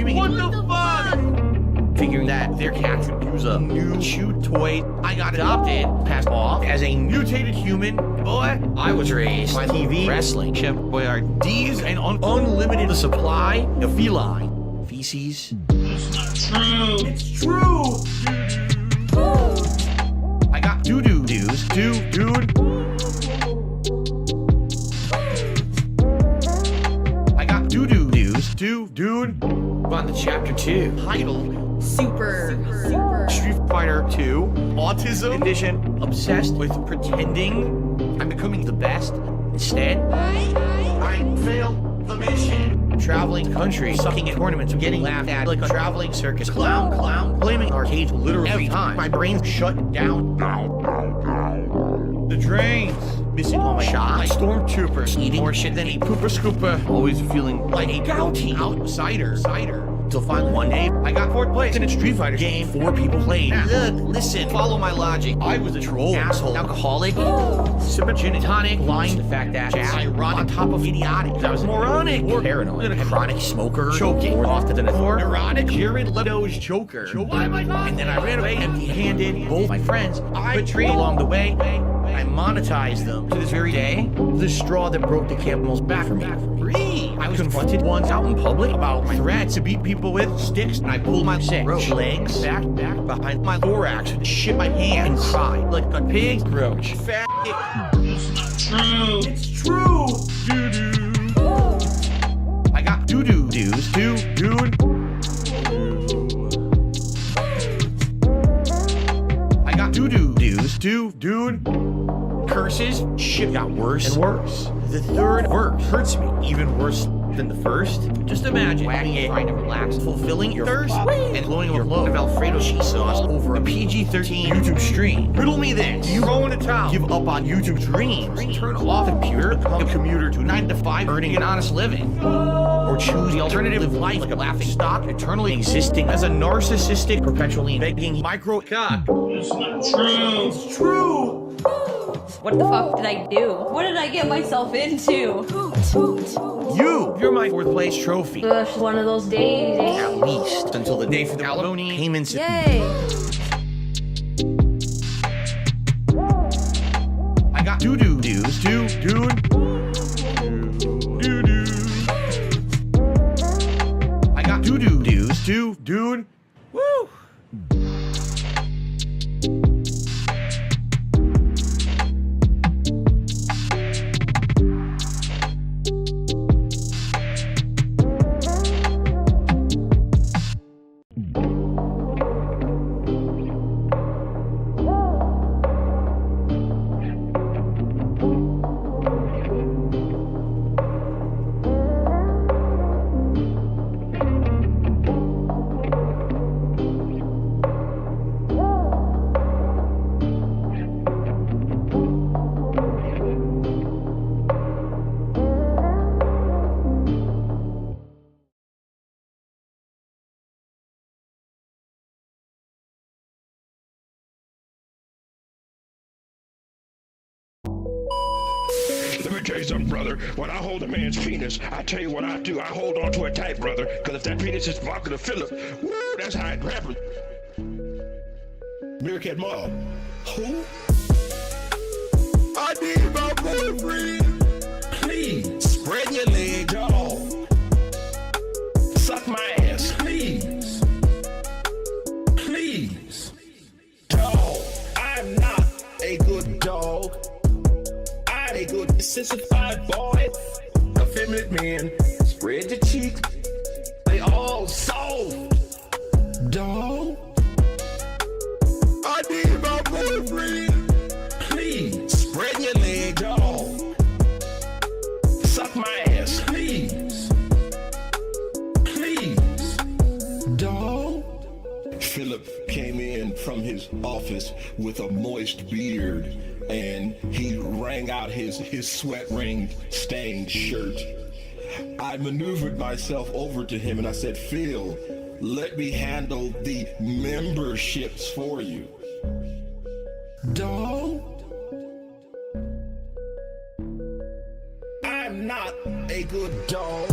screaming, what the fuck? Figuring that their cats could use a new chew toy, I got adopted, passed off as a mutated human. Boy, I was raised by TV, wrestling, Chef Boyardee's, and unlimited supply of feline feces. It's not true. It's true. I got doo-doo-doos, dude. I got doo-doo-doos, dude. On to chapter 2, titled Super. Street Fighter 2, Autism Edition, obsessed with pretending I'm becoming the best. Instead, I failed the mission. Traveling country, sucking at tournaments, getting laughed at like a traveling circus clown, blaming arcades literally every time. My brain's shut down. The drains, missing all my shots. Stormtroopers eating more shit than a pooper scooper. Always feeling like a gouty outsider. Till finally one day, I got 4th place in a Street Fighter game 4 people played. Now, look, listen, follow my logic. I was a troll, asshole, alcoholic, sipping gin and tonic, lying to the fact that ironic on top of idiotic. I was moronic, or paranoid, a chronic smoker, choking more often than before, neurotic, Jared Leto's Joker. Why am I not? And then I ran away empty-handed. Both my friends I betrayed along the way. I monetized them to this very day. The straw that broke the camel's back for me. I was confronted once out in public about my threats to beat people with sticks, and I pulled my legs back behind my thorax and shit my pants and cried like a pig roach. Fat. It's not true. It's true. I got doo-doo-doos, dude. I got doo-doo-doos, dude. Curses, shit got worse and worse. The 3rd verse hurts me even worse than the 1st. Just imagine wagging it, trying to relax, fulfilling your thirst, and blowing your load of Alfredo cheese sauce over a PG-13 YouTube stream. Riddle me this: do you throw in a towel, give up on YouTube dreams, turn off the computer, become a commuter to 9 to 5, earning an honest living, or choose the alternative life like a laughing stock, eternally existing as a narcissistic, perpetually begging micro cock? It's not true. It's true. What the fuck did I do? What did I get myself into? You're my 4th place trophy. Gosh, one of those days. At least until the day for the alimony payments. Yay! I got doo-doo-doos, dude. I got doo-doo-doos, dude. Woo! Let me tell you something, brother. When I hold a man's penis, I tell you what I do. I hold on to it tight, brother. Because if that penis is vodka to Philip, woo, that's how it happens. Meerkat Mall. Who? I need my boyfriend. Please, spread your legs, dog. Suck my ass, please. Please. Dog, I'm not a good dog. A good sissified boy, effeminate man, spread your cheek, they all soft. Dog, I need my boyfriend. Please, spread your leg, dog. Suck my ass, please. Please. Dog. Philip came in from his office with a moist beard, and he rang out his sweat ring stained shirt. I maneuvered myself over to him and I said, Phil, let me handle the memberships for you. Dog, I'm not a good dog.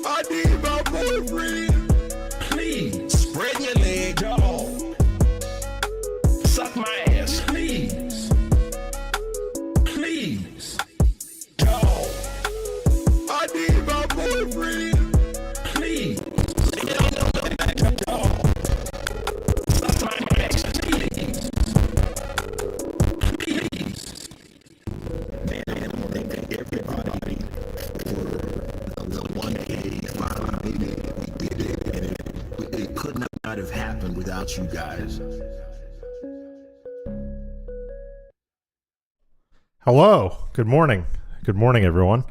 I need my boyfriend. Please spread your legs, y'all. Suck my ass, please. Please. Y'all. I need my boyfriend. Please. Y'all. Suck my ass, please. Please. Man, I want to thank everybody for the 1K finally we did it, and it could not have happened without you guys. Hello. Good morning. Good morning, everyone.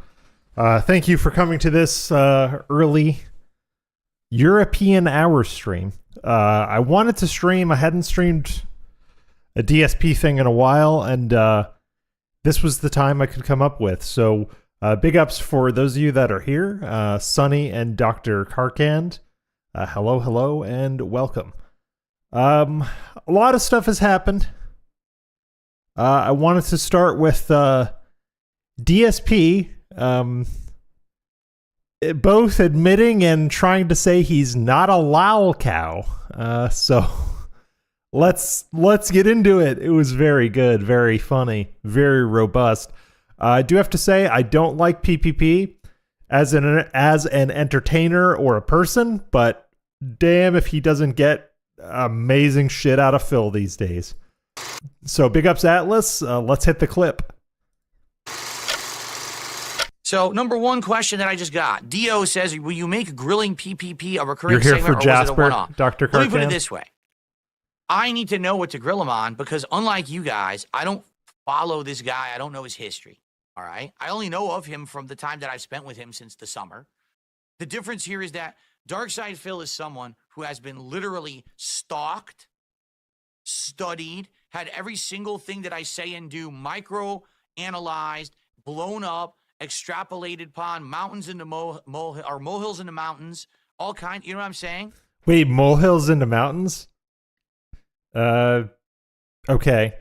Thank you for coming to this early European hour stream. I wanted to stream. I hadn't streamed a DSP thing in a while, and this was the time I could come up with. So big ups for those of you that are here. Sunny and Dr. Karkand. Hello, hello, and welcome. A lot of stuff has happened. I wanted to start with DSP both admitting and trying to say he's not a Lolcow. So let's get into it. It was very good, very funny, very robust. I do have to say I don't like PPP as an entertainer or a person, but damn if he doesn't get amazing shit out of Phil these days. So big ups Atlas. Let's hit the clip. So, number one question that I just got. Dio says, will you make grilling PPP a recurring You're here segment, for or was it a Jasper, one-off? Dr. Let me put it Karkand? this way. I need to know what to grill him on because unlike you guys, I don't follow this guy. I don't know his history. All right? I only know of him from the time that I've spent with him since the summer. The difference here is that Darkside Phil is someone who has been literally stalked, studied, had every single thing that I say and do micro-analyzed, blown up, extrapolated upon mountains into molehills into mountains, all kinds. You know what I'm saying? Wait, molehills into mountains? Okay.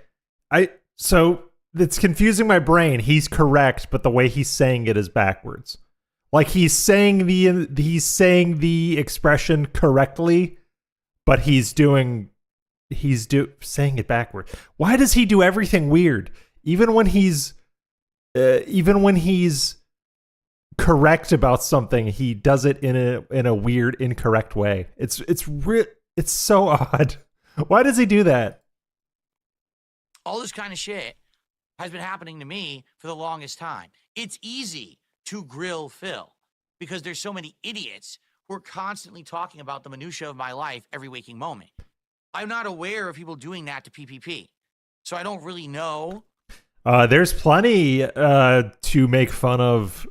So it's confusing my brain. He's correct, but the way he's saying it is backwards. Like he's saying the expression correctly, but he's saying it backward. Why does he do everything weird? Even when he's correct about something, he does it in a weird, incorrect way. It's so odd. Why does he do that? All this kind of shit has been happening to me for the longest time. It's easy to grill Phil because there's so many idiots who are constantly talking about the minutia of my life every waking moment. I'm not aware of people doing that to PPP, so I don't really know. There's plenty to make fun of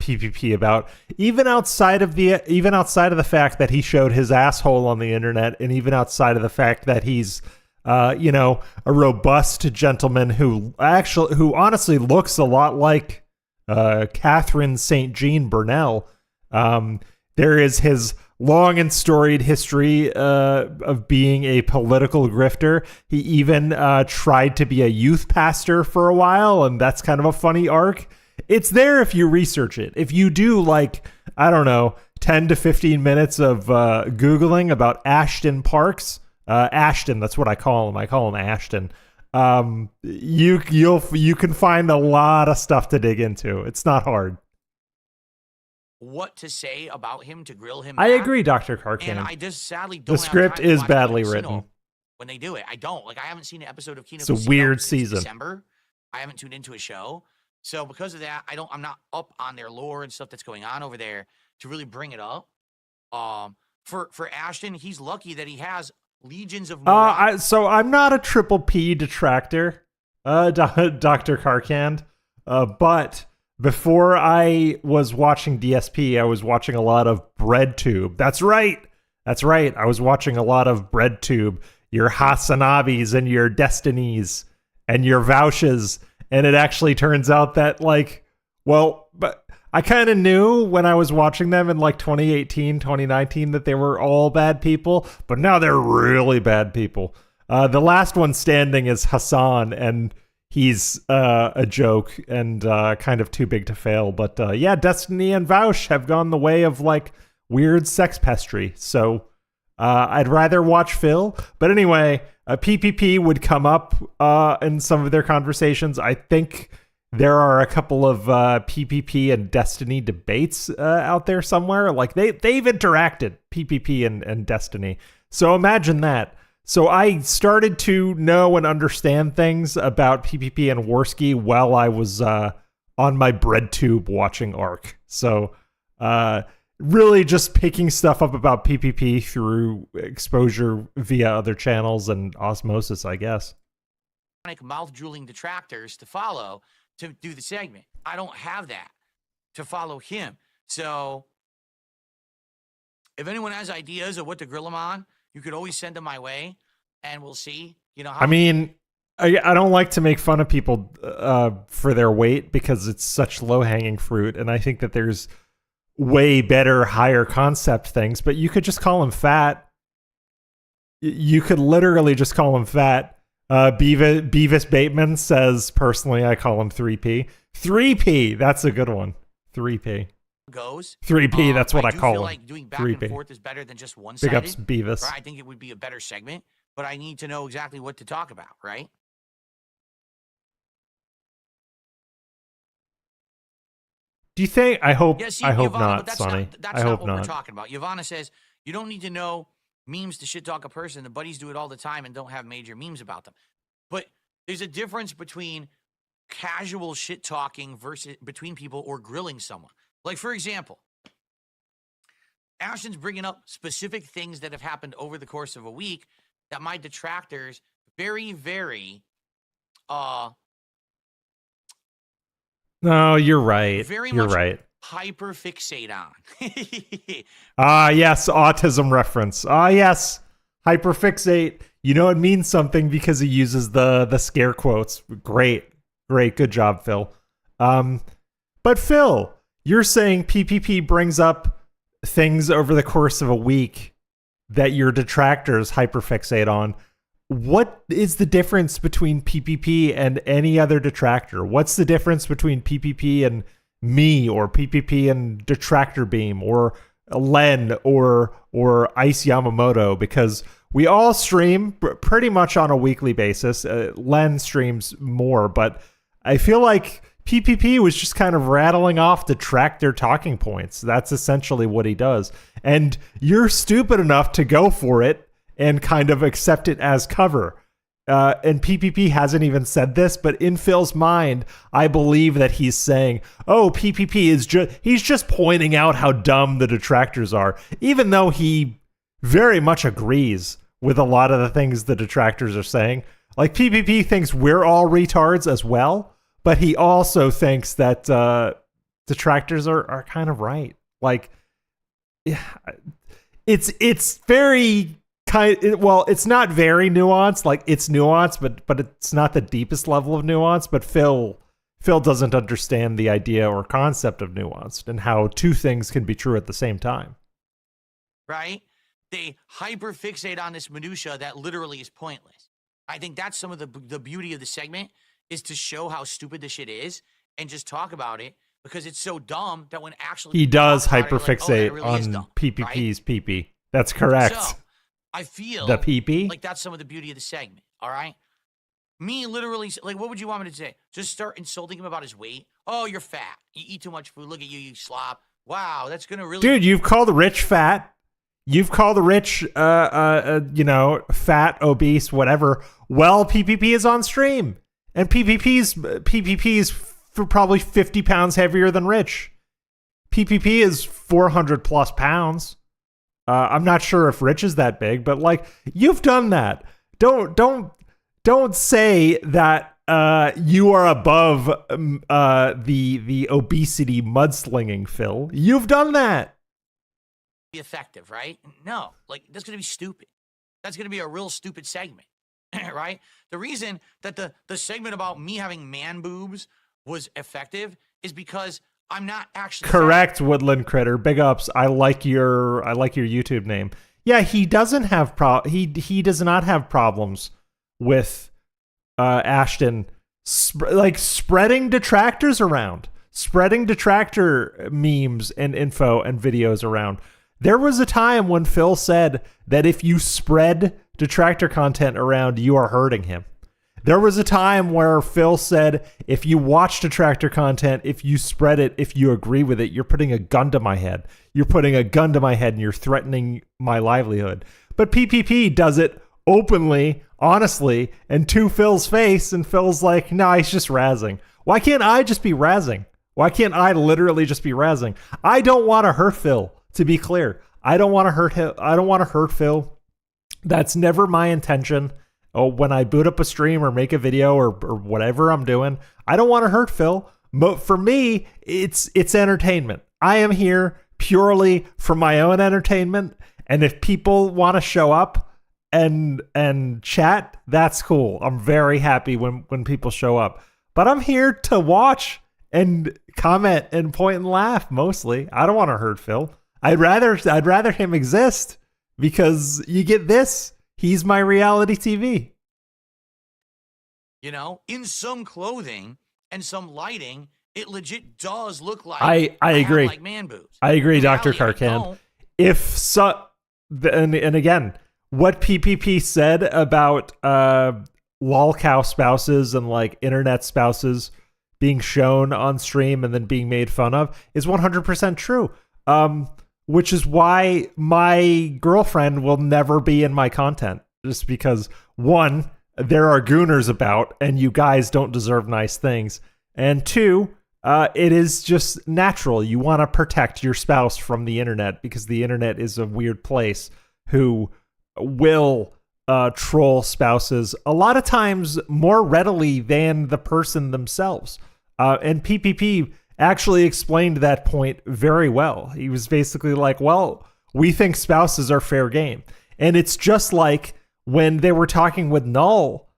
PPP about, even outside of the fact that he showed his asshole on the internet, and even outside of the fact that he's a robust gentleman who honestly looks a lot like Catherine St. Jean Burnell. There is his long and storied history of being a political grifter. He even tried to be a youth pastor for a while, and that's kind of a funny arc. It's there if you research it. If you do, 10 to 15 minutes of Googling about Ashton Parks, Ashton, that's what I call him. I call him Ashton. You can find a lot of stuff to dig into. It's not hard. What to say about him to grill him. I back. agree, Dr. Karkand. And I just sadly don't. The script have time to is watch badly Kino written. When they do it, I don't. I haven't seen an episode of Kino. It's a weird since season. December. I haven't tuned into a show, so because of that, I'm not up on their lore and stuff that's going on over there to really bring it up. For Ashton, he's lucky that he has legions of. So I'm not a triple P detractor, Dr. Karkand, but before I was watching DSP, I was watching a lot of BreadTube. That's right. I was watching a lot of BreadTube, your Hasanabis and your Destinies and your Vouches, and it actually turns out that but I kind of knew when I was watching them in 2018, 2019 that they were all bad people, but now they're really bad people. The last one standing is Hassan, and he's a joke and kind of too big to fail. But yeah, Destiny and Vouch have gone the way of weird sex pestry. So I'd rather watch Phil. But anyway, PPP would come up in some of their conversations. I think there are a couple of PPP and Destiny debates out there somewhere. Like they've interacted, PPP and Destiny. So imagine that. So I started to know and understand things about PPP and Warski while I was on my bread tube watching Ark. So really just picking stuff up about PPP through exposure via other channels and osmosis, I guess. Mouth-drooling detractors to follow to do the segment. I don't have that to follow him. So if anyone has ideas of what to grill him on, you could always send them my way, and we'll see. You know, how I mean, I don't like to make fun of people for their weight because it's such low-hanging fruit, and I think that there's way better, higher concept things, but you could just call him fat. You could literally just call him fat. Beavis Bateman says, personally, I call him 3P. 3P, that's a good one. 3P. Goes 3P, that's what I do call feel him. like doing back 3P. and forth is better than just Big one-sided. ups, Beavis. Right? I think it would be a better segment, but I need to know exactly what to talk about, right? Do you think? I hope. Yeah, see, I hope Yvonne, not, but that's Sonny. Not, that's I not hope what not. we're talking about. Yvonne says you don't need to know memes to shit talk a person. The buddies do it all the time and don't have major memes about them. But there's a difference between casual shit talking versus between people or grilling someone. Like, for example, Ashton's bringing up specific things that have happened over the course of a week that my detractors very, very No, you're right. very You're much right. hyperfixate on. Yes, autism reference. Yes, hyperfixate. You know it means something because he uses the scare quotes. Great, good job, Phil. But Phil, you're saying PPP brings up things over the course of a week that your detractors hyperfixate on. What is the difference between PPP and any other detractor? What's the difference between PPP and me, or PPP and Detractor Beam, or Len, or Ice Yamamoto? Because we all stream pretty much on a weekly basis. Len streams more, but I feel like PPP was just kind of rattling off detractor talking points. That's essentially what he does. And you're stupid enough to go for it and kind of accept it as cover. And PPP hasn't even said this, but in Phil's mind, I believe that he's saying, oh, PPP is he's just pointing out how dumb the detractors are, even though he very much agrees with a lot of the things the detractors are saying. Like, PPP thinks we're all retards as well, but he also thinks that detractors are kind of right. Like, yeah, it's very... it's not very nuanced. Like, it's nuanced, but it's not the deepest level of nuance. But Phil doesn't understand the idea or concept of nuanced and how two things can be true at the same time. Right? They hyperfixate on this minutia that literally is pointless. I think that's some of the beauty of the segment, is to show how stupid this shit is and just talk about it, because it's so dumb that when actually he does hyperfixate really on dumb, PPP's right? PP. That's correct. So, I feel the PP? like that's some of the beauty of the segment, all right? Me literally, like, what would you want me to say? Just start insulting him about his weight? Oh, you're fat. You eat too much food. Look at you, you slop. Wow, that's going to really... Dude, you've called Rich fat. You've called Rich, fat, obese, whatever. Well, PPP is on stream. And PPP's for probably 50 pounds heavier than Rich. PPP is 400 plus pounds. I'm not sure if Rich is that big, but like, you've done that. Don't say that you are above the obesity mudslinging, Phil. You've done that. Be effective, right? No, like, that's going to be stupid. That's going to be a real stupid segment, right? The reason that the segment about me having man boobs was effective is because I'm not actually correct. Woodland Critter, big ups. I like your YouTube name. Yeah, he doesn't have he does not have problems with Ashton spreading detractors around, spreading detractor memes and info and videos around. There was a time when Phil said that if you spread detractor content around, you are hurting him. There was a time where Phil said, if you watch detractor content, if you spread it, if you agree with it, you're putting a gun to my head. You're putting a gun to my head and you're threatening my livelihood. But PPP does it openly, honestly, and to Phil's face, and Phil's like, nah, he's just razzing. Why can't I just be razzing? Why can't I literally just be razzing? I don't want to hurt Phil, to be clear. I don't want to hurt him. I don't want to hurt Phil. That's never my intention. Oh, when I boot up a stream or make a video or whatever I'm doing, I don't want to hurt Phil. But for me, it's entertainment. I am here purely for my own entertainment. And if people want to show up and chat, that's cool. I'm very happy when people show up. But I'm here to watch and comment and point and laugh mostly. I don't want to hurt Phil. I'd rather him exist because you get this. He's my reality TV. You know, in some clothing and some lighting, it legit does look like I agree. Like man boobs. I agree, In Dr. reality, I Karkan. don't. If so, and again, what PPP said about Lolcow spouses and like internet spouses being shown on stream and then being made fun of is 100% true. Which is why my girlfriend will never be in my content. Just because, one, there are gooners about and you guys don't deserve nice things. And two, it is just natural. You want to protect your spouse from the internet because the internet is a weird place who will troll spouses a lot of times more readily than the person themselves. And PPP actually explained that point very well. He was basically like, well, we think spouses are fair game. And it's just like when they were talking with Null,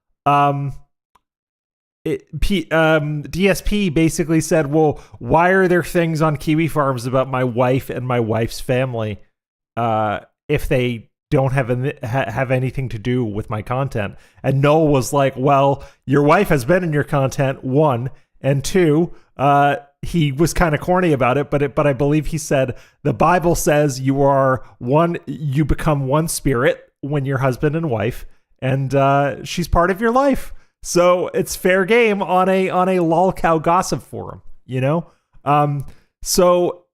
DSP basically said, well, why are there things on Kiwi Farms about my wife and my wife's family if they don't have anything to do with my content? And Null was like, well, your wife has been in your content, one, and two, he was kind of corny about it, but I believe he said the Bible says you become one spirit when you're husband and wife, and she's part of your life. So it's fair game on a Lolcow gossip forum, you know? So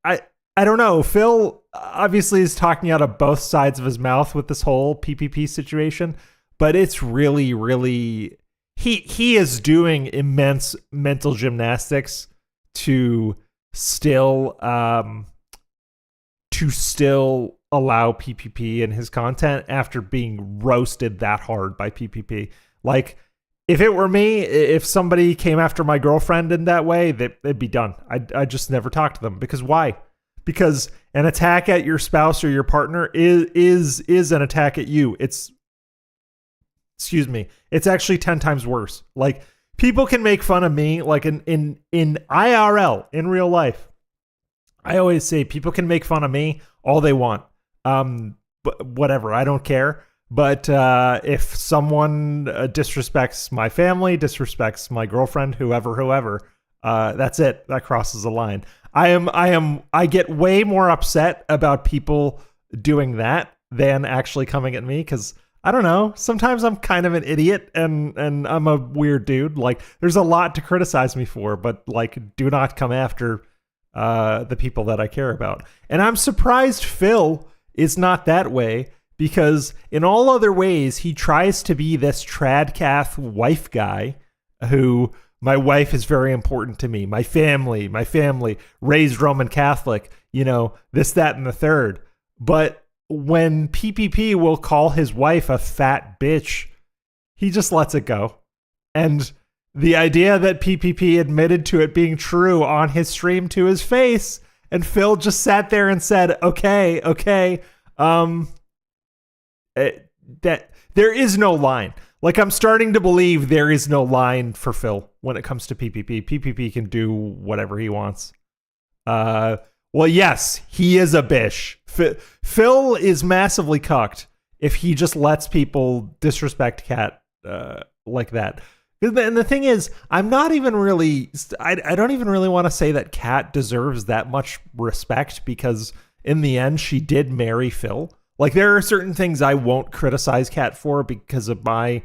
I don't know. Phil obviously is talking out of both sides of his mouth with this whole PPP situation, but it's really, really, he is doing immense mental gymnastics to still allow PPP in his content after being roasted that hard by PPP. Like, if it were me, if somebody came after my girlfriend in that way, it'd be done. I'd just never talk to them. Because why? Because an attack at your spouse or your partner is an attack at you. It's actually 10 times worse. Like, people can make fun of me, like in IRL, in real life. I always say people can make fun of me all they want. But whatever, I don't care. But if someone disrespects my family, disrespects my girlfriend, whoever, that's it. That crosses the line. I get way more upset about people doing that than actually coming at me, because I don't know. Sometimes I'm kind of an idiot and I'm a weird dude. Like, there's a lot to criticize me for, but like, do not come after the people that I care about. And I'm surprised Phil is not that way, because in all other ways, he tries to be this tradcath wife guy who, my wife is very important to me. My family, raised Roman Catholic, you know, this, that, and the third. But when PPP will call his wife a fat bitch, he just lets it go. And the idea that PPP admitted to it being true on his stream to his face, and Phil just sat there and said, okay, that there is no line. Like, I'm starting to believe there is no line for Phil when it comes to PPP. PPP can do whatever he wants. Well, yes, he is a bish. Phil is massively cucked if he just lets people disrespect Cat like that. And the thing is, I'm not even really, I don't even really want to say that Cat deserves that much respect, because in the end, she did marry Phil. Like, there are certain things I won't criticize Kat for because of my,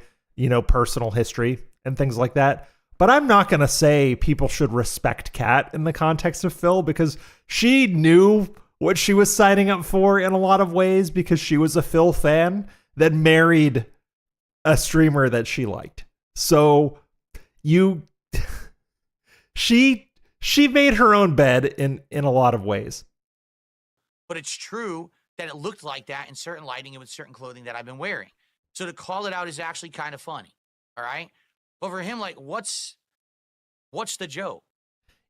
personal history and things like that. But I'm not going to say people should respect Kat in the context of Phil, because she knew what she was signing up for in a lot of ways, because she was a Phil fan that married a streamer that she liked. So she made her own bed in a lot of ways. But it's true that it looked like that in certain lighting and with certain clothing that I've been wearing. So to call it out is actually kind of funny. All right. But for him, like, what's the joke?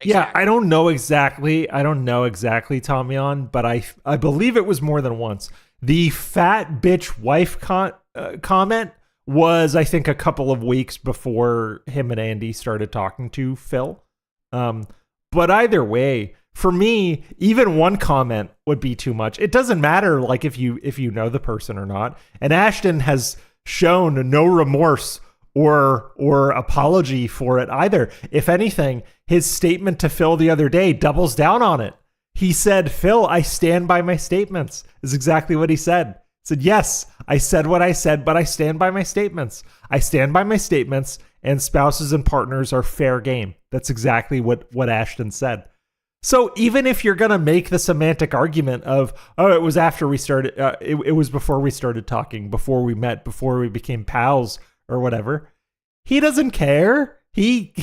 Exactly. Yeah, I don't know exactly, Tomyon, but I believe it was more than once. The fat bitch wife comment was, I think, a couple of weeks before him and Andy started talking to Phil. But either way, for me, even one comment would be too much. It doesn't matter, like, if you know the person or not. And Ashton has shown no remorse or apology for it either. If anything, his statement to Phil the other day doubles down on it. He said, "Phil, I stand by my statements," is exactly what he said. He said, "Yes, I said what I said, but I stand by my statements. I stand by my statements, and spouses and partners are fair game." That's exactly what Ashton said. So even if you're going to make the semantic argument of, oh, it was after we started, it was before we started talking, before we met, before we became pals or whatever, he doesn't care. He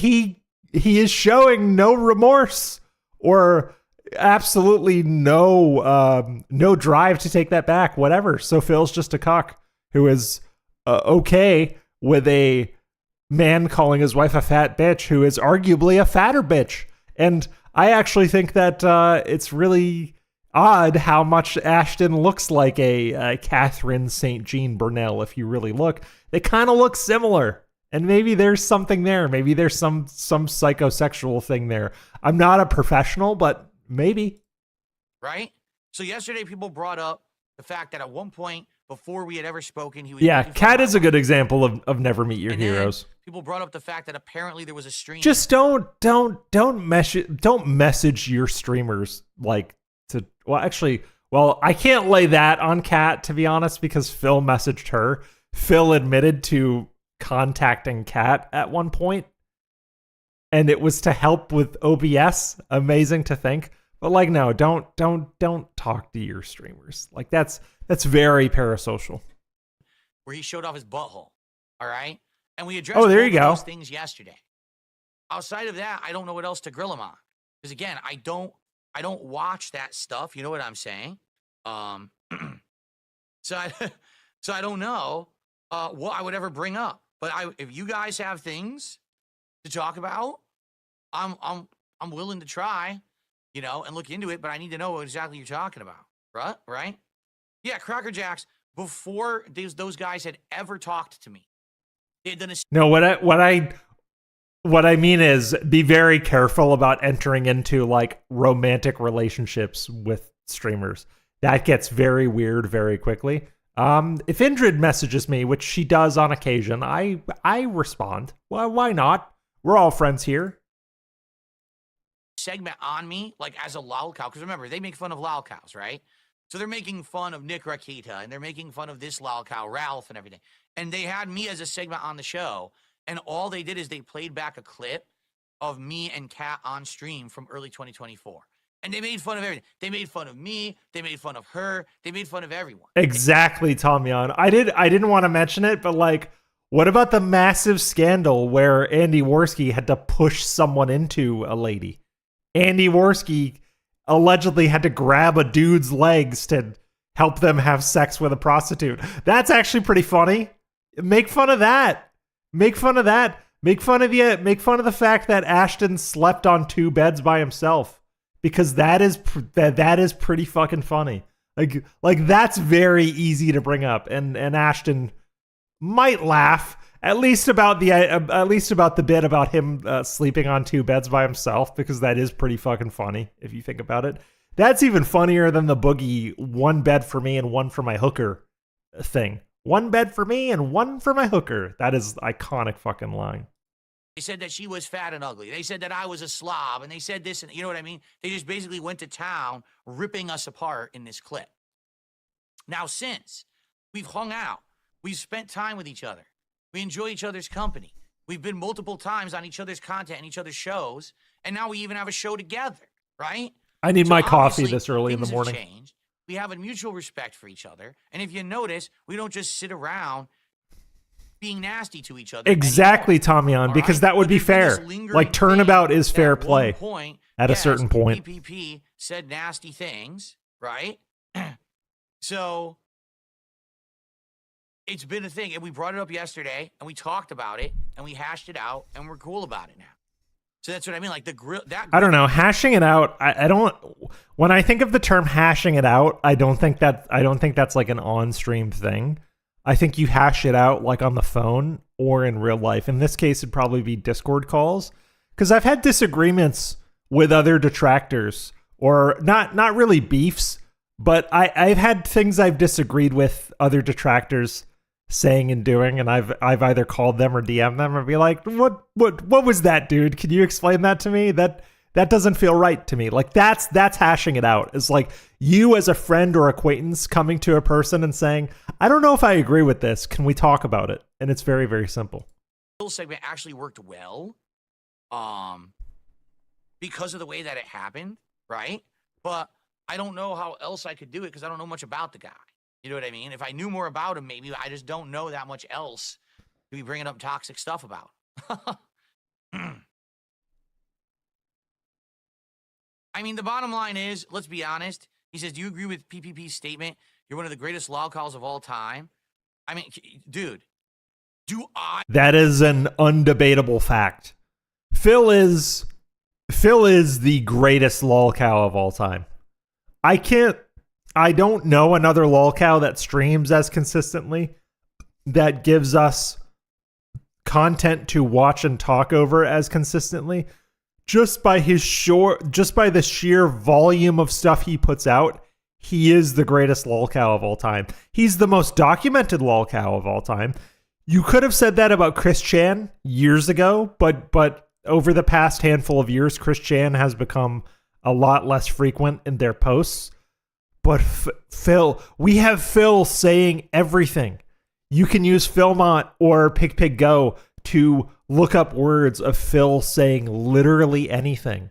is showing no remorse or absolutely no drive to take that back, whatever. So Phil's just a cock who is okay with a man calling his wife a fat bitch who is arguably a fatter bitch. And I actually think that it's really odd how much Ashton looks like a Catherine St. Jean Burnell. If you really look, they kind of look similar. And maybe there's something there. Maybe there's some psychosexual thing there. I'm not a professional, but maybe. Right? So yesterday people brought up the fact that at one point before we had ever spoken, he was... Yeah, Kat is a good example of never meet your heroes. People brought up the fact that apparently there was a stream. Just don't message your streamers like to... Well, I can't lay that on Kat, to be honest, because Phil messaged her. Phil admitted to contacting Kat at one point, and it was to help with OBS. Amazing to think. But like, no, don't talk to your streamers. Like, that's very parasocial. Where he showed off his butthole. All right? And we addressed there you go. those things yesterday. Outside of that, I don't know what else to grill him on. Because again, I don't watch that stuff. You know what I'm saying? So I don't know what I would ever bring up. But if you guys have things to talk about, I'm willing to try, and look into it. But I need to know what exactly you're talking about, right? Yeah, Cracker Jacks. Before those guys had ever talked to me, they had done a... No, what I mean is, be very careful about entering into like romantic relationships with streamers. That gets very weird very quickly. If Indrid messages me, which she does on occasion, I respond. Well, why not? We're all friends here. Segment on me, like as a Lolcow, because remember, they make fun of Lolcows, right? So they're making fun of Nick Rakita, and they're making fun of this Lolcow, Ralph, and everything. And they had me as a segment on the show, and all they did is they played back a clip of me and Kat on stream from early 2024. And they made fun of everything. They made fun of me. They made fun of her. They made fun of everyone. Exactly, Tomyon. I didn't want to mention it, but like, what about the massive scandal where Andy Worski had to push someone into a lady? Andy Worski allegedly had to grab a dude's legs to help them have sex with a prostitute. That's actually pretty funny. Make fun of that. Make fun of that. Make fun of the fact that Ashton slept on 2 beds by himself, because that is pretty fucking funny. Like that's very easy to bring up, and Ashton might laugh at least about the bit about him sleeping on 2 beds by himself, because that is pretty fucking funny if you think about it. That's even funnier than the Boogie 1 bed for me and 1 for my hooker thing. 1 bed for me and 1 for my hooker. That is iconic fucking line. They said that she was fat and ugly. They said that I was a slob, and they said this, and you know what I mean? They just basically went to town ripping us apart in this clip. Now, since we've hung out, we've spent time with each other, we enjoy each other's company, we've been multiple times on each other's content and each other's shows, and now we even have a show together, right? I need So my coffee obviously, this early in the things have morning. changed. We have a mutual respect for each other, and if you notice, we don't just sit around being nasty to each other. Exactly, anymore. Tommy-on, All because right? that would But be there's been this fair. lingering Like, turnabout thing is fair that at play one point, at a yes, certain point. PPP said nasty things, right? So it's been a thing, and we brought it up yesterday, and we talked about it, and we hashed it out, and we're cool about it now. So that's what I mean. Like the grill. I don't know. Hashing it out. I don't. When I think of the term hashing it out, I don't think that's like an on-stream thing. I think you hash it out like on the phone or in real life. In this case, it'd probably be Discord calls, because I've had disagreements with other detractors, or not really beefs, but I've had things I've disagreed with other detractors saying and doing, and I've either called them or DM'd them and be like, what was that, dude? Can you explain that to me? That doesn't feel right to me. Like that's hashing it out. It's like you as a friend or acquaintance coming to a person and saying, I don't know if I agree with this. Can we talk about it? And it's very, very simple. grill segment actually worked well, because of the way that it happened, right? But I don't know how else I could do it because I don't know much about the guy. You know what I mean? If I knew more about him, maybe I just don't know that much else to be bringing up toxic stuff about. I mean, the bottom line is, let's be honest. He says, do you agree with PPP's statement? You're one of the greatest Lolcows of all time. I mean, dude, do I? That is an undebatable fact. Phil is the greatest Lolcow of all time. I don't know another Lolcow that streams as consistently, that gives us content to watch and talk over as consistently. Just by the sheer volume of stuff he puts out, he is the greatest Lolcow of all time. He's the most documented Lolcow of all time. You could have said that about Chris Chan years ago, but over the past handful of years, Chris Chan has become a lot less frequent in their posts. But Phil, we have Phil saying everything. You can use Philmont or PigPigGo to look up words of Phil saying literally anything.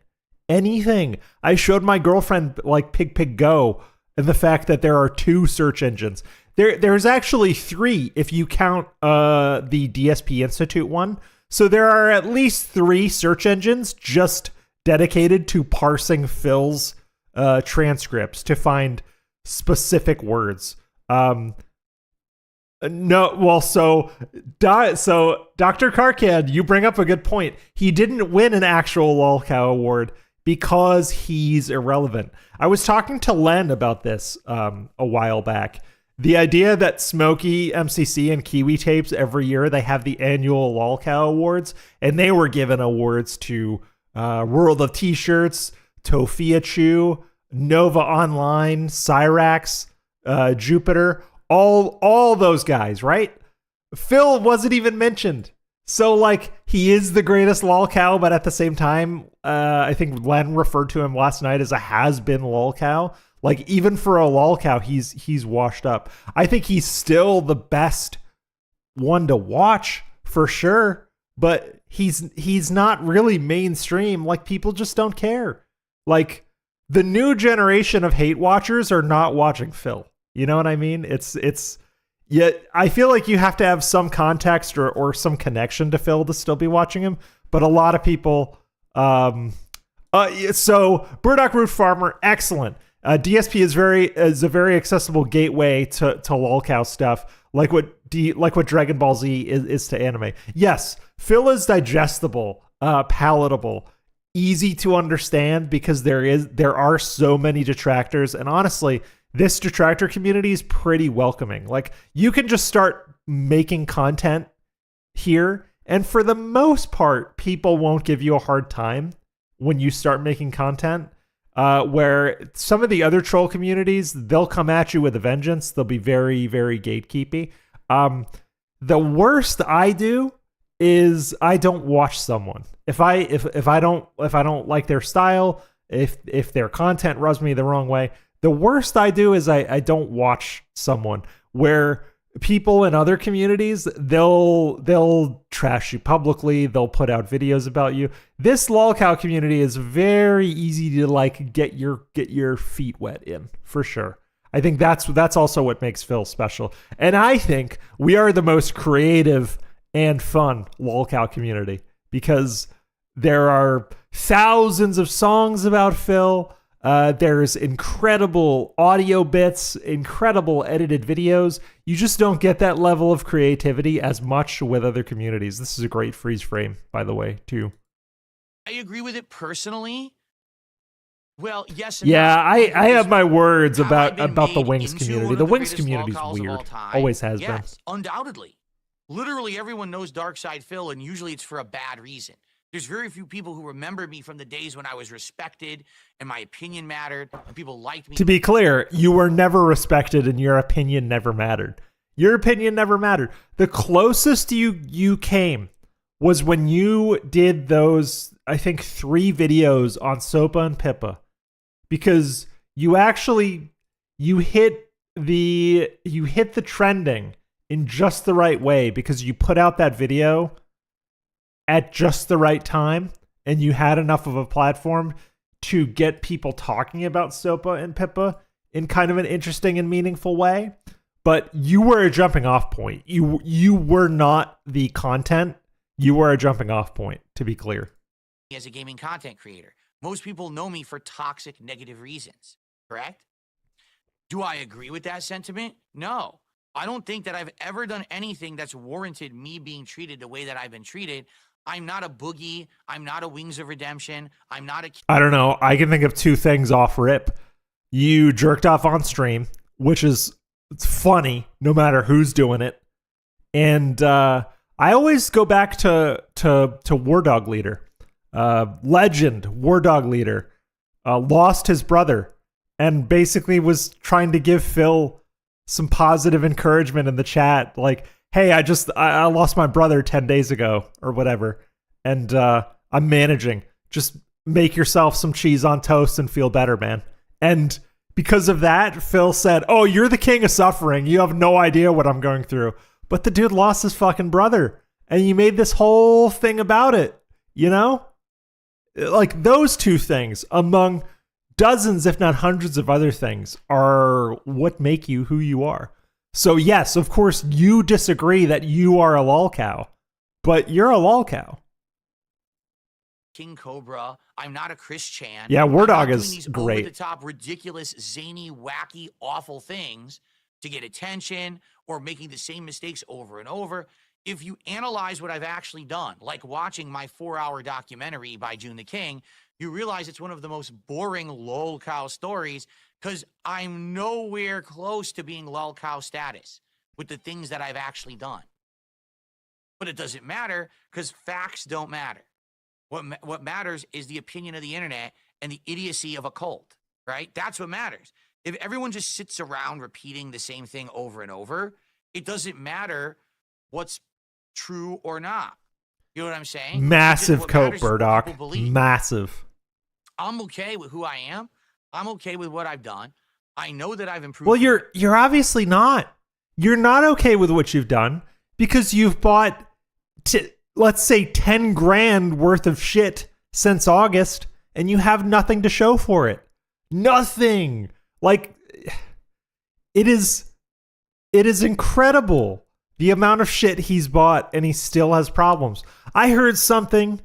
Anything. I showed my girlfriend like PigPigGo and the fact that there are 2 search engines. There's actually 3 if you count the DSP Institute one. So there are at least 3 search engines just dedicated to parsing Phil's transcripts to find specific words. So Dr. Karkad, you bring up a good point. He didn't win an actual Lolcow award because he's irrelevant. I was talking to Len about this a while back. The idea that Smokey, MCC, and Kiwi Tapes every year they have the annual Lolcow awards, and they were given awards to World of T-Shirts, Tofia Chew, Nova Online, Cyrax, Jupiter, all those guys, right? Phil wasn't even mentioned. So, like, he is the greatest Lolcow, but at the same time, I think Len referred to him last night as a has-been Lolcow. Like, even for a Lolcow, he's washed up. I think he's still the best one to watch, for sure, but he's not really mainstream. Like, people just don't care. Like, the new generation of hate watchers are not watching Phil. You know what I mean? Yet I feel like you have to have some context or some connection to Phil to still be watching him. But a lot of people, so Burdock Root Farmer, excellent. DSP is a very accessible gateway to Lolcow stuff, like what Dragon Ball Z is to anime. Yes, Phil is digestible, palatable, easy to understand because there are so many detractors, and honestly, this detractor community is pretty welcoming. Like, you can just start making content here, and for the most part, people won't give you a hard time when you start making content. Where some of the other troll communities, they'll come at you with a vengeance. They'll be very, very gatekeepy. The worst I do is I don't watch someone. If I don't like their style, if their content rubs me the wrong way, the worst I do is I don't watch someone. Where people in other communities, they'll trash you publicly, they'll put out videos about you. This Lolcow community is very easy to like get your feet wet in, for sure. I think that's also what makes Phil special. And I think we are the most creative and fun Lolcow community because there are thousands of songs about Phil. There's incredible audio bits, incredible edited videos. You just don't get that level of creativity as much with other communities. This is a great freeze frame, by the way, too. I agree with it personally. Well, yes. And Yeah, no. I have my words Have I about been the made Wings into community. one of The the Wings greatest community is lolcows of weird. all time? Always has been. Yes, undoubtedly. Literally everyone knows Darkside Phil, and usually it's for a bad reason. There's very few people who remember me from the days when I was respected and my opinion mattered and people liked me. To be clear, you were never respected and your opinion never mattered. Your opinion never mattered. The closest you came was when you did those, I think, 3 videos on Sopa and Pippa, because you hit the trending in just the right way because you put out that video at just the right time and you had enough of a platform to get people talking about Sopa and Pippa in kind of an interesting and meaningful way. But you were a jumping off point. You were not the content. You were a jumping off point, to be clear. As a gaming content creator, most people know me for toxic, negative reasons, correct? Do I agree with that sentiment? No. I don't think that I've ever done anything that's warranted me being treated the way that I've been treated. I'm not a Boogie. I'm not a Wings of Redemption. I'm not a... I don't know. I can think of 2 things off rip. You jerked off on stream, which is funny no matter who's doing it. And I always go back to War Dog Leader. Legend War Dog Leader lost his brother and basically was trying to give Phil some positive encouragement in the chat. Like, hey, I lost my brother 10 days ago or whatever. And I'm managing. Just make yourself some cheese on toast and feel better, man. And because of that, Phil said, oh, you're the king of suffering. You have no idea what I'm going through. But the dude lost his fucking brother. And you made this whole thing about it. You know? Like, those 2 things, among dozens, if not hundreds of other things, are what make you who you are. So yes, of course, you disagree that you are a Lolcow, but you're a Lolcow. King Cobra. I'm not a Chris Chan. Yeah, War Dog I'm not is doing these great. over-the-top, ridiculous, zany, wacky, awful things to get attention or making the same mistakes over and over. If you analyze what I've actually done, like watching my 4-hour documentary by June the King, you realize it's one of the most boring Lolcow stories because I'm nowhere close to being Lolcow status with the things that I've actually done. But it doesn't matter because facts don't matter. What matters is the opinion of the internet and the idiocy of a cult, right? That's what matters. If everyone just sits around repeating the same thing over and over, it doesn't matter what's true or not. You know what I'm saying? Massive coat, Burdock. Massive. I'm okay with who I am. I'm okay with what I've done. I know that I've improved. Well, you're obviously not. You're not okay with what you've done because you've bought, let's say, 10 grand worth of shit since August, and you have nothing to show for it. Nothing. Like, it is incredible the amount of shit he's bought, and he still has problems. I heard something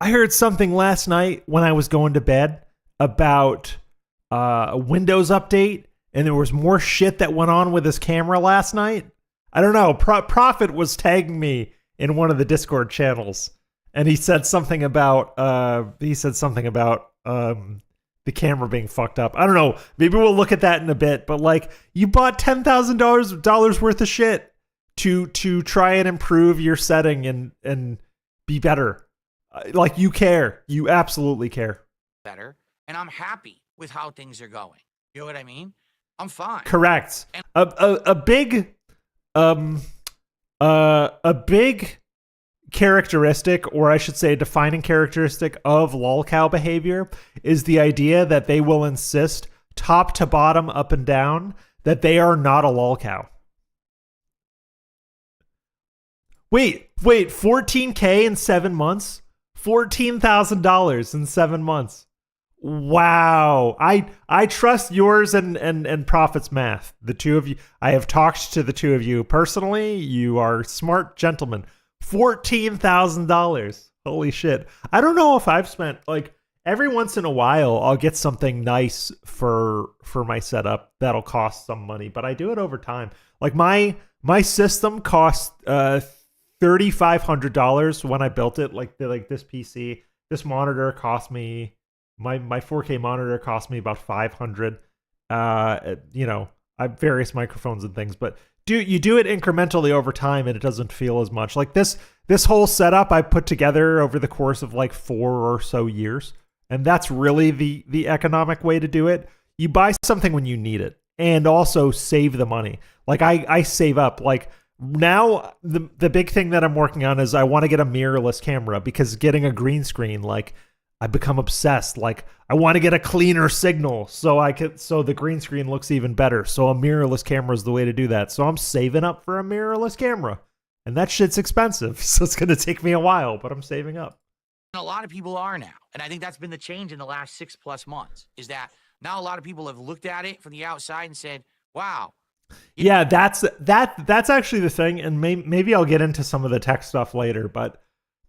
last night when I was going to bed about a Windows update, and there was more shit that went on with his camera last night. I don't know. Prophet was tagging me in one of the Discord channels, and he said something about the camera being fucked up. I don't know. Maybe we'll look at that in a bit. But like, you bought $10,000 worth of shit to try and improve your setting and be better. Like, you care. You absolutely care. Better, and I'm happy with how things are going. You know what I mean? I'm fine. Correct. A big characteristic, or I should say defining characteristic of Lolcow behavior is the idea that they will insist top to bottom, up and down, that they are not a Lolcow. Wait, 14K in 7 months? $14,000 in 7 months. Wow. I trust yours and Prophet's math. The two of you, I have talked to the two of you personally. You are smart gentlemen. $14,000. Holy shit. I don't know if I've spent, like, every once in a while I'll get something nice for my setup that'll cost some money, but I do it over time. Like my system cost $3,500 when I built it. Like this PC, this monitor cost me, my 4K monitor cost me about $500. You know, I have various microphones and things, but you do it incrementally over time and it doesn't feel as much. Like this whole setup I put together over the course of like 4 or so years. And that's really the economic way to do it. You buy something when you need it and also save the money. Like I save up. Like now the big thing that I'm working on is I want to get a mirrorless camera, because getting a green screen, like I become obsessed. Like I want to get a cleaner signal so the green screen looks even better. So a mirrorless camera is the way to do that. So I'm saving up for a mirrorless camera, and that shit's expensive. So it's going to take me a while, but I'm saving up. A lot of people are now. And I think that's been the change in the last 6+ months, is that now a lot of people have looked at it from the outside and said, wow. Yeah, that's actually the thing. And maybe I'll get into some of the tech stuff later. But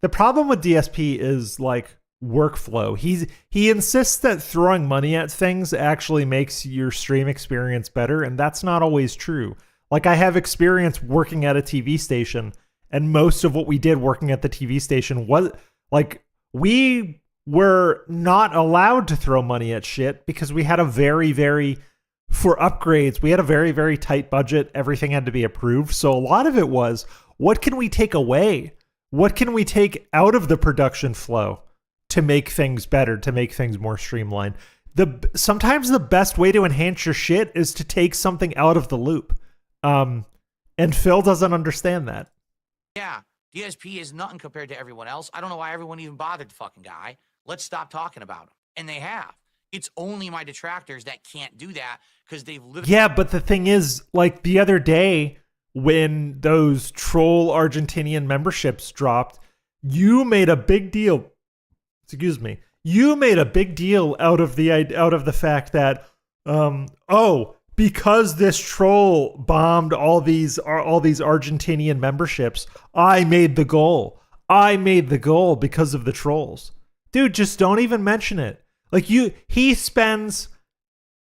the problem with DSP is like workflow. He insists that throwing money at things actually makes your stream experience better. And that's not always true. Like I have experience working at a TV station, and most of what we did working at the TV station was like, we were not allowed to throw money at shit because we had a for upgrades, we had a very, very tight budget. Everything had to be approved. So a lot of it was, what can we take away? What can we take out of the production flow to make things better, to make things more streamlined? Sometimes the best way to enhance your shit is to take something out of the loop. And Phil doesn't understand that. Yeah. DSP is nothing compared to everyone else. I don't know why everyone even bothered the fucking guy. Let's stop talking about him. And they have. It's only my detractors that can't do that because they've literally... Yeah, but the thing is, like the other day when those troll Argentinian memberships dropped, you made a big deal. Excuse me. You made a big deal out of the fact that, because this troll bombed all these Argentinian memberships, I made the goal. I made the goal because of the trolls. Dude, just don't even mention it. Like he spends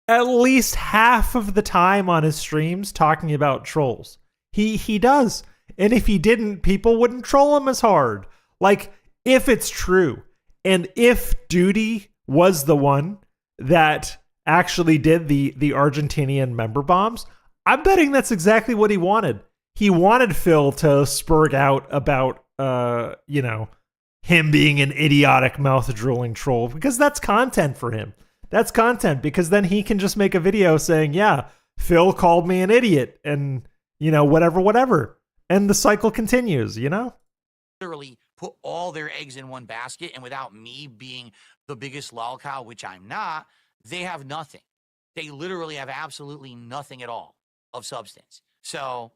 at least half of the time on his streams talking about trolls. He does. And if he didn't, people wouldn't troll him as hard. Like, if it's true, and if Duty was the one that actually did the Argentinian member bombs, I'm betting that's exactly what he wanted. He wanted Phil to spurg out about, him being an idiotic mouth-drooling troll, because that's content for him. That's content, because then he can just make a video saying, yeah, Phil called me an idiot, and, whatever. And the cycle continues, Literally put all their eggs in one basket, and without me being the biggest lolcow, which I'm not, they have nothing. They literally have absolutely nothing at all of substance. So,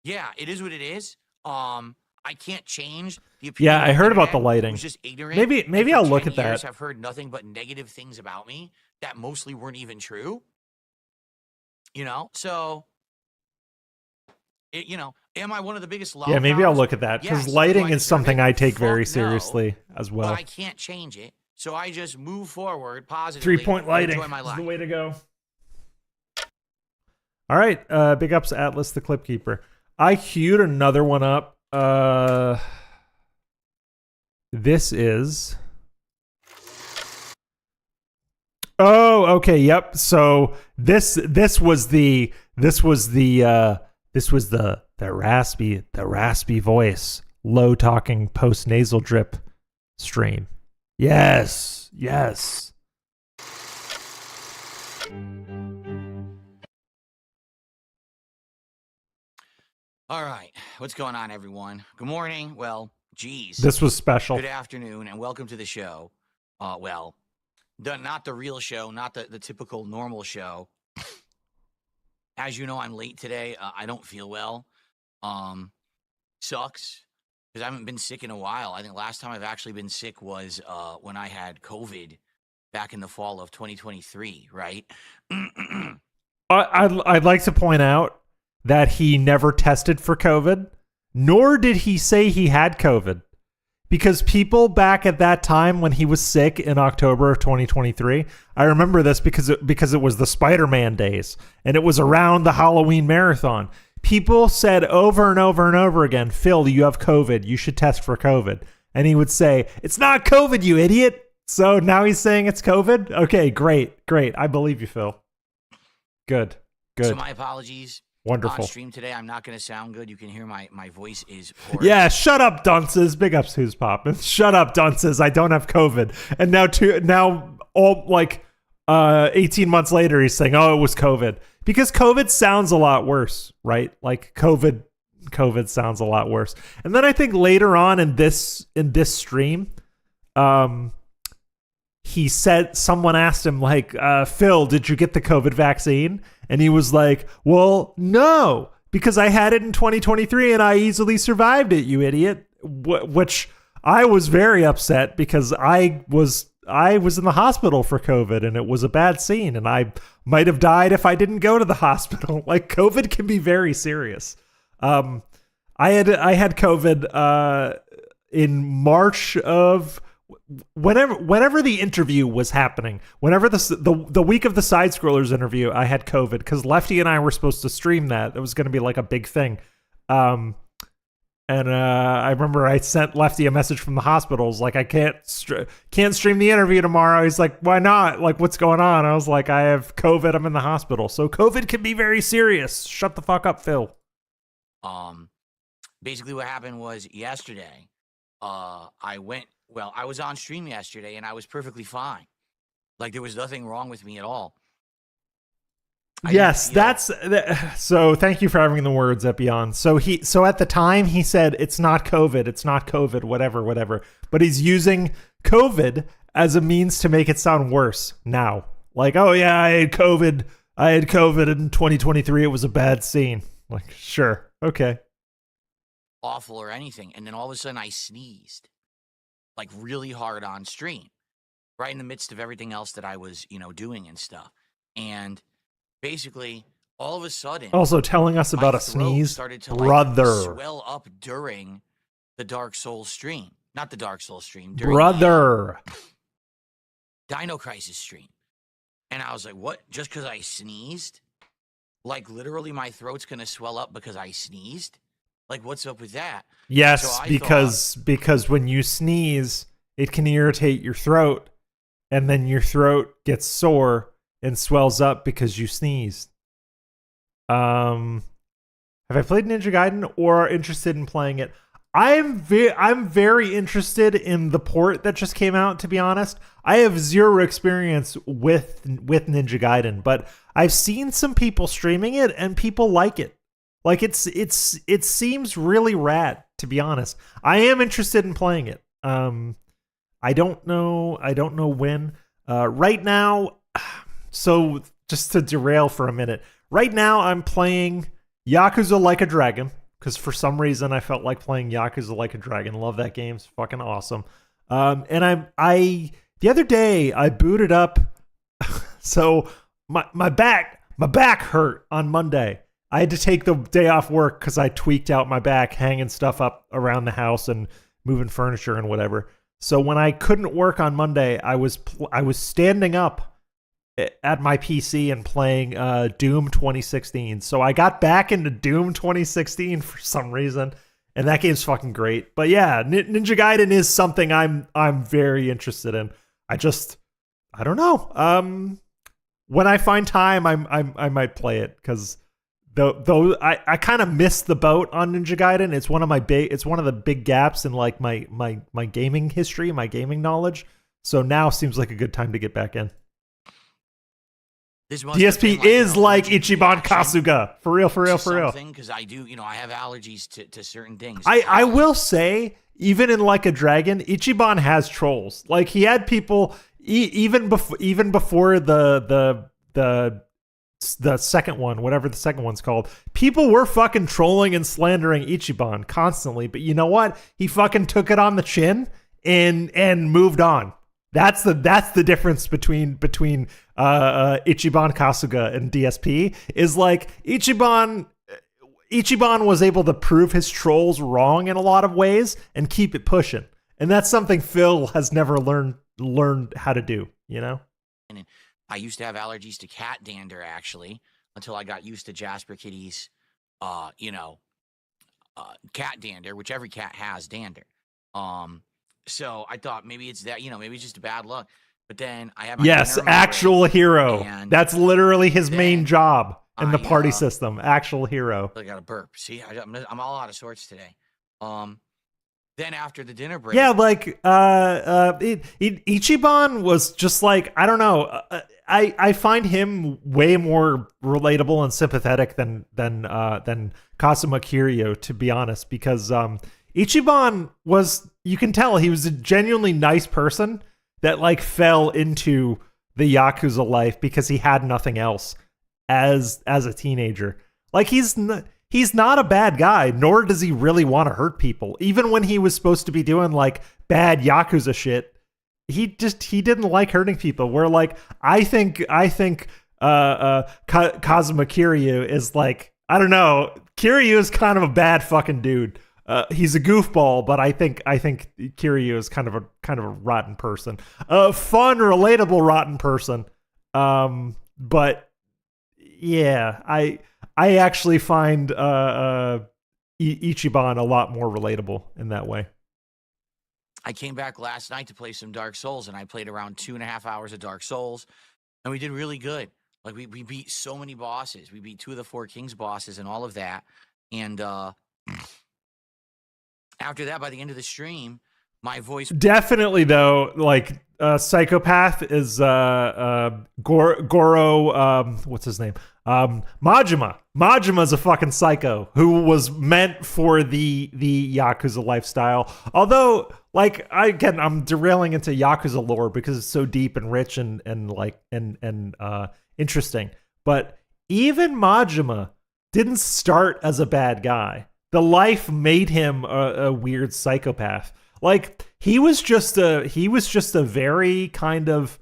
yeah, it is what it is. I can't change the opinion. Yeah, I heard about the lighting. Just ignorant. Maybe I'll look at that. I've heard nothing but negative things about me that mostly weren't even true. So, am I one of the biggest lolcows? Yeah, maybe I'll look at that, because lighting is something I take very seriously as well. But I can't change it. So I just move forward positively. 3-point lighting is the way to go. All right. Big ups, Atlas the Clip Keeper. I queued another one up. This is... Oh, okay. Yep. So this was the raspy voice, low talking post nasal drip stream. Yes. All right. What's going on, everyone? Good morning. Well, Geez. This was special. Good afternoon and welcome to the show. Well, not the real show, not the typical normal show. As you know, I'm late today. I don't feel well. Sucks because I haven't been sick in a while. I think last time I've actually been sick was when I had COVID back in the fall of 2023, right? I'd like to point out that he never tested for COVID, nor did he say he had COVID. Because people back at that time when he was sick in October of 2023, I remember this because it was the Spider-Man days, and it was around the Halloween marathon. People said over and over and over again, Phil, you have COVID. You should test for COVID. And he would say, it's not COVID, you idiot. So now he's saying it's COVID? Okay, great. I believe you, Phil. Good. So my apologies. Wonderful. On stream today, I'm not going to sound good. You can hear my voice is hoarse. Yeah, shut up, dunces. Big ups, who's poppin'. Shut up, dunces. I don't have COVID. And now all like 18 months later, he's saying, oh, it was COVID. Because COVID sounds a lot worse, right? Like COVID sounds a lot worse. And then I think later on in this stream, he said, someone asked him like, Phil, did you get the COVID vaccine? And he was like, well, no, because I had it in 2023 and I easily survived it, you idiot. Which I was very upset because I was in the hospital for COVID and it was a bad scene and I might have died if I didn't go to the hospital. Like COVID can be very serious. I had COVID in March of whenever the interview was happening, whenever the week of the side scrollers interview, I had COVID because Lefty and I were supposed to stream that. It was going to be like a big thing. And I remember I sent Lefty a message from the hospitals like I can't stream the interview tomorrow. He's like, why not? Like, what's going on? I was like, I have COVID. I'm in the hospital. So COVID can be very serious. Shut the fuck up, Phil. Basically what happened was yesterday, I was on stream yesterday and I was perfectly fine. Like there was nothing wrong with me at all. Yes, so thank you for having the words, Epion. So at the time he said it's not COVID, whatever. But he's using COVID as a means to make it sound worse now. Like, oh yeah, I had COVID in 2023. It was a bad scene. Like, sure, okay. Awful or anything. And then all of a sudden I sneezed. Like really hard on stream. Right in the midst of everything else that I was, doing and stuff. And basically, all of a sudden, also telling us about a sneeze, started to brother, swell up during the Dark Souls stream, not the Dark Souls stream, brother, Dino Crisis stream, and I was like, "What? Just because I sneezed? Like literally, my throat's gonna swell up because I sneezed? Like, what's up with that?" Yes, so because when you sneeze, it can irritate your throat, and then your throat gets sore and swells up because you sneezed. Have I played Ninja Gaiden or interested in playing it? I'm very interested in the port that just came out, to be honest. I have zero experience with Ninja Gaiden, but I've seen some people streaming it and people like it. Like it seems really rad, to be honest. I am interested in playing it. I don't know when. Right now, so just to derail for a minute. Right now I'm playing Yakuza Like a Dragon because for some reason I felt like playing Yakuza Like a Dragon. Love that game. It's fucking awesome. And I the other day I booted up so my back hurt on Monday. I had to take the day off work because I tweaked out my back hanging stuff up around the house and moving furniture and whatever. So when I couldn't work on Monday, I was standing up at my PC and playing Doom 2016. So I got back into Doom 2016 for some reason, and that game's fucking great. But yeah, Ninja Gaiden is something I'm very interested in. I don't know. When I find time, I might play it because. Though I kind of missed the boat on Ninja Gaiden. It's one of the big gaps in like my gaming history, my gaming knowledge. So now seems like a good time to get back in. This must have DSP been is an like allergic Ichiban reaction Kasuga. For real, for real, to for real. something, because I do, I have allergies to certain things. I will say, even in Like a Dragon, Ichiban has trolls. Like, he had people even before the second one, whatever the second one's called. People were fucking trolling and slandering Ichiban constantly. But you know what? He fucking took it on the chin and moved on. That's the difference between Ichiban Kasuga and DSP, is like Ichiban was able to prove his trolls wrong in a lot of ways and keep it pushing. And that's something Phil has never learned how to do, you know? And I used to have allergies to cat dander, actually, until I got used to Jasper Kitty's, cat dander, which every cat has dander. So I thought maybe it's that, maybe it's just a bad luck. But then I had my Yes, dinner actual break, hero. and That's literally his main then job in the I, party system. Actual hero. I got a burp. See, I'm all out of sorts today. Then after the dinner break, Yeah, like Ichiban was just like, I don't know. I find him way more relatable and sympathetic than Kazuma Kiryu, to be honest, because Ichiban was, you can tell he was a genuinely nice person that like fell into the Yakuza life because he had nothing else as a teenager. Like, he's not a bad guy, nor does he really want to hurt people. Even when he was supposed to be doing like bad Yakuza shit, he didn't like hurting people. Where like I think Kazuma Kiryu is like, I don't know, Kiryu is kind of a bad fucking dude. He's a goofball, but I think Kiryu is kind of a rotten person. A fun, relatable rotten person. But yeah, I actually find Ichiban a lot more relatable in that way. I came back last night to play some Dark Souls, and I played around 2.5 hours of Dark Souls, and we did really good. Like, we beat so many bosses. We beat 2 of the 4 Kings bosses and all of that. And after that, by the end of the stream, my voice... Definitely, though, like, Psychopath is Goro, what's his name? Majima. Majima's a fucking psycho who was meant for the Yakuza lifestyle. Although, like, I'm derailing into Yakuza lore because it's so deep and rich and interesting. But even Majima didn't start as a bad guy. The life made him a weird psychopath. Like, he was just a very kind of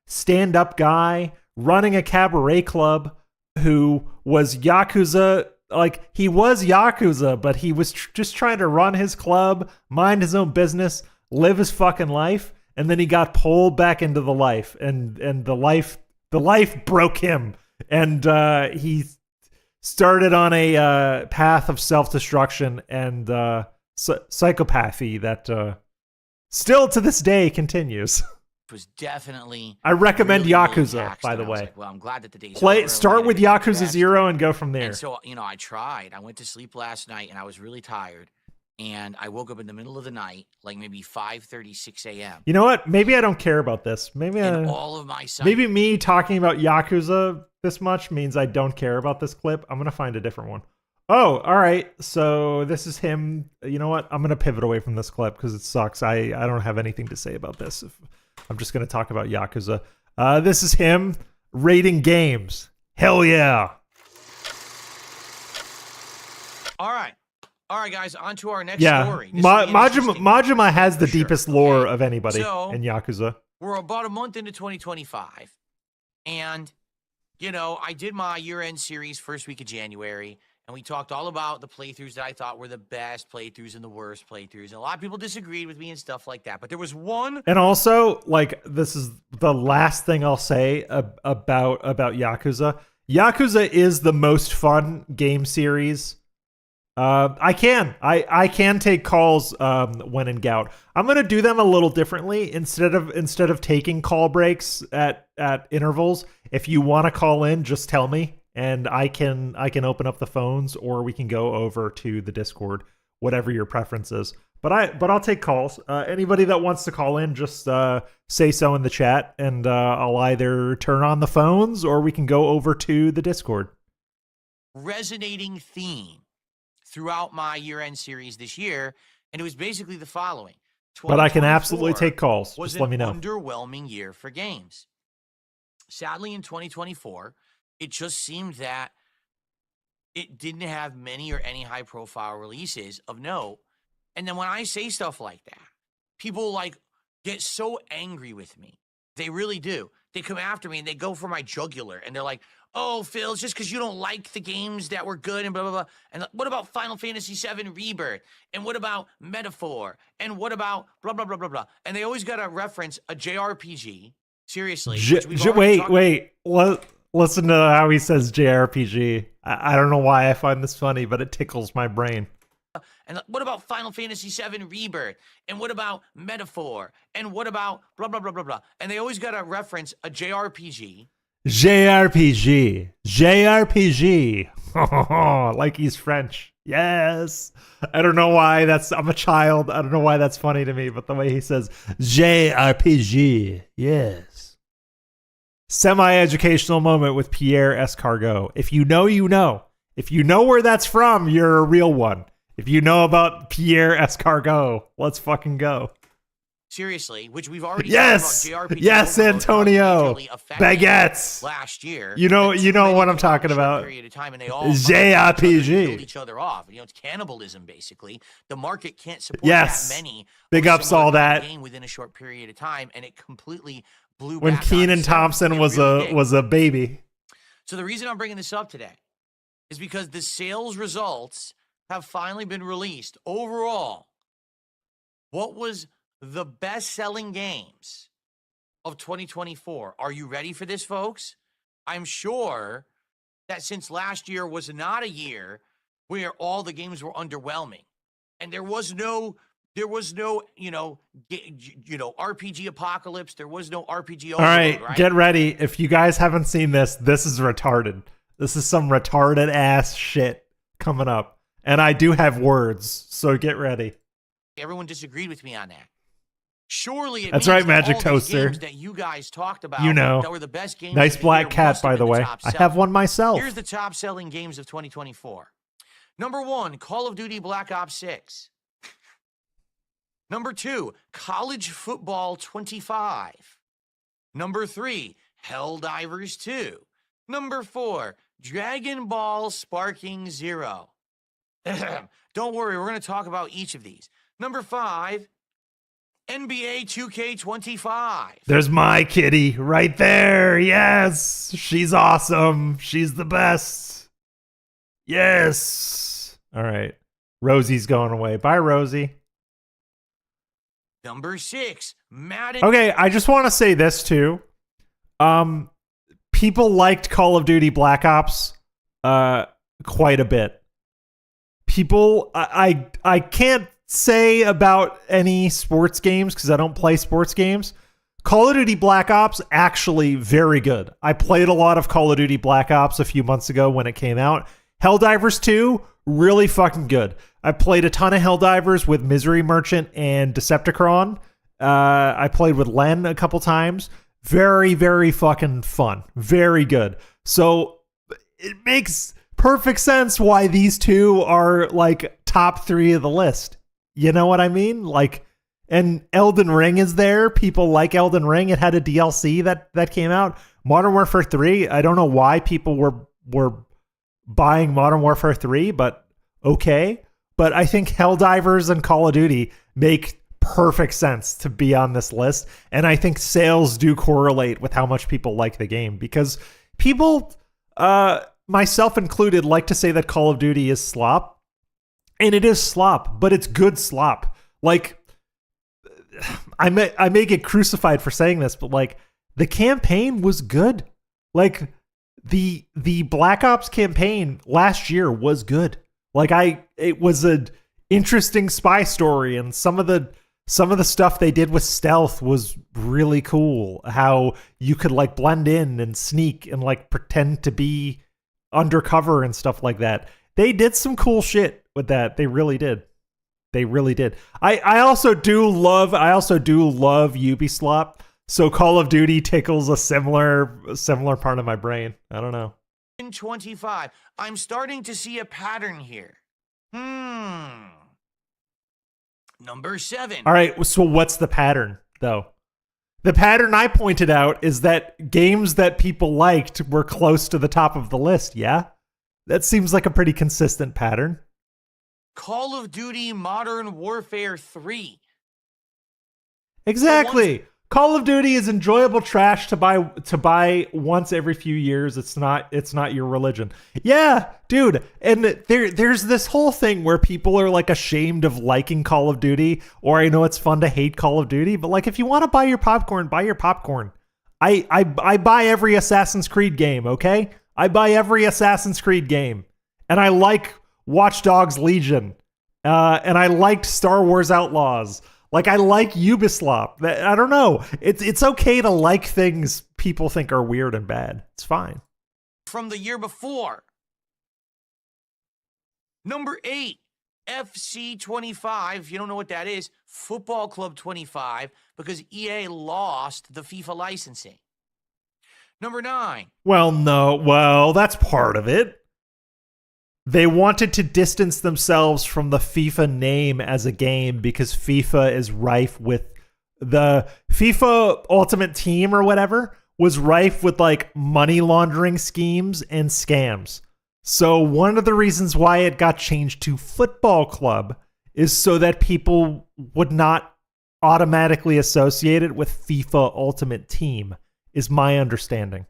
stand-up guy running a cabaret club who was Yakuza. Like, he was Yakuza, but he was just trying to run his club, mind his own business, live his fucking life, and then he got pulled back into the life, and the life broke him, and he started on a path of self-destruction and psychopathy that still to this day continues. was definitely... I recommend really, Yakuza, really taxed, by the and I was way. like, well, I'm glad that the day's Play. over. Start We're with gonna get Yakuza rest. 0 and go from there. And so, I tried. I went to sleep last night, and I was really tired. And I woke up in the middle of the night, like maybe 5:30, 6 a.m. You know what? Maybe I don't care about this. Maybe all of my maybe me talking about Yakuza this much means I don't care about this clip. I'm going to find a different one. Oh, all right. So this is him. You know what? I'm going to pivot away from this clip because it sucks. I don't have anything to say about this. I'm just going to talk about Yakuza. This is him rating games. Hell yeah. All right, guys, on to our next Yeah. story. This is an interesting one, Majima has the for sure. deepest lore Okay. of anybody So- in Yakuza. We're about a month into 2025, and I did my year-end series first week of January, and we talked all about the playthroughs that I thought were the best playthroughs and the worst playthroughs, and a lot of people disagreed with me and stuff like that, but there was one... And also, like, this is the last thing I'll say about Yakuza. Yakuza is the most fun game series. I can take calls when in gout. I'm gonna do them a little differently. Instead of taking call breaks at intervals, if you want to call in, just tell me, and I can open up the phones, or we can go over to the Discord, whatever your preference is. But I'll take calls. Anybody that wants to call in, just say so in the chat, and I'll either turn on the phones or we can go over to the Discord. Resonating theme throughout my year-end series this year, and it was basically the following. But I can absolutely take calls. Was just let me know. an underwhelming year for games. Sadly, in 2024, it just seemed that it didn't have many or any high-profile releases of note. And then when I say stuff like that, people like get so angry with me. They really do. They come after me and they go for my jugular, and they're like, "Oh, Phil, it's just because you don't like the games that were good and blah, blah, blah. And what about Final Fantasy VII Rebirth? And what about Metaphor? And what about blah, blah, blah, blah, blah." And they always got to reference a JRPG. Seriously. Wait. Listen to how he says JRPG. I don't know why I find this funny, but it tickles my brain. And what about Final Fantasy VII Rebirth? And what about Metaphor? And what about blah, blah, blah, blah, blah. And they always got to reference a JRPG. JRPG. Like he's French. Yes. I don't know why I'm a child. I don't know why that's funny to me, but the way he says JRPG. Yes. Semi-educational moment with Pierre Escargot. If you know, you know. If you know where that's from, you're a real one. If you know about Pierre Escargot, let's fucking go. Seriously, which we've already yes, talked about JRPG. yes, Antonio, baguettes. Last year, you know what I'm talking about. Period of time, and they all JRPG killed each other off. You know, it's cannibalism basically. The market can't support that many. Big ups all that game within a short period of time, and it completely blew. When Kenan Thompson was a baby. So the reason I'm bringing this up today is because the sales results have finally been released. Overall, what was the best-selling games of 2024? Are you ready for this, folks? I'm sure that since last year was not a year where all the games were underwhelming, and there was no RPG apocalypse. There was no RPG overload, right? Get ready. If you guys haven't seen this is retarded. This is some retarded ass shit coming up. And I do have words, so get ready. Everyone disagreed with me on that. Surely that's right, Magic Toaster. Games that you guys talked about, that were the best games. Nice black cat, by the way. I have one myself. Here's the top selling games of 2024. Number 1, Call of Duty Black Ops 6. Number 2, College Football 25. Number 3, Helldivers 2. Number 4, Dragon Ball Sparking Zero. Don't worry, we're going to talk about each of these. Number 5, NBA 2K25. There's my kitty right there. Yes. She's awesome. She's the best. Yes. All right. Rosie's going away. Bye, Rosie. Number 6, Madden. Okay, I just want to say this too. People liked Call of Duty Black Ops quite a bit. People, I can't say about any sports games because I don't play sports games. Call of Duty Black Ops, actually very good. I played a lot of Call of Duty Black Ops a few months ago when it came out. Helldivers 2, really fucking good. I played a ton of Helldivers with Misery Merchant and Decepticon. I played with Len a couple times. Very, very fucking fun. Very good. So it makes perfect sense why these two are like top 3 of the list. You know what I mean? Like, and Elden Ring is there. People like Elden Ring. It had a DLC that came out. Modern Warfare 3. I don't know why people were buying Modern Warfare 3, but okay. But I think Helldivers and Call of Duty make perfect sense to be on this list. And I think sales do correlate with how much people like the game, because people, myself included, like to say that Call of Duty is slop. And it is slop, but it's good slop. Like, I may get crucified for saying this, but like, the campaign was good. Like, the Black Ops campaign last year was good. Like, it was an interesting spy story, and some of the stuff they did with stealth was really cool. How you could like blend in and sneak and like pretend to be undercover and stuff like that. They did some cool shit with that. They really did. They really did. I also do love Ubisoft. So Call of Duty tickles a similar part of my brain. I don't know. 25. I'm starting to see a pattern here. Number 7. All right, so what's the pattern, though? The pattern I pointed out is that games that people liked were close to the top of the list, yeah? That seems like a pretty consistent pattern. Call of Duty Modern Warfare 3. Exactly. Call of Duty is enjoyable trash to buy once every few years. It's not your religion. Yeah, dude. And there's this whole thing where people are like ashamed of liking Call of Duty, or I know it's fun to hate Call of Duty, but like if you want to buy your popcorn, buy your popcorn. I buy every Assassin's Creed game, okay? I buy every Assassin's Creed game. And I like Watch Dogs Legion. And I liked Star Wars Outlaws. Like, I like Ubisoft. I don't know. It's okay to like things people think are weird and bad. It's fine. From the year before. Number 8, FC 25. If you don't know what that is, Football Club 25, because EA lost the FIFA licensing. Number 9. Well, that's part of it. They wanted to distance themselves from the FIFA name as a game because FIFA is rife with the FIFA Ultimate Team or whatever was rife with like money laundering schemes and scams. So one of the reasons why it got changed to Football Club is so that people would not automatically associate it with FIFA Ultimate Team, is my understanding.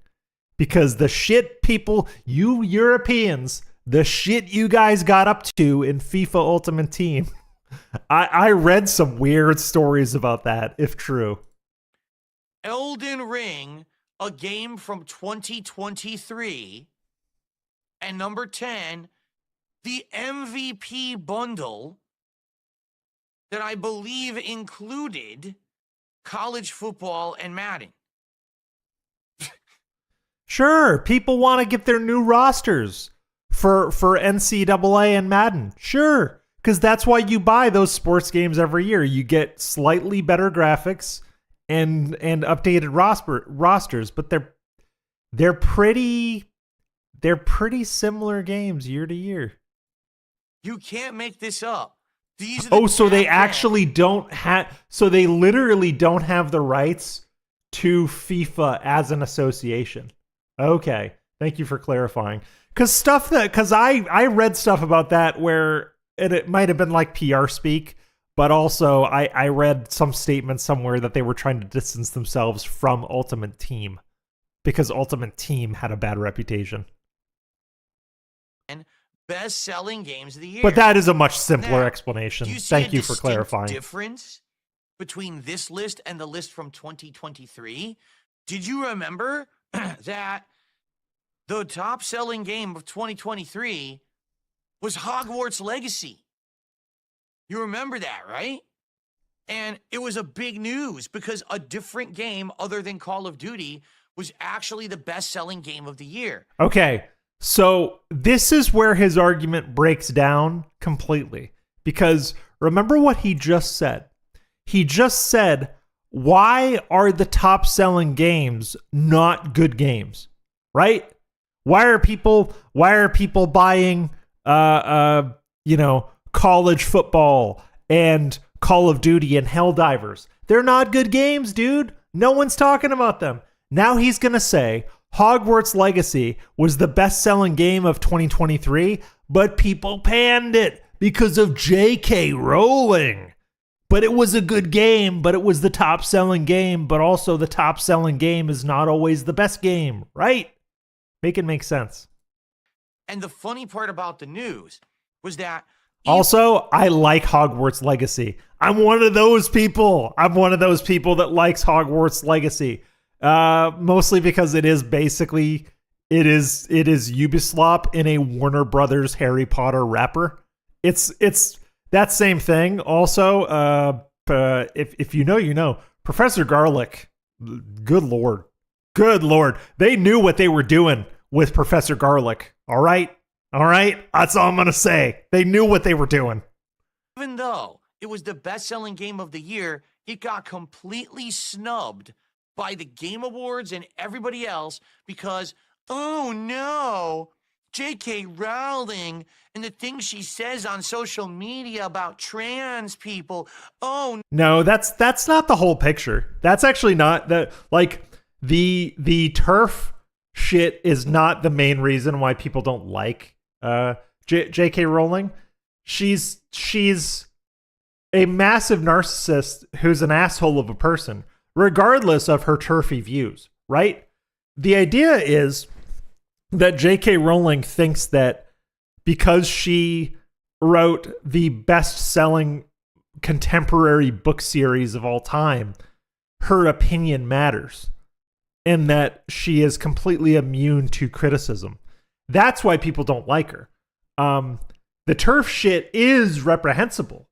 Because the shit people, you Europeans, the shit you guys got up to in FIFA Ultimate Team. I read some weird stories about that, if true. Elden Ring, a game from 2023. And number 10, the MVP bundle that I believe included college football and Madden. Sure, people want to get their new rosters for NCAA and Madden. Sure, because that's why you buy those sports games every year. You get slightly better graphics and updated rosters, but they're pretty similar games year to year. You can't make this up. These are so they actually don't have. So they literally don't have the rights to FIFA as an association. Okay, thank you for clarifying. Because I read stuff about that where it might have been like PR speak, but also I read some statement somewhere that they were trying to distance themselves from Ultimate Team because Ultimate Team had a bad reputation. And best-selling games of the year. But that is a much simpler explanation. Do you see Thank you for clarifying. Difference between this list and the list from 2023? Did you remember that the top-selling game of 2023 was Hogwarts Legacy? You remember that, right? And it was a big news because a different game other than Call of Duty was actually the best-selling game of the year. Okay, so this is where his argument breaks down completely. Because remember what he just said. He just said, why are the top-selling games not good games? Right? Why are people buying college football and Call of Duty and Helldivers? They're not good games, dude. No one's talking about them. Now he's going to say Hogwarts Legacy was the best-selling game of 2023, but people panned it because of J.K. Rowling. But it was a good game, but it was the top-selling game, but also the top-selling game is not always the best game, right? Make it make sense. And the funny part about the news was that... Also, I like Hogwarts Legacy. I'm one of those people. I'm one of those people that likes Hogwarts Legacy. Mostly because it is basically... It is Ubisoft in a Warner Brothers Harry Potter wrapper. It's that same thing. Also, if you know, you know. Professor Garlick, good lord. They knew what they were doing with Professor Garlick. All right? That's all I'm going to say. They knew what they were doing. Even though it was the best-selling game of the year, it got completely snubbed by the Game Awards and everybody else because, oh no, J.K. Rowling and the things she says on social media about trans people. Oh No, that's not the whole picture. That's actually not the turf shit is not the main reason why people don't like J.K. Rowling. She's a massive narcissist who's an asshole of a person, regardless of her turfy views, right? The idea is that J.K. Rowling thinks that because she wrote the best-selling contemporary book series of all time, her opinion matters, and that she is completely immune to criticism. That's why people don't like her. The turf shit is reprehensible,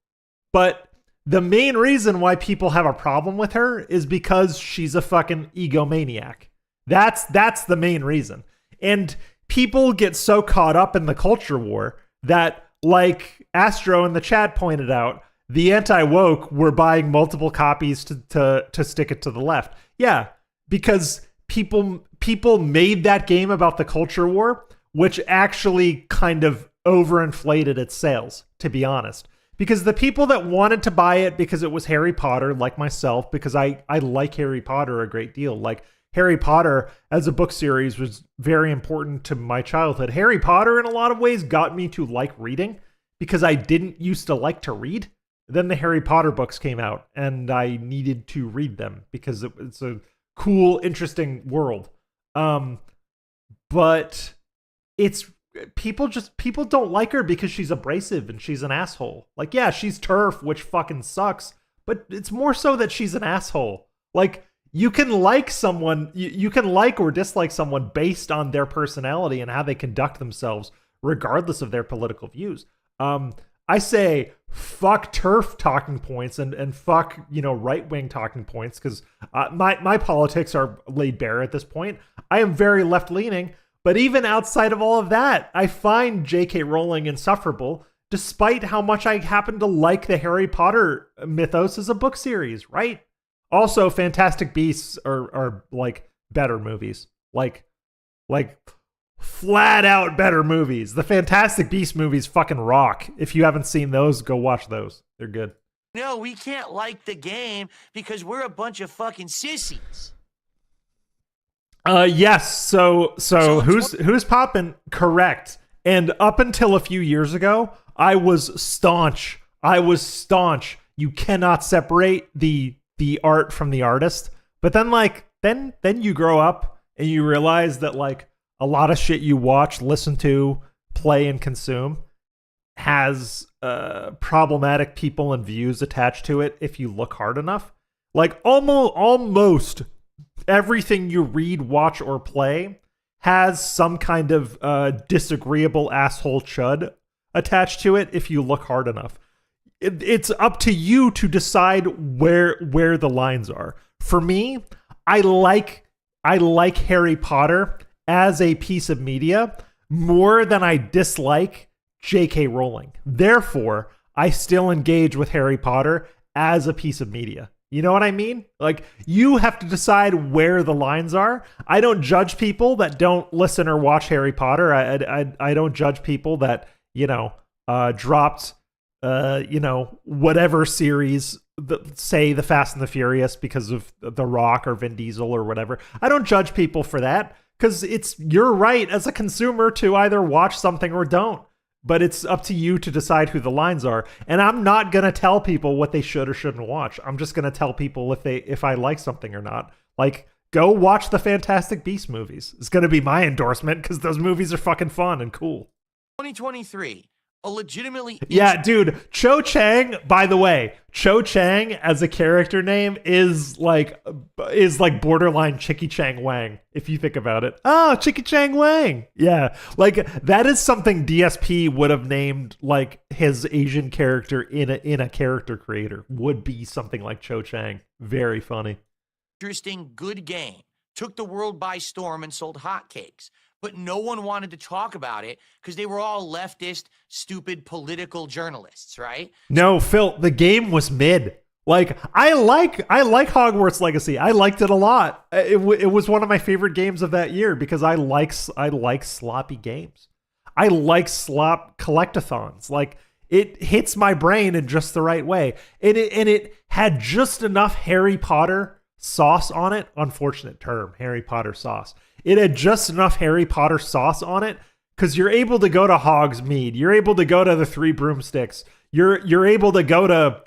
but the main reason why people have a problem with her is because she's a fucking egomaniac. That's the main reason. And people get so caught up in the culture war that, like Astro in the chat pointed out, the anti-woke were buying multiple copies to stick it to the left. Yeah, because people made that game about the culture war, which actually kind of overinflated its sales, to be honest. Because the people that wanted to buy it because it was Harry Potter, like myself, because I like Harry Potter a great deal. Like, Harry Potter as a book series was very important to my childhood. Harry Potter, in a lot of ways, got me to like reading because I didn't used to like to read. Then the Harry Potter books came out and I needed to read them because it's a cool, interesting world. But it's people don't like her because she's abrasive and she's an asshole. Like, yeah, she's turf, which fucking sucks, but it's more so that she's an asshole. Like, you can like someone, you can like or dislike someone based on their personality and how they conduct themselves, regardless of their political views. I say fuck turf talking points and fuck, right-wing talking points, because my politics are laid bare at this point. I am very left-leaning, but even outside of all of that, I find J.K. Rowling insufferable, despite how much I happen to like the Harry Potter mythos as a book series, right? Also, Fantastic Beasts are like better movies, like flat out better movies. The Fantastic Beasts movies fucking rock. If you haven't seen those, go watch those. They're good. no, we can't like the game because we're a bunch of fucking sissies. Yes. So who's popping? Correct. And up until a few years ago, I was staunch. You cannot separate the art from the artist. But then then you grow up and you realize that like a lot of shit you watch, listen to, play, and consume has problematic people and views attached to it if you look hard enough. Like almost everything you read, watch, or play has some kind of disagreeable asshole chud attached to it if you look hard enough. It's up to you to decide where the lines are. For me, I like Harry Potter as a piece of media more than I dislike J.K. Rowling. Therefore, I still engage with Harry Potter as a piece of media. You know what I mean? Like, you have to decide where the lines are. I don't judge people that don't listen or watch Harry Potter. I don't judge people that, dropped whatever series, say the Fast and the Furious because of The Rock or Vin Diesel or whatever. I don't judge people for that because it's your right as a consumer to either watch something or don't. But it's up to you to decide who the lines are. And I'm not going to tell people what they should or shouldn't watch. I'm just going to tell people if I like something or not. Like, go watch the Fantastic Beasts movies. It's going to be my endorsement because those movies are fucking fun and cool. 2023. A legitimately... Yeah, dude, Cho Chang, by the way, Cho Chang as a character name is like borderline Chicky Chang Wang, if you think about it. Oh, Chicky Chang Wang. Yeah, like that is something DSP would have named like his Asian character in a character creator, would be something like Cho Chang. Very funny. Interesting, good game. Took the world by storm and sold hotcakes. but no one wanted to talk about it because they were all leftist, stupid political journalists, right? No, Phil, the game was mid. Like I like Hogwarts Legacy. I liked it a lot. It was one of my favorite games of that year because I like sloppy games. I like slop collectathons. Like it hits my brain in just the right way. And it had just enough Harry Potter sauce on it. Unfortunate term, Harry Potter sauce. It had just enough Harry Potter sauce on it because you're able to go to Hogsmeade. You're able to go to the Three Broomsticks. You're able to go to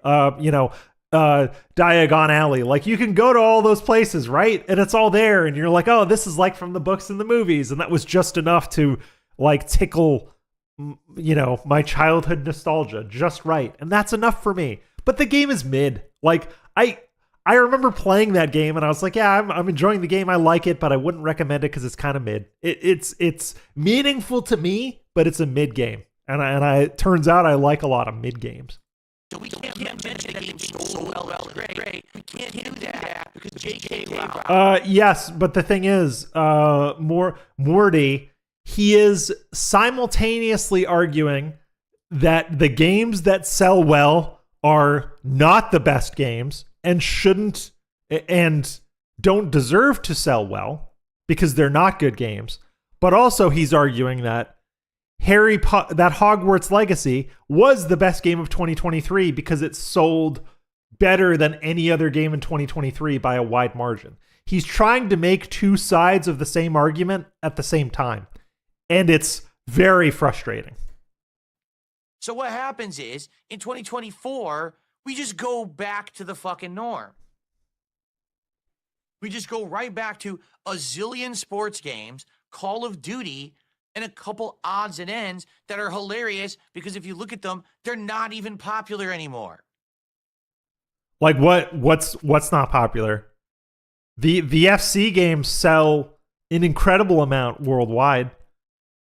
Diagon Alley. Like you can go to all those places, right? And it's all there. And you're like, oh, this is like from the books and the movies. And that was just enough to like tickle, my childhood nostalgia just right. And that's enough for me. But the game is mid. Like I remember playing that game and I was like, yeah, I'm enjoying the game. I like it, but I wouldn't recommend it because it's kind of mid. It's meaningful to me, but it's a mid game. And it turns out I like a lot of mid games. So we can't mention that game so well, great. We can't do that because J.K. Rowling. Yes, but the thing is, Morty, he is simultaneously arguing that the games that sell well are not the best games and shouldn't and don't deserve to sell well because they're not good games. But also he's arguing that that Hogwarts Legacy was the best game of 2023 because it sold better than any other game in 2023 by a wide margin. He's trying to make two sides of the same argument at the same time. And it's very frustrating. So what happens is, in 2024, we just go back to the fucking norm. We just go right back to a zillion sports games, Call of Duty, and a couple odds and ends that are hilarious because if you look at them, they're not even popular anymore. Like what's not popular? The FC games sell an incredible amount worldwide.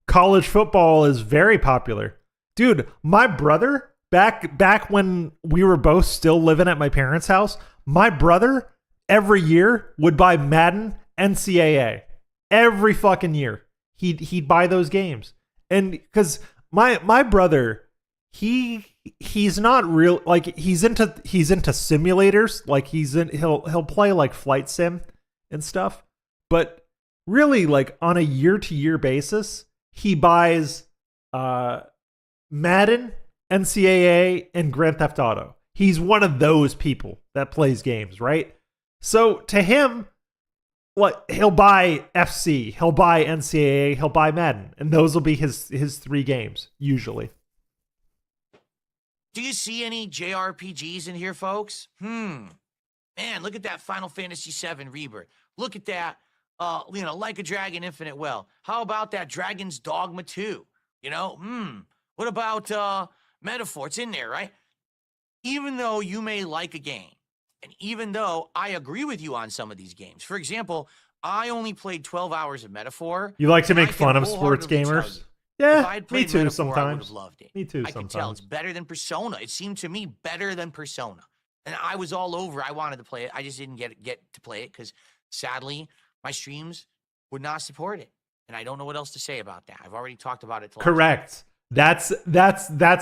College football is very popular. Dude, my brother, back when we were both still living at my parents' house, my brother every year would buy Madden NCAA. Every fucking year. He'd buy those games. And because my brother, he's not real, like he's into simulators, like he'll play like flight sim and stuff. But really, like on a year-to-year basis, he buys Madden, NCAA, and Grand Theft Auto. He's one of those people that plays games, right? So to him, what he'll buy FC, he'll buy NCAA, he'll buy Madden, and those will be his three games usually. Do you see any JRPGs in here, folks? Man, look at that Final Fantasy VII Rebirth. Look at that, Like a Dragon Infinite Well. How about that Dragon's Dogma 2? What about Metaphor? It's in there, right? Even though you may like a game, and even though I agree with you on some of these games, for example, I only played 12 hours of Metaphor. You like to make fun of sports gamers? Yeah, me too Metaphor, sometimes. I would have loved it. Me too I sometimes. could tell it's better than Persona. It seemed to me better than Persona. And I was all over. I wanted to play it. I just didn't get to play it because, sadly, my streams would not support it. And I don't know what else to say about that. I've already talked about it. Correct. That's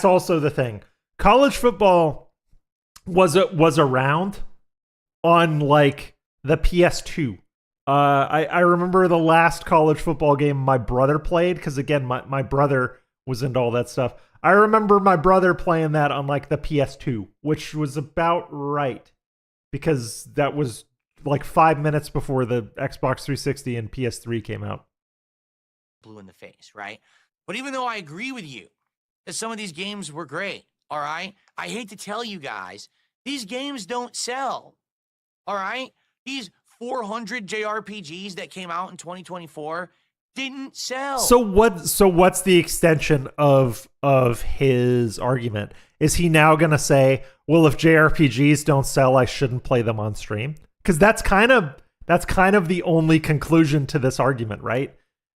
also the thing. College football was around on like the PS2. I remember the last college football game my brother played because again my brother was into all that stuff. I remember my brother playing that on like the PS2, which was about right because that was like 5 minutes before the Xbox 360 and PS3 came out. Blue in the face, right? But even though I agree with you that some of these games were great, all right? I hate to tell you guys, these games don't sell, all right? These 400 JRPGs that came out in 2024 didn't sell. So what's the extension of his argument? Is he now going to say, well, if JRPGs don't sell, I shouldn't play them on stream? Because that's kind of the only conclusion to this argument, right?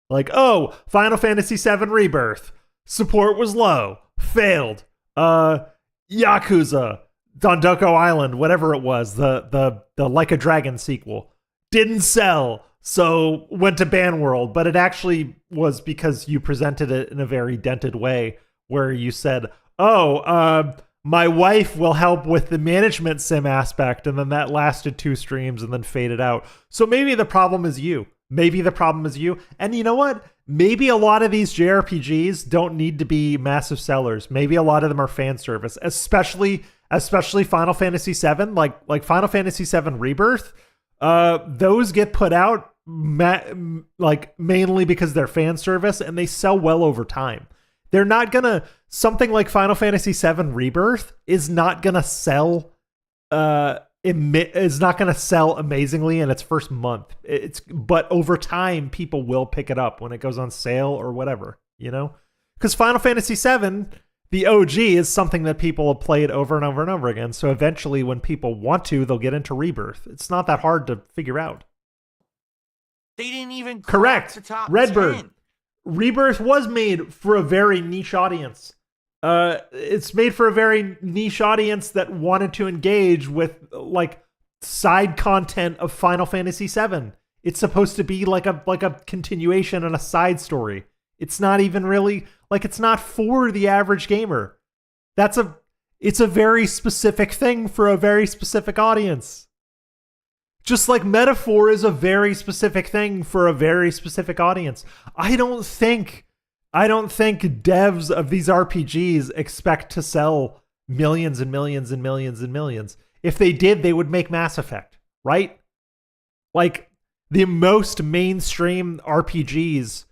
Like, oh, Final Fantasy VII Rebirth, support was low, failed. Yakuza, Dondoko Island, whatever it was, the Like a Dragon sequel, didn't sell, so went to ban world. But it actually was because you presented it in a very dented way, where you said, my wife will help with the management sim aspect, and then that lasted 2 streams and then faded out. So maybe the problem is you. Maybe the problem is you. And you know what? Maybe a lot of these JRPGs don't need to be massive sellers. Maybe a lot of them are fan service, especially Final Fantasy VII, like Final Fantasy VII Rebirth. Those get put out mainly because they're fan service, and they sell well over time. They're not gonna, something like Final Fantasy VII Rebirth is not gonna sell is not gonna sell amazingly in its first month. But over time people will pick it up when it goes on sale or whatever, you know? Because Final Fantasy VII, the OG, is something that people have played over and over and over again. So eventually when people want to, they'll get into Rebirth. It's not that hard to figure out. They didn't even correct the top Redbird 10. Rebirth was made for a very niche audience. It's made for a very niche audience that wanted to engage with like side content of Final Fantasy VII. It's supposed to be like a continuation and a side story. It's not even really like, it's not for the average gamer. It's a very specific thing for a very specific audience. Just like Metaphor is a very specific thing for a very specific audience. I don't think devs of these RPGs expect to sell millions and millions and millions and millions. If they did, they would make Mass Effect, right? Like, the most mainstream RPGs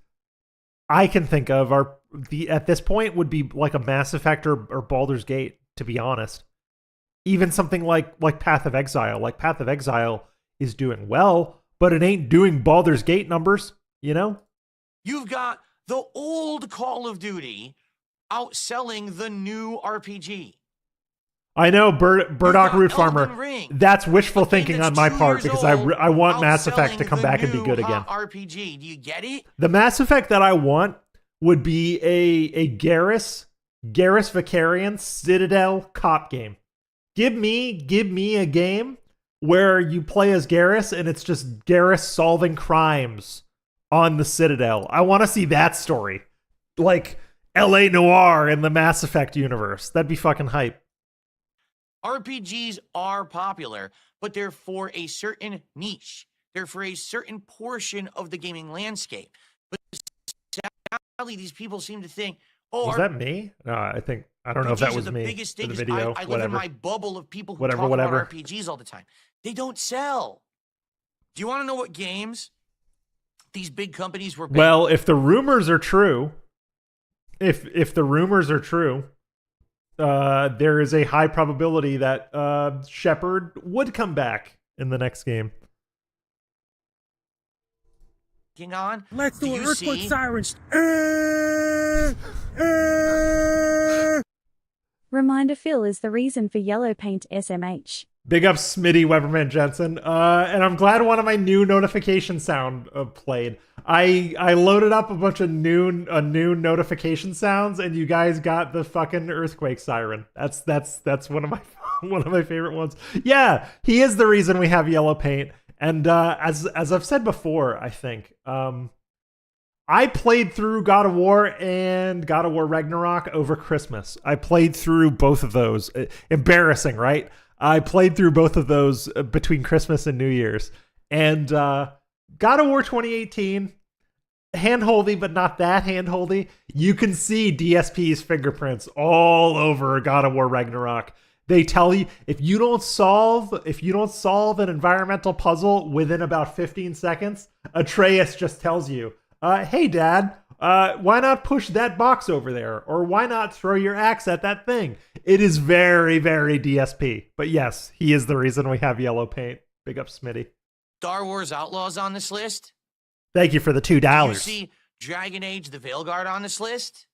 I can think of at this point would be like a Mass Effect or Baldur's Gate, to be honest. Even something like Path of Exile. Like, Path of Exile is doing well, but it ain't doing Baldur's Gate numbers, you know? You've got the old Call of Duty outselling the new RPG. I know, Burdock Root Farmer. Ring, that's wishful thinking on my part, because I want Mass Effect to come back and be good again. RPG, do you get it? The Mass Effect that I want would be a Garrus Vicarian Citadel cop game. Give me a game where you play as Garrus and it's just Garrus solving crimes on the Citadel. I want to see that story. Like LA Noire in the Mass Effect universe. That'd be fucking hype. RPGs are popular, but they're for a certain niche. They're for a certain portion of the gaming landscape. But sadly, these people seem to think, was that me? No, I don't know if that was the me. biggest thing the is video, I live in my bubble of people who talk whatever. about RPGs all the time. They don't sell. Do you want to know what games these big companies were big? Well, if the rumors are true, if the rumors are true, there is a high probability that Shepard would come back in the next game. On. Let's do an earthquake sirens. Reminder Phil is the reason for yellow paint SMH. Big up Smitty Weberman Jensen. And I'm glad one of my new notification sound played. I loaded up a bunch of new notification sounds, and you guys got the fucking earthquake siren. That's one of my favorite ones. Yeah, he is the reason we have yellow paint. And as I've said before, I think I played through God of War and God of War Ragnarok over Christmas. I played through both of those. Embarrassing, right? I played through both of those between Christmas and New Year's. And God of War 2018, handholdy, but not that handholdy. You can see DSP's fingerprints all over God of War Ragnarok. They tell you if you don't solve an environmental puzzle within about 15 seconds, Atreus just tells you, hey dad, why not push that box over there? Or why not throw your axe at that thing? It is very, very DSP. But yes, he is the reason we have yellow paint. Big up Smitty. Star Wars Outlaws on this list. Thank you for the $2. You see Dragon Age the Veilguard on this list.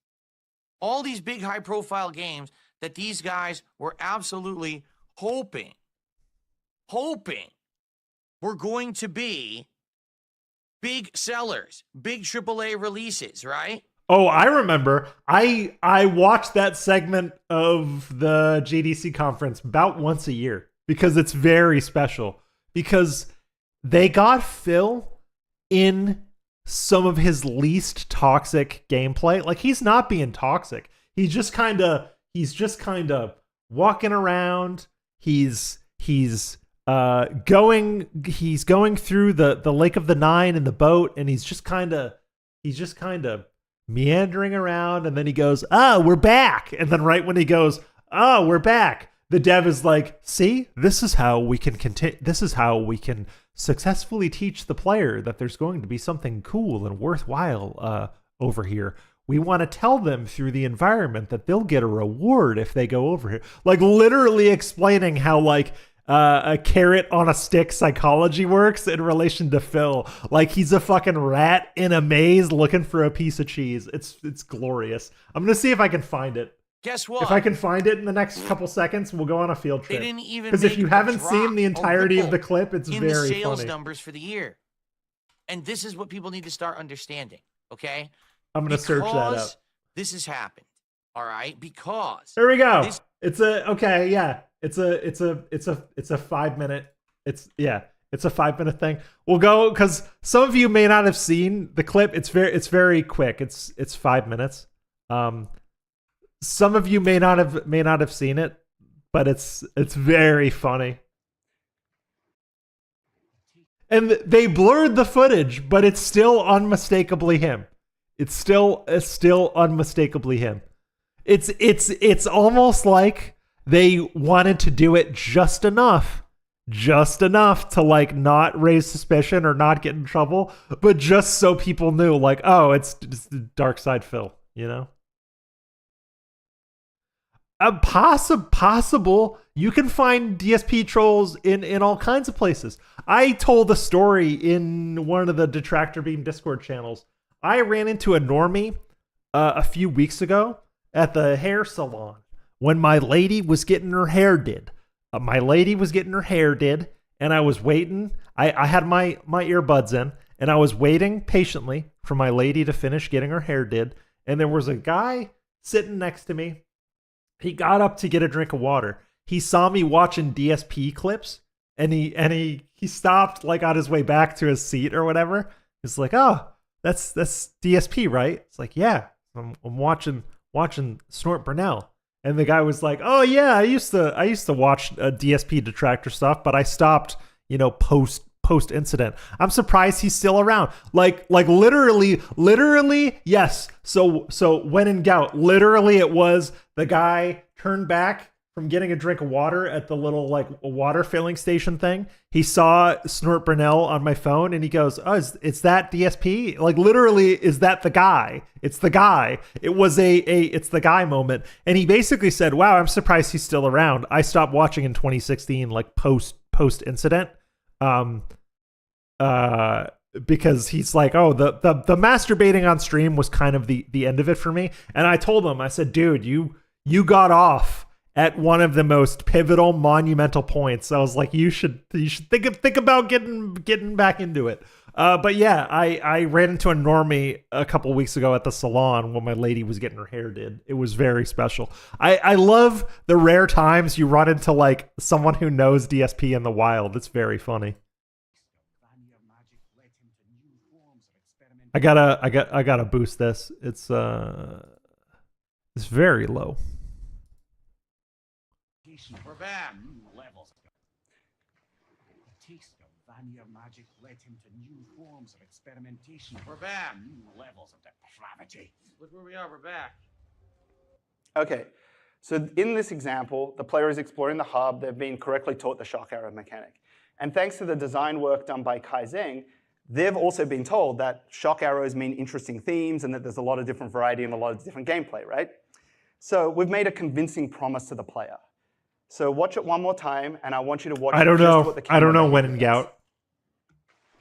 All these big high profile games that these guys were absolutely hoping were going to be big sellers, big AAA releases, right? Oh, I remember. I watched that segment of the GDC conference about once a year because it's very special. Because they got Phil in some of his least toxic gameplay. Like, he's not being toxic. He's just kind of walking around. He's going through the Lake of the Nine in the boat, and he's just kind of meandering around, and then he goes, "Oh, we're back." And then right when he goes, "Oh, we're back," the dev is like, "See, this is how we can continue. This is how we can successfully teach the player that there's going to be something cool and worthwhile over here. We want to tell them through the environment that they'll get a reward if they go over here." Like, literally explaining how, like, a carrot on a stick psychology works in relation to Phil. Like, he's a fucking rat in a maze looking for a piece of cheese. It's glorious. I'm gonna see if I can find it. Guess what? If I can find it in the next couple seconds, we'll go on a field trip. They didn't even Because if make you a haven't drop seen the or entirety of ripple the clip, it's in very the sales funny. numbers for the year. And this is what people need to start understanding, okay? I'm gonna search that up. Because this has happened, all right? Because there we go. this- It's a okay, yeah. It's a 5 minute. It's a 5 minute thing. We'll go because some of you may not have seen the clip. It's very quick. It's 5 minutes. Some of you may not have seen it, but it's very funny. And they blurred the footage, but it's still unmistakably him. It's still unmistakably him. It's almost like they wanted to do it just enough to, like, not raise suspicion or not get in trouble, but just so people knew, like, oh, it's the Dark Side Phil, you know? Possible. You can find DSP trolls in all kinds of places. I told a story in one of the Detractor Beam Discord channels. I ran into a normie a few weeks ago at the hair salon when my lady was getting her hair did. And I was waiting. I had my earbuds in, and I was waiting patiently for my lady to finish getting her hair did. And there was a guy sitting next to me. He got up to get a drink of water. He saw me watching DSP clips, and he stopped, like, on his way back to his seat or whatever. He's like, "Oh, that's DSP, right?" It's like, "Yeah, I'm watching Snort Burnell." And the guy was like, "Oh yeah, I used to watch DSP Detractor stuff, but I stopped, post incident." I'm surprised he's still around. Like literally, yes. So when in gout, literally it was the guy turned back from getting a drink of water at the little, like, water filling station thing. He saw Snort Burnell on my phone, and he goes, "Oh, it's that DSP?" Like, literally, is that the guy? It's the guy. It was it's the guy moment. And he basically said, "Wow, I'm surprised he's still around. I stopped watching in 2016, like, post incident." Because he's like, "Oh, the masturbating on stream was kind of the end of it for me." And I told him, I said, "Dude, you got off at one of the most pivotal, monumental points." I was like, you should think about getting back into it. But yeah, I ran into a normie a couple weeks ago at the salon when my lady was getting her hair did. It was very special. I love the rare times you run into, like, someone who knows DSP in the wild. It's very funny. I gotta boost this. It's very low. We're back. Taste of vanilla magic led him to new forms of experimentation. We're back. New levels of depravity. Look where we are. We're back. Okay, so in this example, the player is exploring the hub. They've been correctly taught the shock arrow mechanic. And thanks to the design work done by Kai Zheng, they've also been told that shock arrows mean interesting themes and that there's a lot of different variety and a lot of different gameplay, right? So we've made a convincing promise to the player. So watch it one more time, and I want you to watch. I don't know when in gout.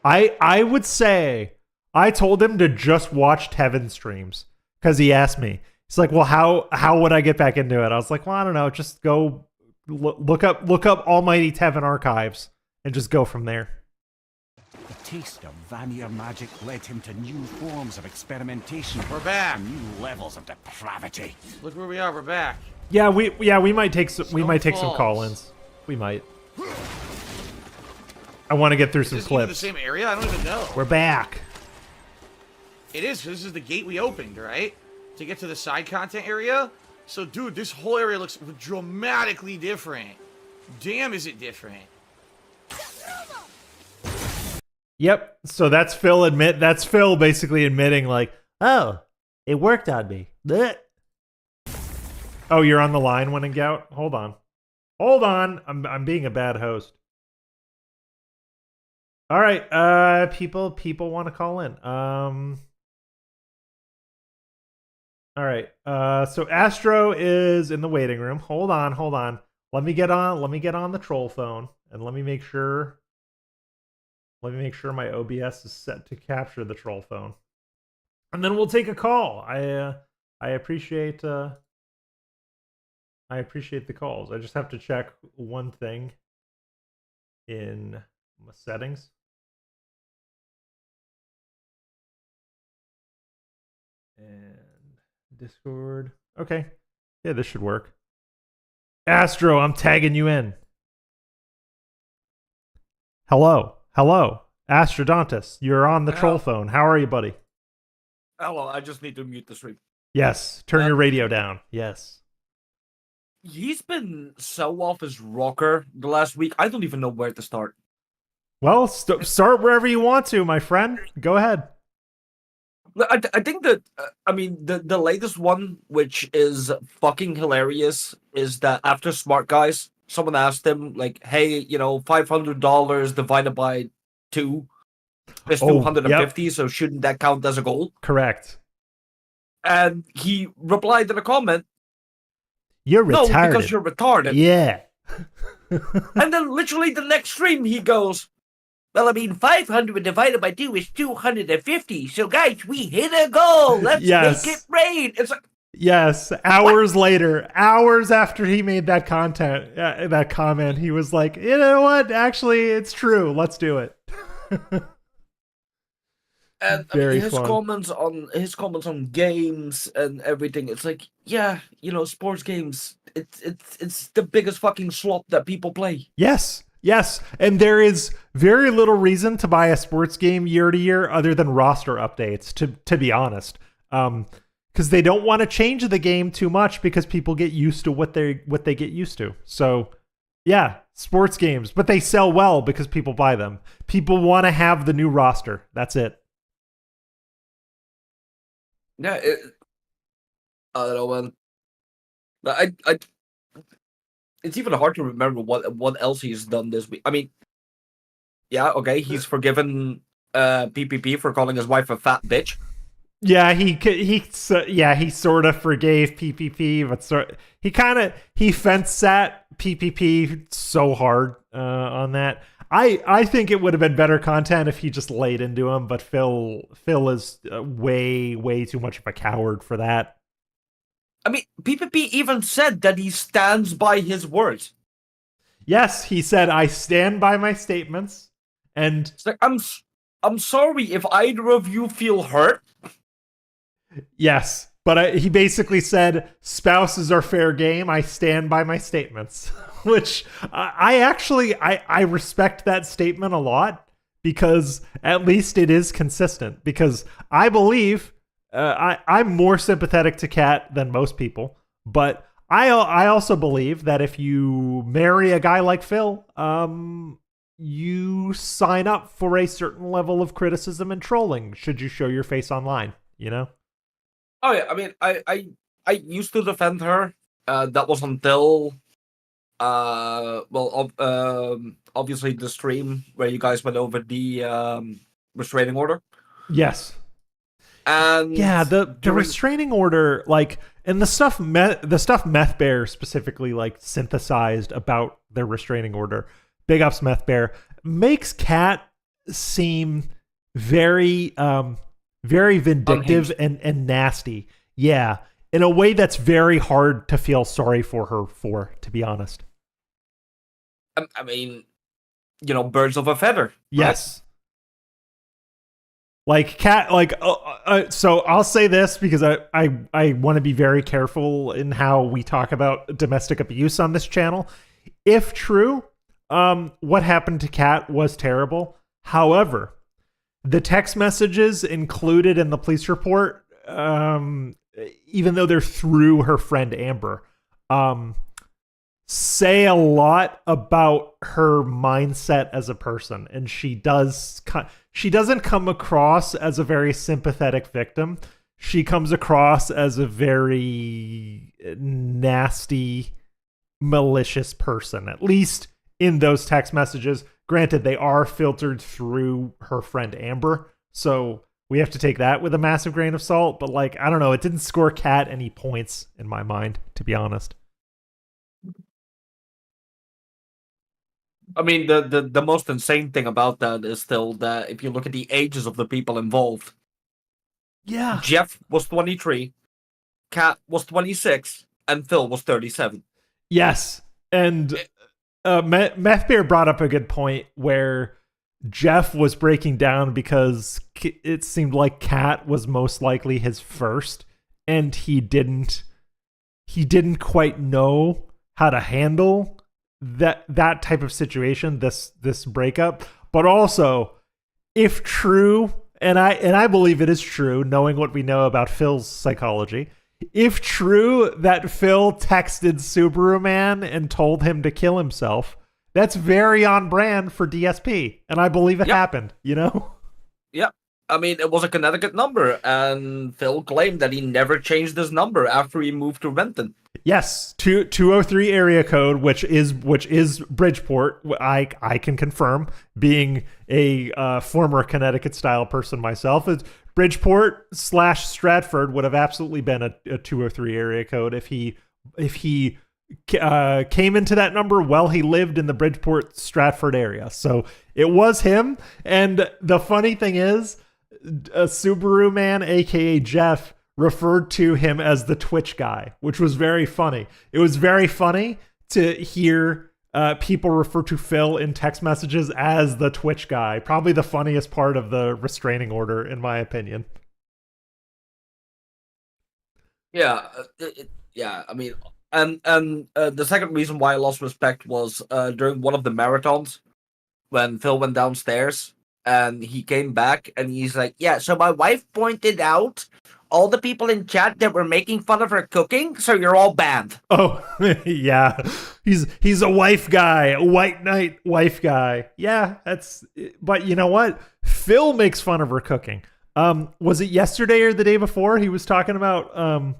I would say I told him to just watch Tevin streams because he asked me. He's like, "Well, how would I get back into it?" I was like, "Well, I don't know. Just go look up Almighty Tevin archives and just go from there." The taste of vanilla magic led him to new forms of experimentation. We're back. New levels of depravity. Look where we are. We're back. Yeah, we might take some call-ins. We might. I want to get through Is some this even the clips. same area? I don't even know. We're back. It is. This is the gate we opened, right? To get to the side content area. So, dude, this whole area looks dramatically different. Damn, is it different? Yep. So that's Phil basically admitting like, oh, it worked on me. Blech. Oh, you're on the line, Winning Gout? Hold on. Hold on. I'm being a bad host. All right. People want to call in. All right. So Astro is in the waiting room. Hold on. Let me get on the troll phone and let me make sure my OBS is set to capture the troll phone. And then we'll take a call. I appreciate the calls. I just have to check one thing in my settings. And Discord. Okay. Yeah, this should work. Astro, I'm tagging you in. Hello. Astrodontus, you're on the troll phone. How are you, buddy? Hello, I just need to mute the stream. Yes. Turn your radio down. Yes. He's been so off his rocker the last week. I don't even know where to start. Well, start wherever you want to, my friend. Go ahead. I think that, the latest one, which is fucking hilarious, is that after Smart Guys, someone asked him, like, hey, $500 divided by 2 is 250, yep. So shouldn't that count as a goal? Correct. And he replied in a comment, you're retarded. No, because you're retarded. Yeah. And then literally the next stream, he goes, well, 500 divided by 2 is 250. So, guys, we hit a goal. Let's make it rain. It's like, yes. Hours later, hours after he made that comment, he was like, you know what? Actually, it's true. Let's do it. And his comments on games and everything. It's like, yeah, sports games. It's the biggest fucking slop that people play. Yes. And there is very little reason to buy a sports game year to year other than roster updates. To be honest, because they don't want to change the game too much because people get used to what they get used to. So, yeah, sports games, but they sell well because people buy them. People want to have the new roster. That's it. Yeah, I don't know, man. It's even hard to remember what else he's done this week. Yeah, okay, he's forgiven PPP for calling his wife a fat bitch. Yeah, he sort of forgave PPP, but he fence sat PPP so hard on that. I think it would have been better content if he just laid into him, but Phil is way too much of a coward for that. PPP even said that he stands by his words. Yes, he said, I stand by my statements. And it's like, I'm sorry if either of you feel hurt. Yes, but he basically said, spouses are fair game. I stand by my statements, which I respect that statement a lot because at least it is consistent because I believe I'm more sympathetic to Kat than most people, but I also believe that if you marry a guy like Phil, you sign up for a certain level of criticism and trolling should you show your face online, Oh yeah, I used to defend her. That was until obviously the stream where you guys went over the restraining order. Yes. And yeah, the restraining order, like, and the stuff Meth Bear specifically like synthesized about their restraining order, big ups Meth Bear, makes Kat seem very vindictive and nasty. Yeah, in a way that's very hard to feel sorry for her for, to be honest. Birds of a feather. Yes. Like Kat, so I'll say this because I want to be very careful in how we talk about domestic abuse on this channel. If true, what happened to Kat was terrible. However, the text messages included in the police report, even though they're through her friend Amber, say a lot about her mindset as a person. And she doesn't come across as a very sympathetic victim. She comes across as a very nasty, malicious person, at least in those text messages. Granted, they are filtered through her friend Amber, so we have to take that with a massive grain of salt. But like, I don't know, it didn't score Kat any points in my mind, to be honest. I mean, the most insane thing about that is still that if you look at the ages of the people involved, yeah, Jeff was 23, Kat was 26, and Phil was 37. Yes, and Meth Bear brought up a good point where Jeff was breaking down because it seemed like Kat was most likely his first, and he didn't quite know how to handle that type of situation, this breakup. But also, if true, and I believe it is true, knowing what we know about Phil's psychology, if true that Phil texted Subaru Man and told him to kill himself, that's very on brand for DSP, and I believe it happened, you know? Yep. I mean, it was a Connecticut number, and Phil claimed that he never changed his number after he moved to Renton. Yes, 203 area code, which is Bridgeport. I can confirm, being a former Connecticut style person myself. Is Bridgeport / Stratford would have absolutely been a 203 area code if he came into that number while he lived in the Bridgeport Stratford area. So it was him. And the funny thing is, Subaru Man, aka Jeff, referred to him as the Twitch guy, which was very funny. It was very funny to hear people refer to Phil in text messages as the Twitch guy. Probably the funniest part of the restraining order, in my opinion. Yeah, yeah. I mean, and the second reason why I lost respect was during one of the marathons when Phil went downstairs and he came back and he's like, "Yeah, so my wife pointed out all the people in chat that were making fun of her cooking, so you're all banned." Oh, yeah. He's a wife guy, a white knight wife guy. Yeah, but you know what? Phil makes fun of her cooking. Was it yesterday or the day before he was talking about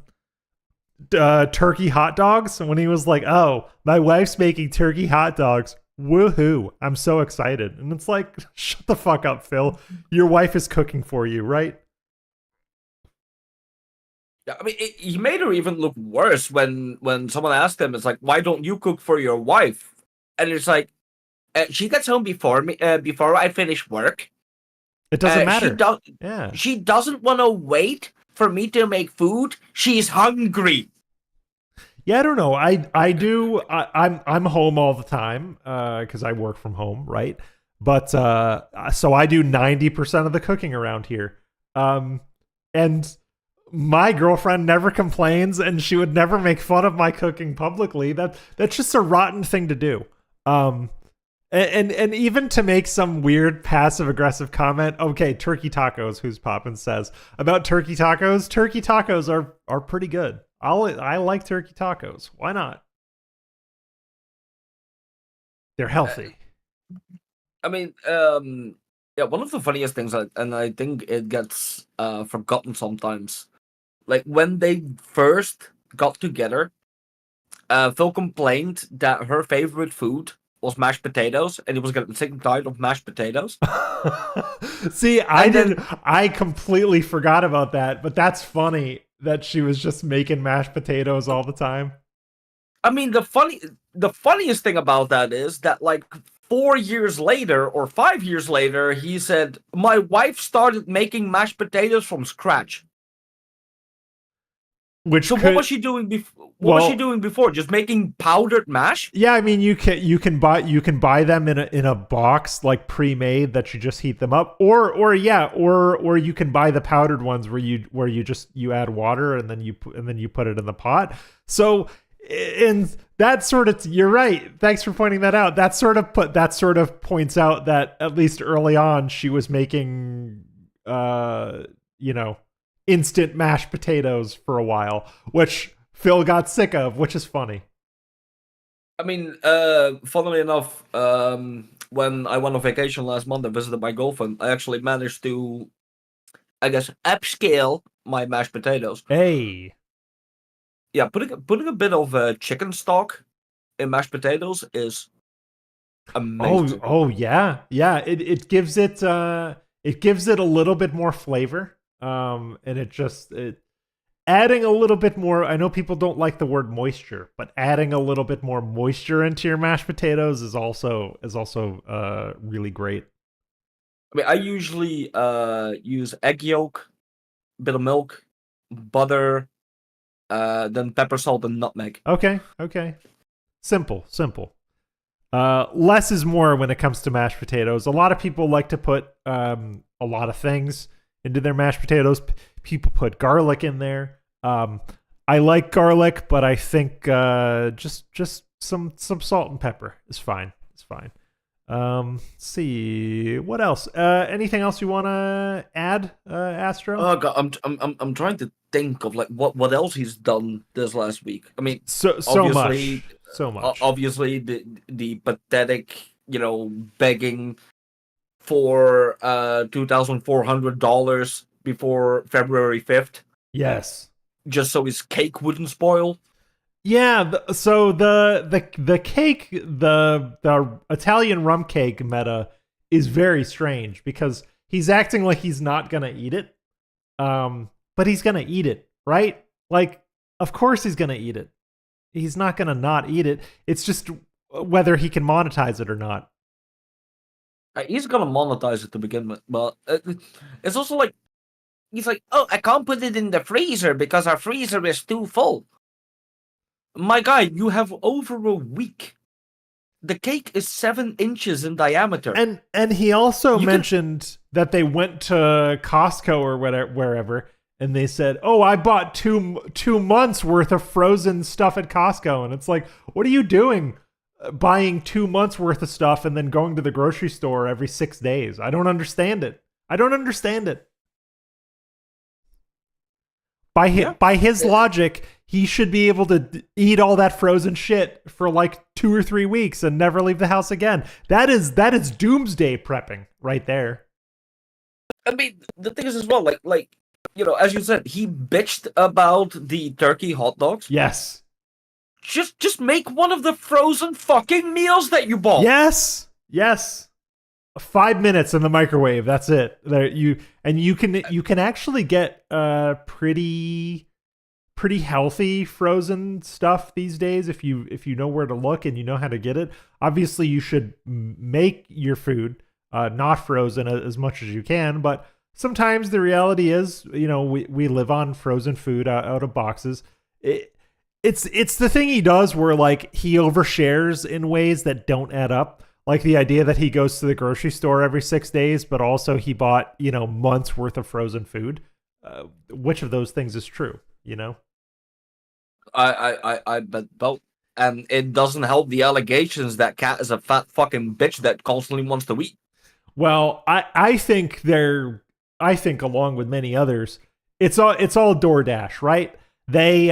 turkey hot dogs when he was like, "Oh, my wife's making turkey hot dogs. Woohoo. I'm so excited." And it's like, shut the fuck up, Phil. Your wife is cooking for you, right? Yeah, I mean, he made her even look worse when someone asked him, "It's like, why don't you cook for your wife?" And it's like, she gets home before me, before I finish work. It doesn't matter. She doesn't want to wait for me to make food. She's hungry. Yeah, I don't know. I do. I'm home all the time because I work from home, right? But so I do 90% of the cooking around here, and my girlfriend never complains, and she would never make fun of my cooking publicly. That's just a rotten thing to do. And even to make some weird passive aggressive comment. Okay, turkey tacos. Who's Poppin' says about turkey tacos? Turkey tacos are pretty good. I like turkey tacos. Why not? They're healthy. I mean, yeah. One of the funniest things, and I think it gets forgotten sometimes. Like when they first got together, Phil complained that her favorite food was mashed potatoes, and he was getting sick and tired of mashed potatoes. See, I completely forgot about that, but that's funny that she was just making mashed potatoes all the time. I mean, the funniest thing about that is that like 4 years later or 5 years later, he said, "My wife started making mashed potatoes from scratch." What was she doing before? What was she doing before? Just making powdered mash? Yeah, I mean, you can buy them in a box like pre-made that you just heat them up, or you can buy the powdered ones where you add water and then you put it in the pot. So And that sort of, you're right. Thanks for pointing that out. That sort of points out that at least early on she was making, instant mashed potatoes for a while, which Phil got sick of, which is funny. I mean, funnily enough, when I went on vacation last month and visited my girlfriend, I actually managed to, I guess, upscale my mashed potatoes. Hey. Yeah, putting a bit of chicken stock in mashed potatoes is amazing. Oh yeah. It gives it a little bit more flavor. And it adding a little bit more. I know people don't like the word moisture, but adding a little bit more moisture into your mashed potatoes is also really great. I mean, I usually use egg yolk, bit of milk, butter, then pepper, salt, and nutmeg. Okay. Simple. Less is more when it comes to mashed potatoes. A lot of people like to put a lot of things into their mashed potatoes. People put garlic in there. I like garlic, but I think just some salt and pepper is fine. It's fine. Let's see what else. Anything else you want to add, Astro? Oh God, I'm trying to think of like what else he's done this last week. I mean, so obviously, much. Obviously, the pathetic, begging for $2,400 before February 5th. Yes. Just so his cake wouldn't spoil. Yeah, so the cake, the Italian rum cake meta is very strange because he's acting like he's not gonna eat it, but he's gonna eat it, right? Like, of course he's gonna eat it. He's not gonna not eat it. It's just whether he can monetize it or not. He's gonna monetize it to begin with, but it's also like he's like, oh, I can't put it in the freezer because our freezer is too full. My guy, you have over a week. The cake is 7 inches in diameter. And he also mentioned that they went to Costco or wherever, and they said, "Oh, I bought two months worth of frozen stuff at Costco." And it's like, what are you doing, buying 2 months worth of stuff and then going to the grocery store every 6 days? I don't understand it. By his logic, he should be able to eat all that frozen shit for like 2 or 3 weeks and never leave the house again. That is doomsday prepping right there. I mean, the thing is as well, like as you said, he bitched about the turkey hot dogs. Yes. Just make one of the frozen fucking meals that you bought. Yes. 5 minutes in the microwave. That's it. There you can actually get pretty healthy frozen stuff these days if you know where to look and you know how to get it. Obviously, you should make your food not frozen as much as you can, but sometimes the reality is, we live on frozen food out of boxes. It's the thing he does where like he overshares in ways that don't add up. Like the idea that he goes to the grocery store every 6 days, but also he bought, months worth of frozen food. Which of those things is true, I bet both. And it doesn't help the allegations that Kat is a fat fucking bitch that constantly wants to eat. Well, I think along with many others, it's all DoorDash, right? They're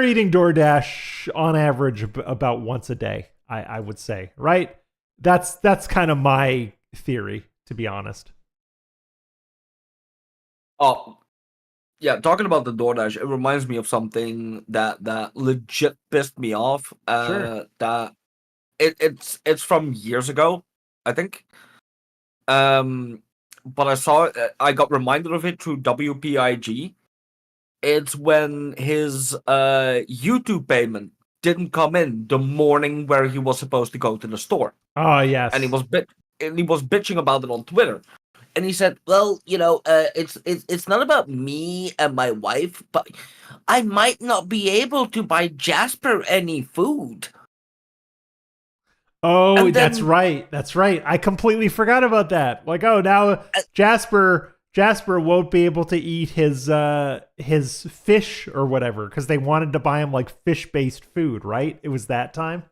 eating DoorDash on average about once a day. I would say, right? That's kind of my theory, to be honest. Oh, yeah. Talking about the DoorDash, it reminds me of something that legit pissed me off. Sure. That it's from years ago, I think. But I saw it. I got reminded of it through WPIG. It's when his YouTube payment didn't come in the morning where he was supposed to go to the store. Oh yes. And he was bitching about it on Twitter. And he said, "Well, it's not about me and my wife, but I might not be able to buy Jasper any food." Oh, that's right. I completely forgot about that. Like, oh, now Jasper Jasper won't be able to eat his fish or whatever because they wanted to buy him like fish-based food, right? It was that time.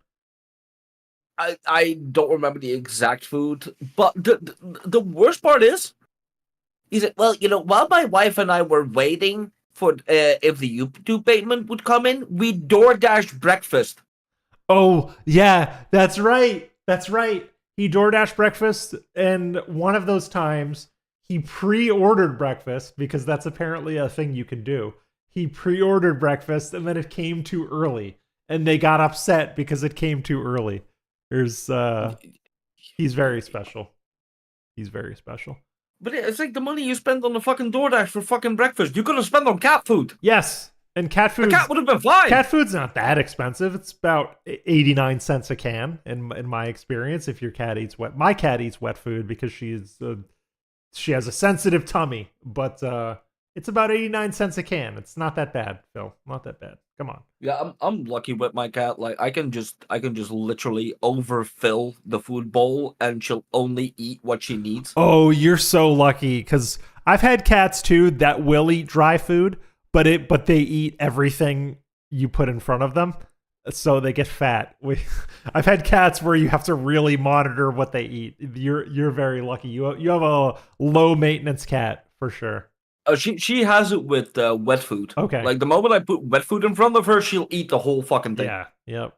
I don't remember the exact food, but the worst part is, he said, well, while my wife and I were waiting for if the YouTube payment would come in, we DoorDash breakfast. Oh, yeah, that's right. That's right. He DoorDash breakfast, and one of those times he pre-ordered breakfast because that's apparently a thing you can do. He pre-ordered breakfast and then it came too early, and they got upset because it came too early. He's very special. He's very special. But it's like the money you spend on the fucking DoorDash for fucking breakfast, you could have spent on cat food. Yes, and cat food. The cat would have been fine. Cat food's not that expensive. It's about 89 cents a can in my experience. If your cat eats my cat eats wet food because she has a sensitive tummy. But it's about 89 cents a can. It's not that bad, Phil. Not that bad. Come on. Yeah, I'm lucky with my cat. Like I can just literally overfill the food bowl and she'll only eat what she needs. Oh, you're so lucky because I've had cats too that will eat dry food, but they eat everything you put in front of them, so they get fat. I've had cats where you have to really monitor what they eat. You're very lucky. You have a low maintenance cat for sure. She has it with wet food. Okay. Like the moment I put wet food in front of her, she'll eat the whole fucking thing. Yeah. Yep.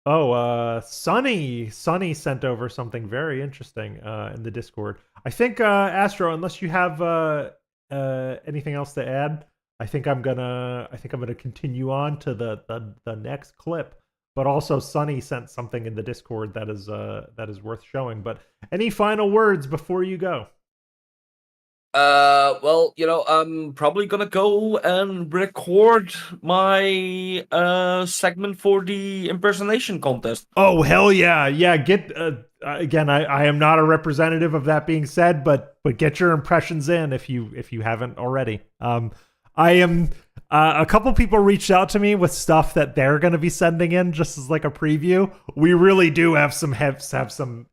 Oh, Sunny sent over something very interesting in the Discord. I think Astro, unless you have anything else to add, I think I'm gonna continue on to the next clip. But also Sunny sent something in the Discord that is worth showing. But any final words before you go? Well, I'm probably gonna go and record my segment for the impersonation contest. Oh, hell yeah. Yeah, get again, I am not a representative of that being said, but get your impressions in if you haven't already. I am a couple people reached out to me with stuff that they're going to be sending in just as like a preview. We really do have some have some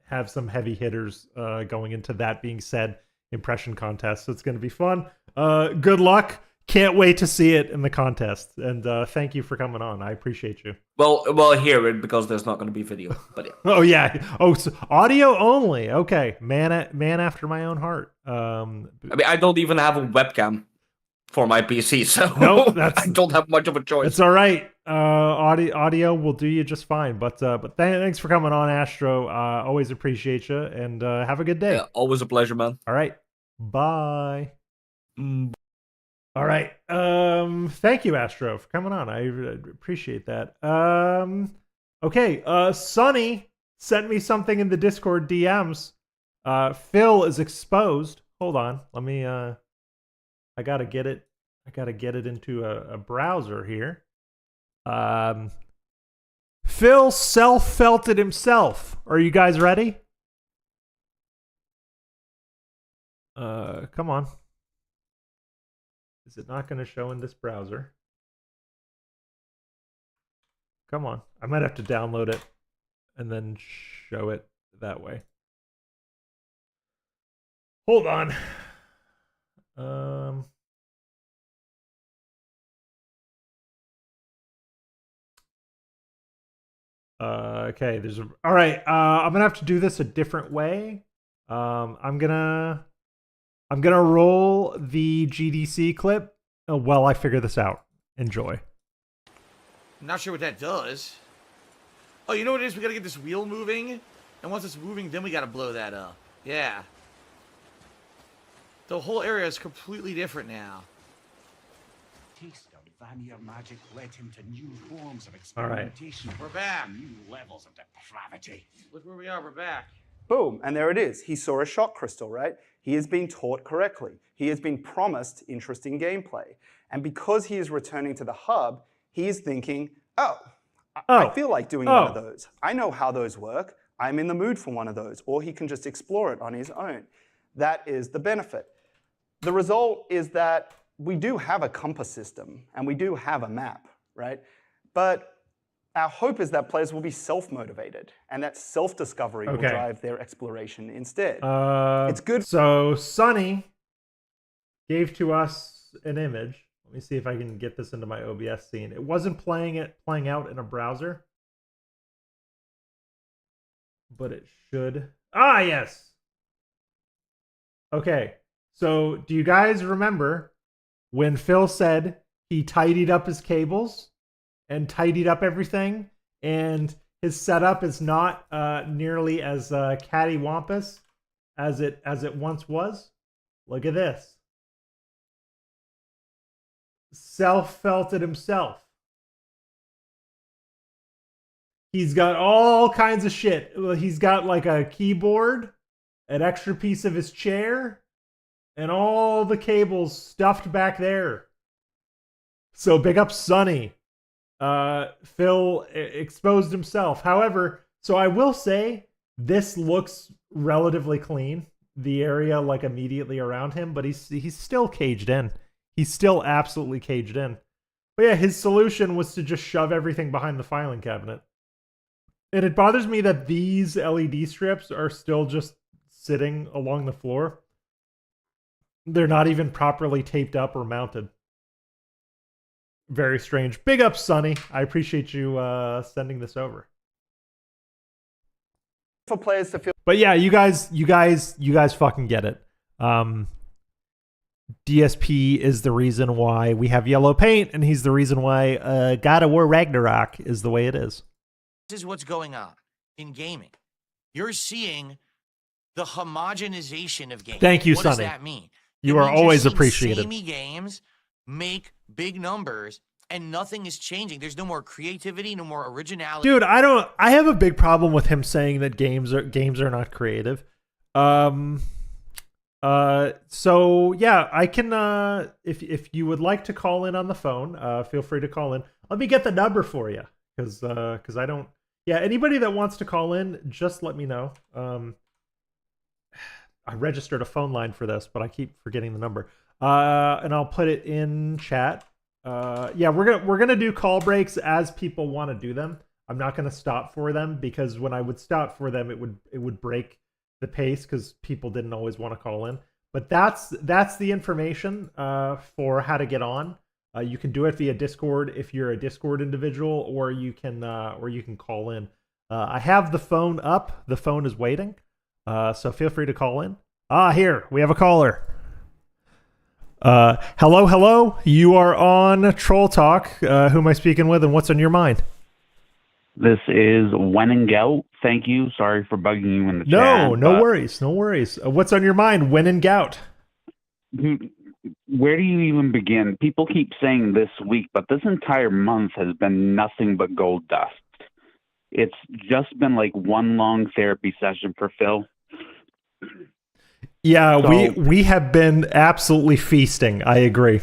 heavy hitters going into that being said. Impression contest, so it's going to be fun. Good luck. Can't wait to see it in the contest, and thank you for coming on. I appreciate you. Well, hear it because there's not going to be video, but yeah. Oh yeah. Oh, so audio only. Okay, man after my own heart. I mean, I don't even have a webcam for my PC, so no, I don't have much of a choice. It's all right. Audio will do you just fine. But thanks for coming on, Astro. Always appreciate you, and have a good day. Yeah, always a pleasure, man. All right. Bye. All right. Thank you, Astro, for coming on. I appreciate that. Okay. Sunny sent me something in the Discord DMs. Phil is exposed. Hold on. Let me. I gotta get it. Into a browser here. Phil self-felt it himself. Are you guys ready? Come on. Is it not going to show in this browser? Come on. I might have to download it and then show it that way. Hold on. Okay, all right. I'm gonna have to do this a different way. I'm gonna roll the GDC clip while I figure this out. Enjoy. I'm not sure what that does. Oh, you know what it is? We gotta get this wheel moving, and once it's moving, then we gotta blow that up. Yeah. The whole area is completely different now. Taste of Vanir magic led him to new forms of All right. experimentation. We're back. New levels of depravity. Look where we are. We're back. Boom, and there it is. He saw a shock crystal, right? He has been taught correctly. He has been promised interesting gameplay. And because he is returning to the hub, he is thinking, I feel like doing one of those. I know how those work. I'm in the mood for one of those. Or he can just explore it on his own. That is the benefit. The result is that we do have a compass system and we do have a map, right? But our hope is that players will be self-motivated and that self-discovery will Okay. drive their exploration instead. It's good. So Sonny gave to us an image. Let me see if I can get this into my OBS scene. It wasn't playing out in a browser, but it should. Ah, yes. Okay. So do you guys remember when Phil said he tidied up his cables and tidied up everything, and his setup is not nearly as cattywampus as it once was? Look at this. Self felt it himself. He's got all kinds of shit. He's got like a keyboard, an extra piece of his chair, and all the cables stuffed back there. So big up Sonny. Phil exposed himself. However, so I will say this looks relatively clean, the area like immediately around him, but he's still caged in. He's still absolutely caged in. But yeah, his solution was to just shove everything behind the filing cabinet. And it bothers me that these LED strips are still just sitting along the floor. They're not even properly taped up or mounted. Very strange. Big up, Sonny. I appreciate you sending this over. For players to feel. But yeah, you guys fucking get it. DSP is the reason why we have yellow paint, and he's the reason why God of War Ragnarok is the way it is. This is what's going on in gaming. You're seeing the homogenization of games. Thank you, what Sonny. What does that mean? You It are means you're always seeing appreciated. Samey games make big numbers, and nothing is changing. There's no more creativity, no more originality. Dude, I have a big problem with him saying that games are not creative. So yeah, I can if you would like to call in on the phone, feel free to call in. Let me get the number for you, because I don't. Yeah, anybody that wants to call in, just let me know. I registered a phone line for this, but I keep forgetting the number. And I'll put it in chat. Yeah, we're gonna do call breaks as people want to do them. I'm not gonna stop for them, because when I would stop for them, it would break the pace, because people didn't always want to call in. But that's the information for how to get on. You can do it via Discord if you're a Discord individual, or you can call in. I have the phone up. The phone is waiting, so feel free to call in. Here we have a caller. Hello. You are on Troll Talk. Who am I speaking with, and what's on your mind? This is WHINING. Thank you. Sorry for bugging you in the chat. No worries. What's on your mind, WHINING? Where do you even begin? People keep saying this week, but this entire month has been nothing but gold dust. It's just been like one long therapy session for Phil. Yeah, So- we have been absolutely feasting. I agree.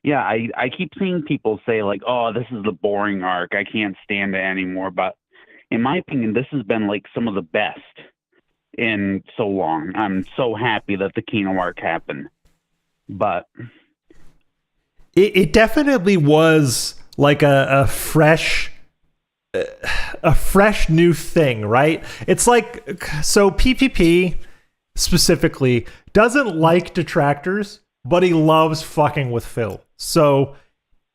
Yeah, I keep seeing people say like, oh, this is the boring arc. I can't stand it anymore. But in my opinion, this has been like some of the best in so long. I'm so happy that the Kino arc happened. But It definitely was like a fresh new thing, right? It's like, so PPP specifically doesn't like detractors, but he loves fucking with Phil. So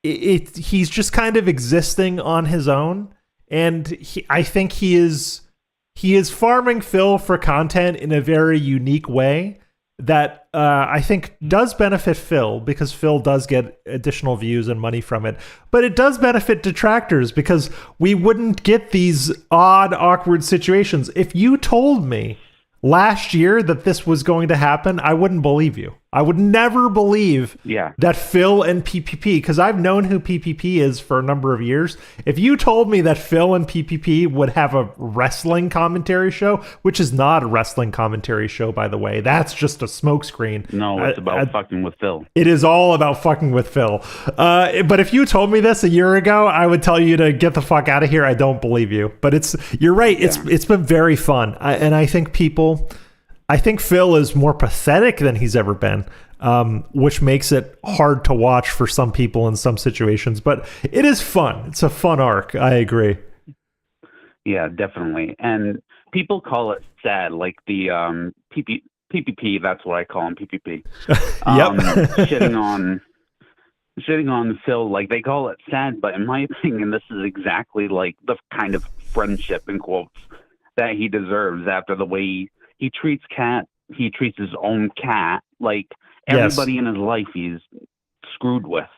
he's just kind of existing on his own, and I think he is farming Phil for content in a very unique way that I think does benefit Phil, because Phil does get additional views and money from it. But it does benefit detractors, because we wouldn't get these odd, awkward situations. If you told me last year that this was going to happen, I wouldn't believe you. I would never believe that Phil and PPP, because I've known who PPP is for a number of years. If you told me that Phil and PPP would have a wrestling commentary show, which is not a wrestling commentary show, by the way, that's just a smokescreen. no, it's about fucking with Phil. It is all about fucking with Phil. But if you told me this a year ago, I would tell you to get the fuck out of here. I don't believe you. But you're right. Yeah. It's been very fun. I think Phil is more pathetic than he's ever been. which makes it hard to watch for some people in some situations. But it is fun. It's a fun arc. I agree. Yeah, definitely. And people call it sad, like the PPP. That's what I call him, PPP. Shitting on Phil, like they call it sad, but in my opinion, this is exactly like the kind of friendship in quotes that he deserves after the way he treats Kat. He treats his own cat. Like everybody in his life he's screwed with.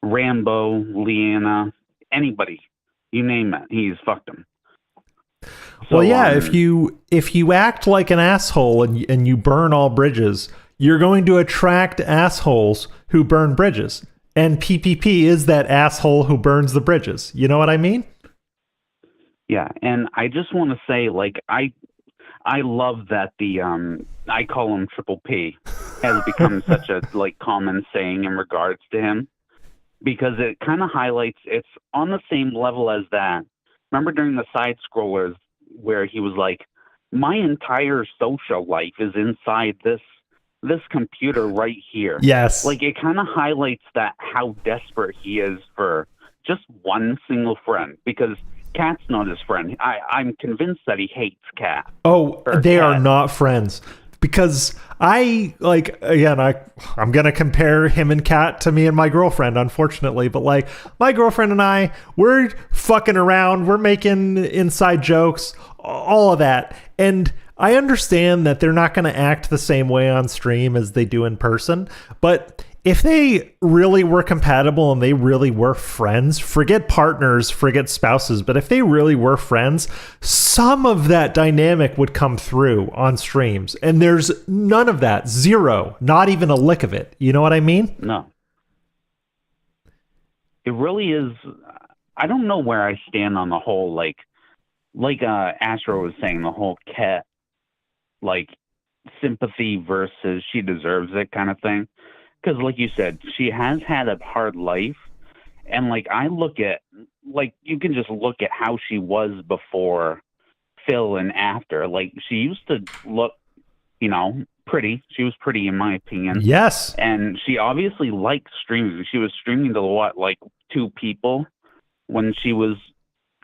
Rambo, Leanna, anybody, you name it, he's fucked him. Well, yeah, if you act like an asshole and you burn all bridges, you're going to attract assholes who burn bridges. And PPP is that asshole who burns the bridges. You know what I mean? Yeah, and I just want to say, like, I love that the I call him Triple P has become such a like common saying in regards to him, because it kind of highlights it's on the same level as that. Remember during the side scrollers where he was like, my entire social life is inside this computer right here. Yes. Like it kind of highlights that how desperate he is for just one single friend, because Kat's not his friend. I'm convinced that he hates Kat. Oh, they are not friends. Because I'm going to compare him and Kat to me and my girlfriend, unfortunately. But like my girlfriend and I, we're fucking around. We're making inside jokes, all of that. And I understand that they're not going to act the same way on stream as they do in person. But if they really were compatible and they really were friends, forget partners, forget spouses, but if they really were friends, some of that dynamic would come through on streams. And there's none of that. Zero. Not even a lick of it. You know what I mean? No. It really is. I don't know where I stand on the whole, like Astro was saying, the whole Kat, like, sympathy versus she deserves it kind of thing. Because, like you said, she has had a hard life. And, like, I look at, like, you can just look at how she was before Phil and after. Like, she used to look, you know, pretty. She was pretty, in my opinion. Yes. And she obviously liked streaming. She was streaming to, what, like, 2 people when she was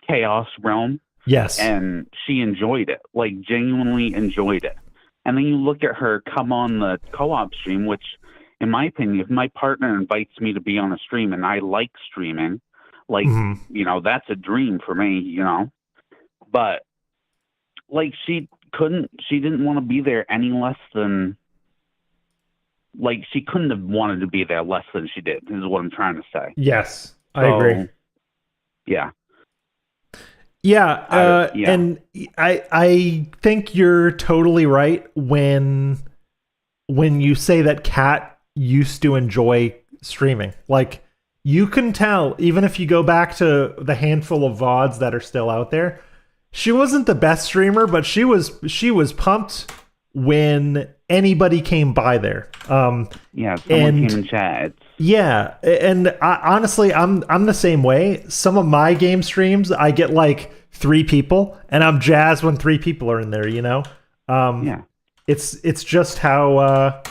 Chaos Realm. Yes. And she enjoyed it, like, genuinely enjoyed it. And then you look at her come on the co-op stream, which, in my opinion, if my partner invites me to be on a stream and I like streaming, like, you know, that's a dream for me, you know. But, like, she didn't want to be there any less than, like, she couldn't have wanted to be there less than she did, is what I'm trying to say. Yes, I agree. Yeah. Yeah, and I think you're totally right when you say that Kat used to enjoy streaming. Like, you can tell, even if you go back to the handful of VODs that are still out there, she wasn't the best streamer, but she was pumped when anybody came by there. Someone came in chat. Yeah, and honestly, I'm the same way. Some of my game streams, I get like 3 people, and I'm jazzed when 3 people are in there. You know, it's just how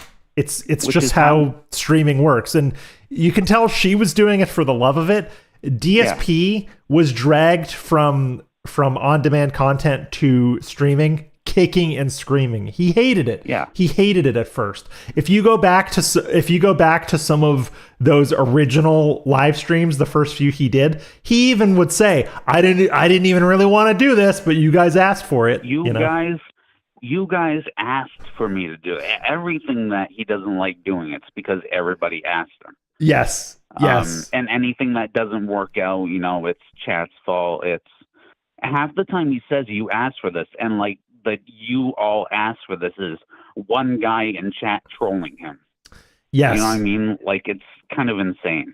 how streaming works, and you can tell she was doing it for the love of it. DSP was dragged from on-demand content to streaming, kicking and screaming. He hated it. Yeah. He hated it at first. If you go back to some of those original live streams, the first few he did, he even would say, I didn't even really want to do this, but you guys asked for it. You guys asked for me to do it. Everything that he doesn't like doing, it's because everybody asked him. Yes. Yes. And anything that doesn't work out, you know, it's chat's fault. It's half the time he says you asked for this, and like that you all asked for this is one guy in chat trolling him. Yes. You know what I mean? Like, it's kind of insane.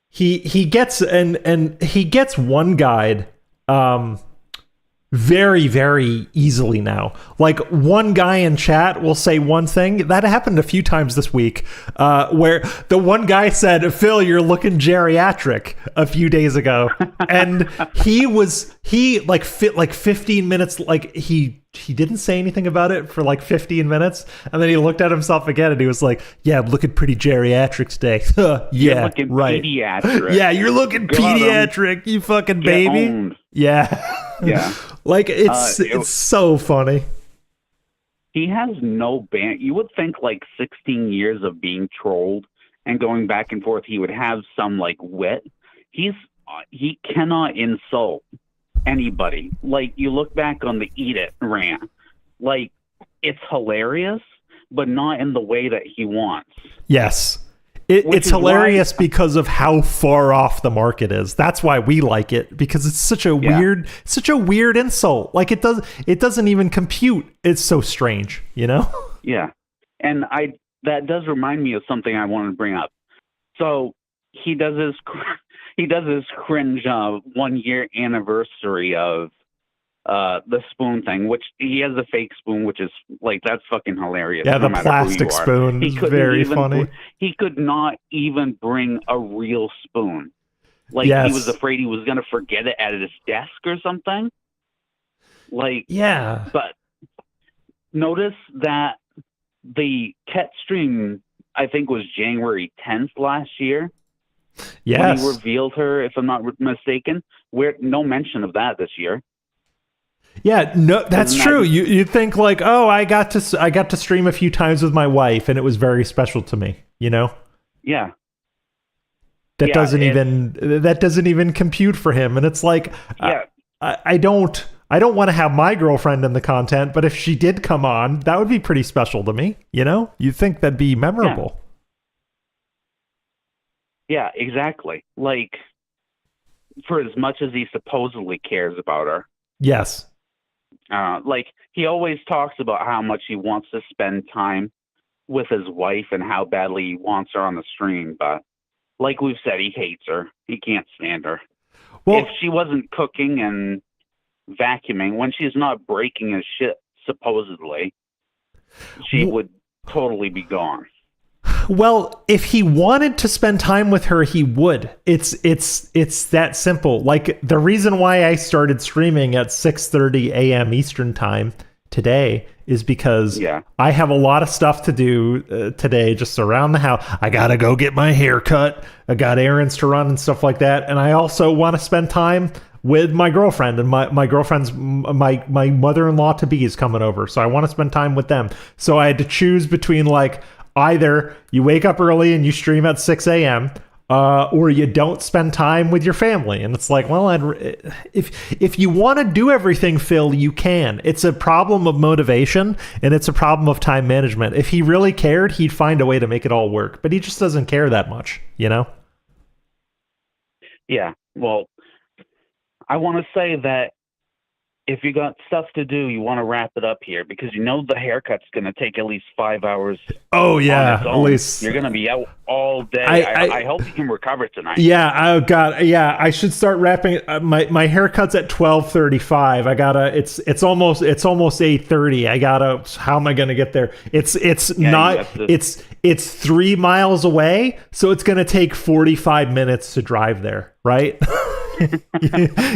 He gets and he gets one guide very, very easily now. Like, one guy in chat will say one thing. That happened a few times this week, where the one guy said, "Phil, you're looking geriatric," a few days ago. And he 15 minutes, like, he didn't say anything about it for like 15 minutes. And then he looked at himself again and he was like, "Yeah, I'm looking pretty geriatric today." You're Yeah, looking right. Pediatric. Yeah, you're looking pediatric, you fucking baby. Owned. Yeah. Yeah. Like, it's so funny. He has no ban. You would think like 16 years of being trolled and going back and forth, he would have some like wit. He cannot insult anybody. Like, you look back on the Eat It rant, like, it's hilarious, but not in the way that he wants. Yes. It's hilarious because of how far off the market is. That's why we like it, because it's such a weird insult. Like, it doesn't even compute. It's so strange, you know? Yeah. And that does remind me of something I wanted to bring up. So he does his cringe 1 year anniversary of the spoon thing, which he has a fake spoon, which is like, that's fucking hilarious. Yeah, the plastic spoon is very funny. He could not even bring a real spoon. Like, he was afraid he was going to forget it at his desk or something. Like, yeah. But notice that the Ket stream, I think, was January 10th last year. Yes. When he revealed her, if I'm not mistaken. No mention of that this year. Yeah, no, that's true. You think like, oh, I got to stream a few times with my wife, and it was very special to me. You know? Yeah. That doesn't even compute for him, and it's like, I don't want to have my girlfriend in the content, but if she did come on, that would be pretty special to me. You know? You think that'd be memorable? Yeah, exactly. Like, for as much as he supposedly cares about her. Yes. Like, he always talks about how much he wants to spend time with his wife and how badly he wants her on the stream. But like we've said, he hates her. He can't stand her. Well, if she wasn't cooking and vacuuming, when she's not breaking his shit, supposedly, she would totally be gone. Well, if he wanted to spend time with her, he would. It's that simple. Like, the reason why I started streaming at 6:30 a.m. Eastern time today is because I have a lot of stuff to do today, just around the house. I gotta go get my hair cut. I got errands to run and stuff like that. And I also want to spend time with my girlfriend, and my girlfriend's my mother-in-law to be is coming over, so I want to spend time with them. So I had to choose between, like, either you wake up early and you stream at 6 a.m. Or you don't spend time with your family. And it's like, well, if you want to do everything, Phil, you can. It's a problem of motivation, and it's a problem of time management. If he really cared, he'd find a way to make it all work. But he just doesn't care that much, you know? Yeah, well, I want to say that if you got stuff to do, you want to wrap it up here, because you know the haircut's going to take at least 5 hours. Oh, yeah. At least you're going to be out all day. I hope you can recover tonight. Yeah. Oh, God. Yeah. I should start wrapping. My haircut's at 12:35. I gotta. It's almost 8:30. I gotta. How am I going to get there? It's 3 miles away, so it's going to take 45 minutes to drive there. Right.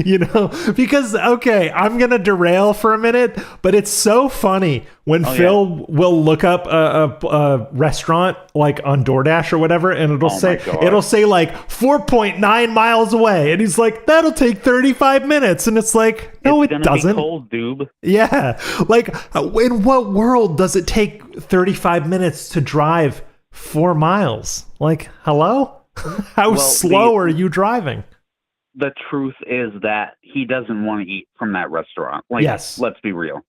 You know, because, okay, I'm gonna derail for a minute, but it's so funny when Phil will look up a restaurant, like on DoorDash or whatever, and it'll say like 4.9 miles away, and he's like, that'll take 35 minutes, and it's like, no, it doesn't. Be cold, dude. Yeah, like, in what world does it take 35 minutes to drive 4 miles? Like, hello? How slow are you driving? The truth is that he doesn't want to eat from that restaurant. Like, yes. Let's be real.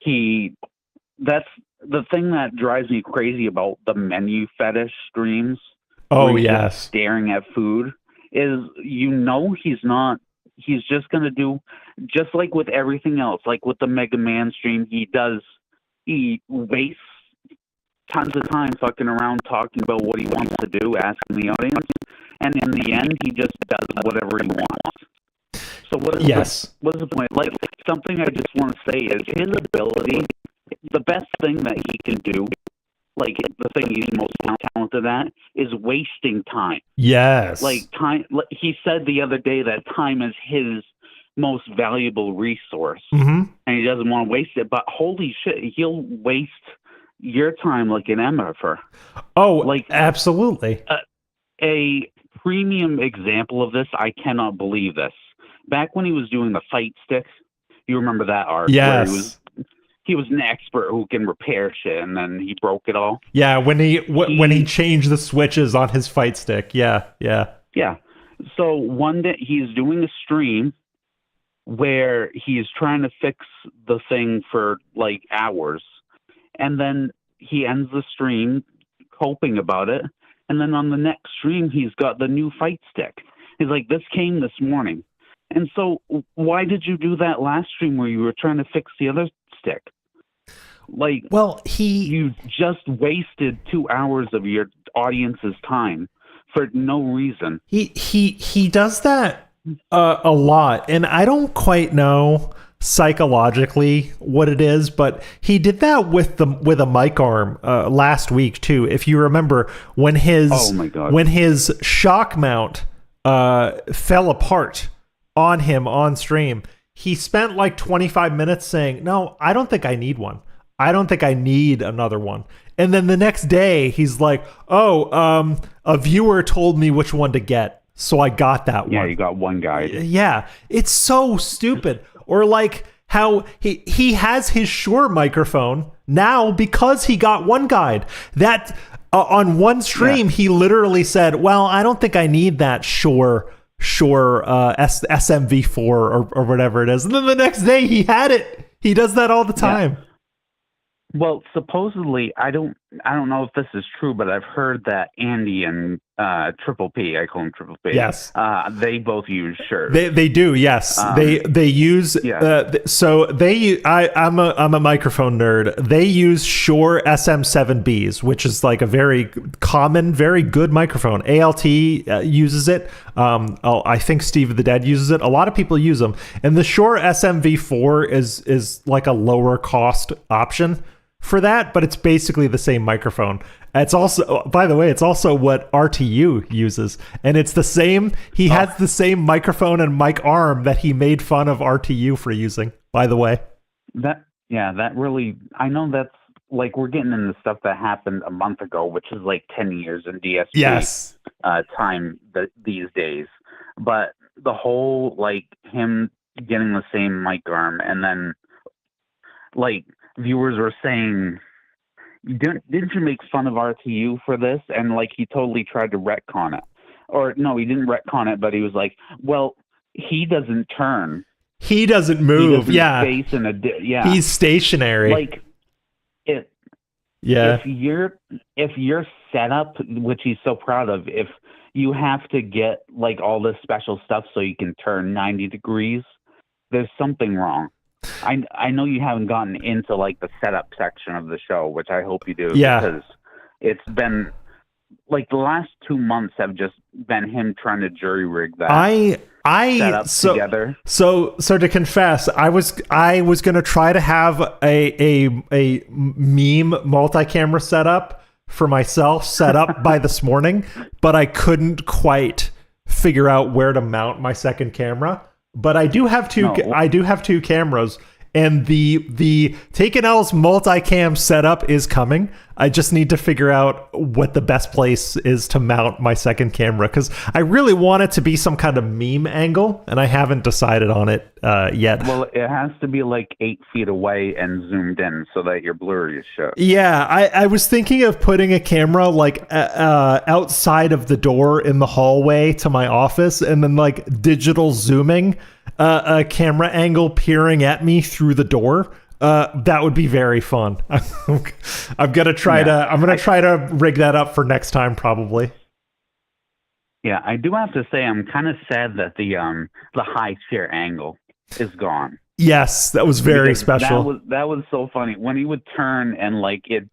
That's the thing that drives me crazy about the menu fetish streams. Oh, yes. Staring at food is, he's just going to do, just like with everything else, like with the Mega Man stream, he wastes tons of time fucking around talking about what he wants to do, asking the audience, and in the end, he just does whatever he wants. So Yes. what's the point? Like, something I just want to say is his ability, the best thing that he can do, like the thing he's most talented at, is wasting time. Yes. Like time, he said the other day that time is his most valuable resource, Mm-hmm. and he doesn't want to waste it. But holy shit, he'll waste your time like an amateur. Oh, like absolutely. A premium example of this, I cannot believe this. Back when he was doing the fight sticks, you remember that arc? Yes. Where he was an expert who can repair shit, and then he broke it all. Yeah, when he changed the switches on his fight stick. Yeah. So one day he's doing a stream where he's trying to fix the thing for like hours, and then he ends the stream coping about it, and then on the next stream he's got the new fight stick. He's like, this came this morning. And so why did you do that last stream where you were trying to fix the other stick? Like, well, you just wasted 2 hours of your audience's time for no reason. He does that a lot, and I don't quite know psychologically what it is, but he did that with a mic arm last week too. If you remember when his shock mount fell apart on him on stream, he spent like 25 minutes saying, "No, I don't think I need one. I don't think I need another one." And then the next day he's like, "Oh, a viewer told me which one to get, so I got that one." Yeah, you got one guy. Yeah, it's so stupid. Or like how he has his Shure microphone now because he got one guide. That on one stream he literally said, "Well, I don't think I need that Shure SMV4 or whatever it is." And then the next day he had it. He does that all the time. Yeah. Well, supposedly, I don't know if this is true, but I've heard that Andy and Triple P, I call him Triple P. Yes. They both use Shure. They do. Yes. They use. So I'm a microphone nerd. They use Shure SM7Bs, which is like a very common, very good microphone. ALT uses it. I think Steve of the Dead uses it. A lot of people use them. And the Shure SMV4 is like a lower cost option for that, but it's basically the same microphone. It's also, by the way, it's also what RTU uses, and it's the same. He has the same microphone and mic arm that he made fun of RTU for using, by the way. That really, I know that's like, we're getting into stuff that happened a month ago, which is like 10 years in DSP time these days. But the whole, like, him getting the same mic arm, and then like viewers were saying, didn't you make fun of RTU for this? And like, he totally tried to retcon it. Or no, he didn't retcon it, but he was like, well, he doesn't turn. He doesn't move. He doesn't face in a he's stationary. Like it. Yeah. If your setup, which he's so proud of, if you have to get like all this special stuff so you can turn 90 degrees, there's something wrong. I know you haven't gotten into like the setup section of the show, which I hope you do. Yeah. Because it's been like the last 2 months have just been him trying to jury rig that. Together. So to confess, I was gonna try to have a meme multi-camera setup for myself set up by this morning, but I couldn't quite figure out where to mount my second camera. But I do have two. I do have two cameras, and the Taken L's multicam setup is coming. I just need to figure out what the best place is to mount my second camera, because I really want it to be some kind of meme angle, and I haven't decided on it yet. Well, it has to be like 8 feet away and zoomed in so that you're blurry as shit. Yeah, I was thinking of putting a camera like outside of the door in the hallway to my office, and then like digital zooming a camera angle peering at me through the door. That would be very fun. I'm gonna try to rig that up for next time, probably. Yeah, I do have to say I'm kind of sad that the high chair angle is gone. Yes, that was very special. That was so funny when he would turn and like it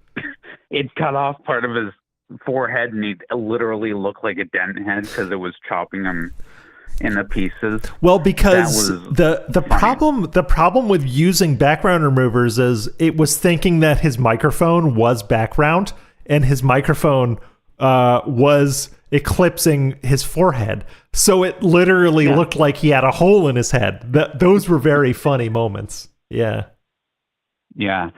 cut off part of his forehead, and he literally looked like a dent head because it was chopping him into pieces. Well, because That was funny. the problem with using background removers is it was thinking that his microphone was background and his microphone was eclipsing his forehead. So it literally looked like he had a hole in his head. Those were very funny moments. Yeah. Yeah.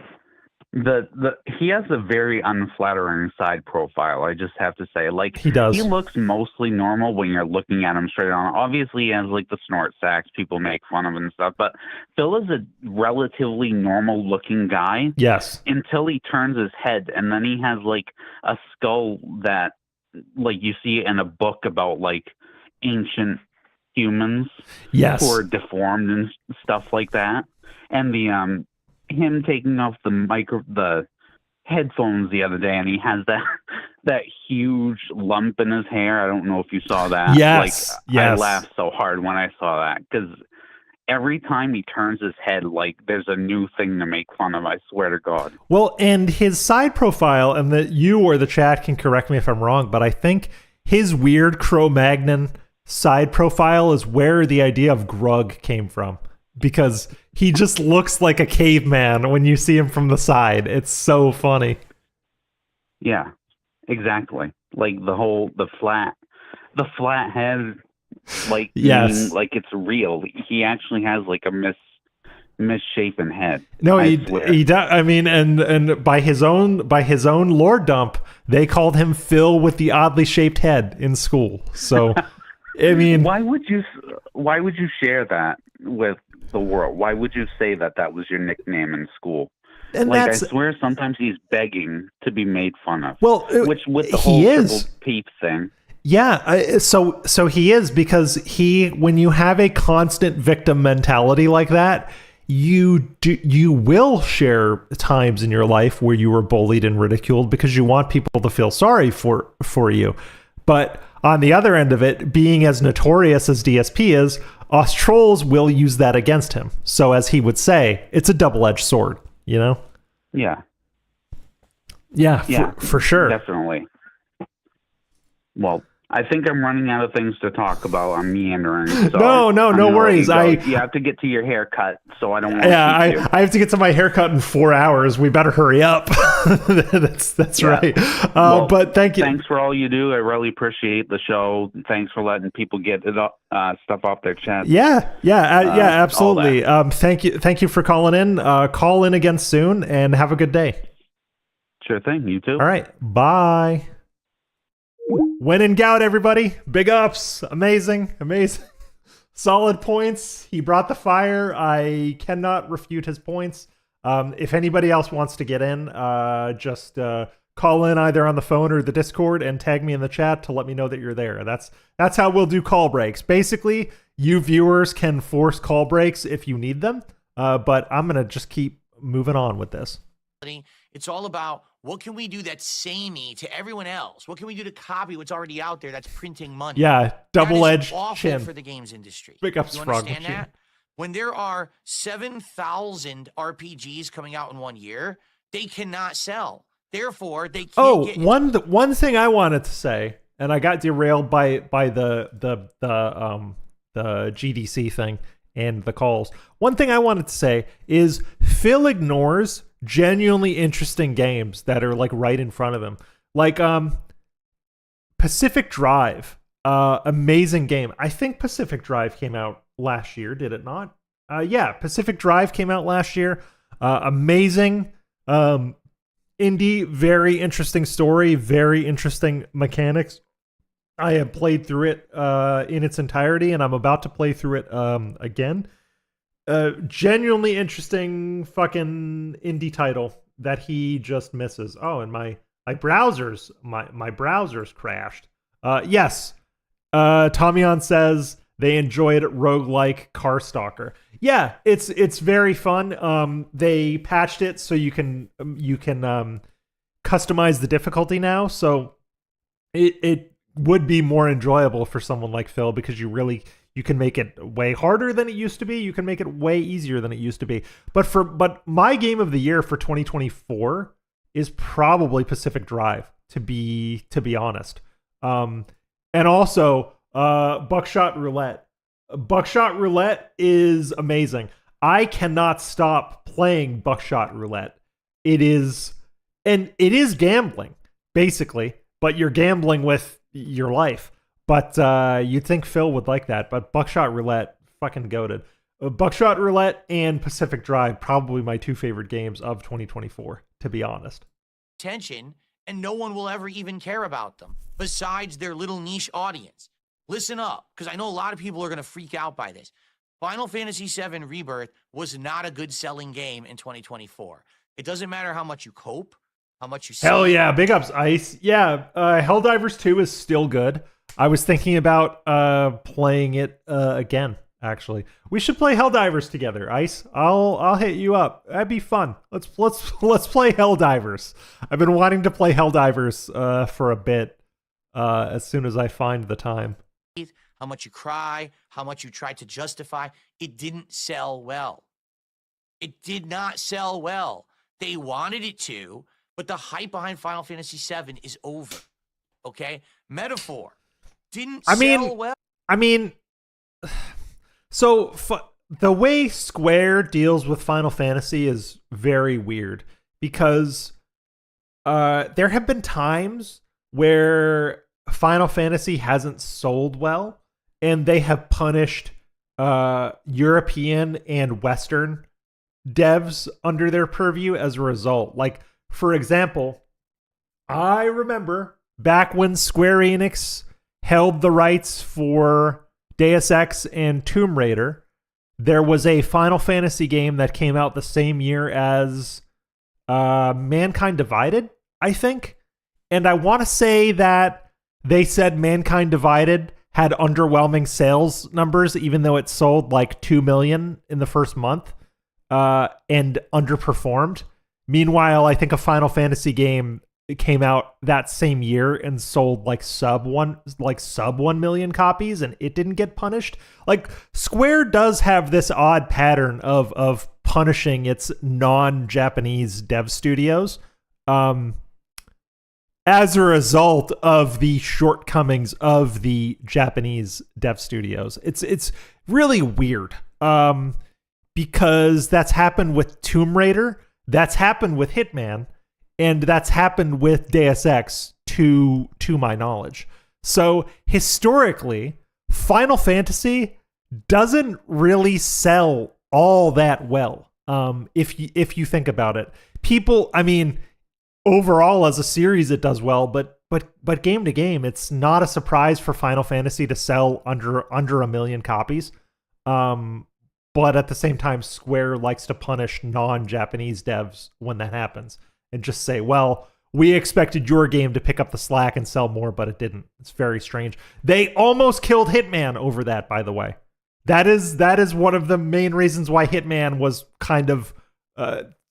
He has a very unflattering side profile, I just have to say. Like, he does. He looks mostly normal when you're looking at him straight on. Obviously, he has like the snort sacks people make fun of and stuff, but Phil is a relatively normal looking guy. Yes. Until he turns his head, and then he has like a skull that like you see in a book about like ancient humans. Yes. Who are deformed and stuff like that. And the him taking off the headphones the other day, and he has that huge lump in his hair. I don't know if you saw that. Yes. I laughed so hard when I saw that, because every time he turns his head, like there's a new thing to make fun of. I swear to God. Well, and his side profile, and that you or the chat can correct me if I'm wrong, but I think his weird Cro-Magnon side profile is where the idea of Grug came from. Because he just looks like a caveman when you see him from the side. It's so funny. Yeah, exactly. Like the flat head, like yes, like it's real. He actually has like a misshapen head. No, he does. I mean, and by his own lore dump, they called him Phil with the oddly shaped head in school. So, I mean, why would you share that with the world? Why would you say that was your nickname in school? And like, I swear sometimes he's begging to be made fun of. Well, which with the whole triple peep thing. Yeah, so he is, because when you have a constant victim mentality like that, you will share times in your life where you were bullied and ridiculed because you want people to feel sorry for you. But on the other end of it, being as notorious as DSP is, us trolls will use that against him. So as he would say, it's a double-edged sword, you know? Yeah. Yeah, for sure. Definitely. Well, I think I'm running out of things to talk about. I'm meandering. So no worries. You have to get to your haircut, so I don't want to keep you. I have to get to my haircut in 4 hours. We better hurry up. That's right. Well, but thank you. Thanks for all you do. I really appreciate the show. Thanks for letting people get stuff off their chest. Yeah, absolutely. Thank you for calling in. Call in again soon, and have a good day. Sure thing. You too. All right. Bye. When in gout, everybody. Big ups. Amazing. Solid points. He brought the fire. I cannot refute his points. If anybody else wants to get in, just call in either on the phone or the Discord and tag me in the chat to let me know that you're there. That's how we'll do call breaks. Basically, you viewers can force call breaks if you need them, but I'm going to just keep moving on with this. It's all about what can we do that's samey to everyone else? What can we do to copy what's already out there that's printing money? Yeah, double-edged chin for the games industry. Big ups, you Frog understand Machine. that? When there are 7,000 RPGs coming out in 1 year, they cannot sell. Therefore, they can't one thing I wanted to say, and I got derailed by the GDC thing and the calls. One thing I wanted to say is Phil ignores genuinely interesting games that are like right in front of him. Like Pacific Drive, amazing game. I think Pacific Drive came out last year, did it not? Yeah, Pacific Drive came out last year. Amazing indie, very interesting story, very interesting mechanics. I have played through it in its entirety, and I'm about to play through it again. Genuinely interesting fucking indie title that he just misses. Oh, and my browser's crashed. Yes. Tommy says they enjoyed roguelike Car Stalker. Yeah, it's very fun. They patched it so you can customize the difficulty now, so it would be more enjoyable for someone like Phil, because you can make it way harder than it used to be. You can make it way easier than it used to be. But my game of the year for 2024 is probably Pacific Drive, to be honest. And also Buckshot Roulette. Buckshot Roulette is amazing. I cannot stop playing Buckshot Roulette. It is gambling, basically, but you're gambling with your life. But you'd think Phil would like that. But Buckshot Roulette, fucking goated. Buckshot Roulette and Pacific Drive, probably my two favorite games of 2024, to be honest. Attention, and no one will ever even care about them, besides their little niche audience. Listen up, because I know a lot of people are going to freak out by this. Final Fantasy VII Rebirth was not a good selling game in 2024. It doesn't matter how much you cope, how much you Hell sell. yeah, big ups, Ice. Yeah, Helldivers 2 is still good. I was thinking about playing it again, actually. We should play Helldivers together, Ice. I'll hit you up. That'd be fun. Let's play Helldivers. I've been wanting to play Helldivers for a bit as soon as I find the time. How much you cry, how much you try to justify. It didn't sell well. It did not sell well. They wanted it to, but the hype behind Final Fantasy VII is over. Okay? Metaphor didn't sell well. I mean, so the way Square deals with Final Fantasy is very weird because there have been times where Final Fantasy hasn't sold well, and they have punished European and Western devs under their purview as a result. Like, for example, I remember back when Square Enix held the rights for Deus Ex and Tomb Raider, there was a Final Fantasy game that came out the same year as Mankind Divided, I think. And I want to say that they said Mankind Divided had underwhelming sales numbers, even though it sold like 2 million in the first month and underperformed. Meanwhile, I think a Final Fantasy game came out that same year and sold like sub 1 million copies, and it didn't get punished. Like, Square does have this odd pattern of punishing its non-Japanese dev studios. As a result of the shortcomings of the Japanese dev studios. It's really weird because that's happened with Tomb Raider, that's happened with Hitman, and that's happened with Deus Ex to my knowledge. So historically, Final Fantasy doesn't really sell all that well. If you think about it, people, I mean, overall as a series it does well, but game to game, it's not a surprise for Final Fantasy to sell under 1 million copies. But at the same time, Square likes to punish non-Japanese devs when that happens and just say, well, we expected your game to pick up the slack and sell more, but it didn't. It's very strange. They almost killed Hitman over that, by the way. That is one of the main reasons why Hitman was kind of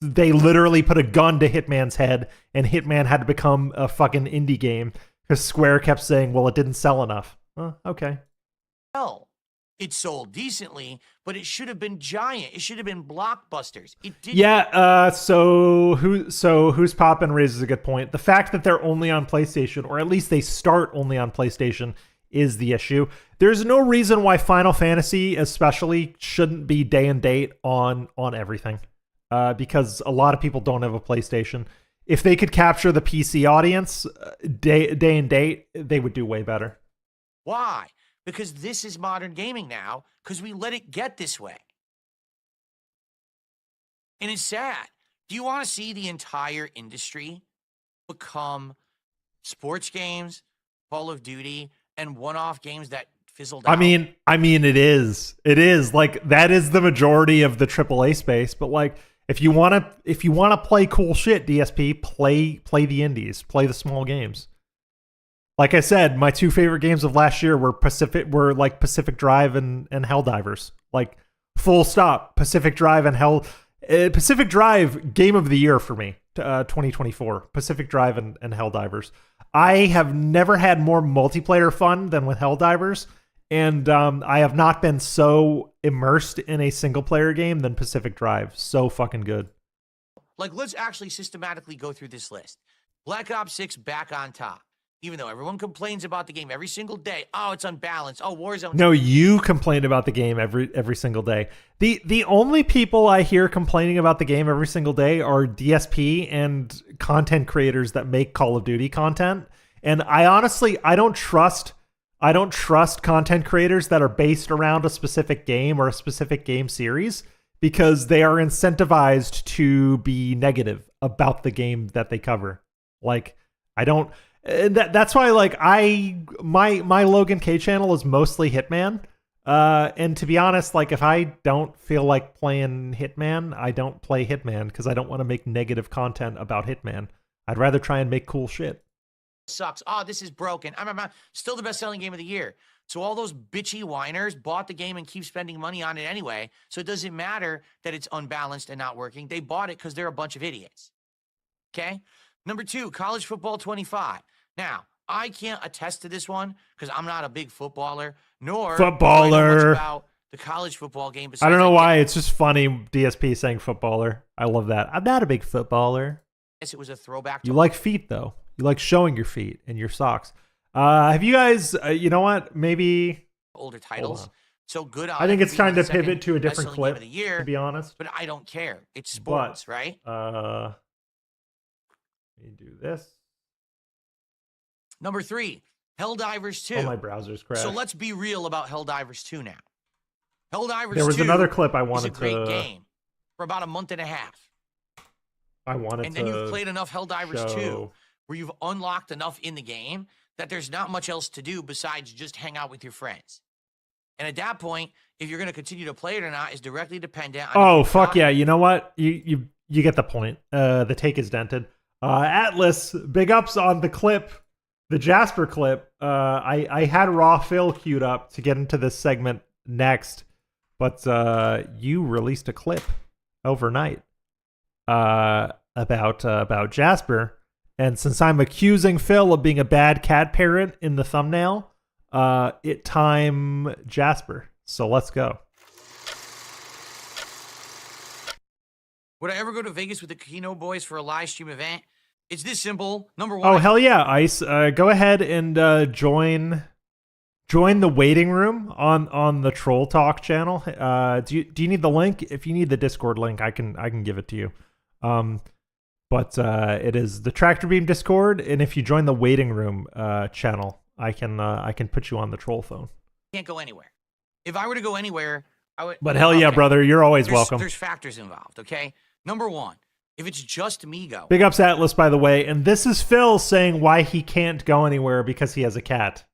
they literally put a gun to Hitman's head, and Hitman had to become a fucking indie game because Square kept saying, well, it didn't sell enough. Okay. Well, it sold decently, but it should have been giant. It should have been blockbusters. It didn't. Yeah, so Who's Poppin' raises a good point. The fact that they're only on PlayStation, or at least they start only on PlayStation, is the issue. There's no reason why Final Fantasy especially shouldn't be day and date on everything. Because a lot of people don't have a PlayStation. If they could capture the PC audience day and date, they would do way better. Why? Because this is modern gaming now, because we let it get this way. And it's sad. Do you want to see the entire industry become sports games, Call of Duty, and one-off games that fizzled out? I mean, it is. Like, that is the majority of the AAA space, but like, if you want to play cool shit, DSP, play the indies, play the small games. Like I said, my two favorite games of last year were Pacific Drive and Helldivers. Like, full stop. Pacific Drive game of the year for me, 2024. Pacific Drive and Helldivers. I have never had more multiplayer fun than with Helldivers. And I have not been so immersed in a single-player game than Pacific Drive. So fucking good. Like, let's actually systematically go through this list. Black Ops 6 back on top. Even though everyone complains about the game every single day. Oh, it's unbalanced. Oh, Warzone. No, you complain about the game every single day. The only people I hear complaining about the game every single day are DSP and content creators that make Call of Duty content. And I honestly don't trust content creators that are based around a specific game or a specific game series because they are incentivized to be negative about the game that they cover. Like, I don't. That's why, like, my Logan K channel is mostly Hitman. And to be honest, like, if I don't feel like playing Hitman, I don't play Hitman because I don't want to make negative content about Hitman. I'd rather try and make cool shit. Sucks. Oh, this is broken. I'm still the best-selling game of the year. So all those bitchy whiners bought the game and keep spending money on it anyway. So it doesn't matter that it's unbalanced and not working. They bought it because they're a bunch of idiots. Okay? Number 2, college football 25. Now, I can't attest to this one because I'm not a big footballer, nor do I know much about the college football game. I don't know why. It's just funny DSP saying footballer. I love that. I'm not a big footballer. Yes, it was a throwback. You like feet, though. You like showing your feet and your socks. Have you guys, you know what? Maybe older titles. So good. I think it's time to pivot to a different clip, to be honest. But I don't care. It's sports, right? Let me do this. Number 3, Helldivers 2. Oh, my browser's crashed. So let's be real about Helldivers 2 now. Helldivers 2 there was another clip I wanted is a great game for about a month and a half. And then you've played enough Helldivers 2 where you've unlocked enough in the game that there's not much else to do besides just hang out with your friends. And at that point, if you're going to continue to play it or not is directly dependent on... Oh, fuck yeah. You know what? You get the point. The take is dented. Atlas, big ups on the clip. The Jasper clip. I had Raw Phil queued up to get into this segment next, but you released a clip overnight about Jasper, and since I'm accusing Phil of being a bad cat parent in the thumbnail, it time Jasper. So let's go. Would I ever go to Vegas with the Kino boys for a live stream event? It's this simple. Number 1. Oh, hell yeah, Ice. Go ahead and join the waiting room on the Troll Talk channel. Do you need the link? If you need the Discord link, I can give it to you. But it is the Tractor Beam Discord, and if you join the waiting room channel, I can put you on the Troll phone. Can't go anywhere. If I were to go anywhere, I would. But hell yeah, brother, you're always welcome. There's factors involved. Okay. Number 1. If it's just me go. Big ups Atlas, by the way. And this is Phil saying why he can't go anywhere because he has a cat.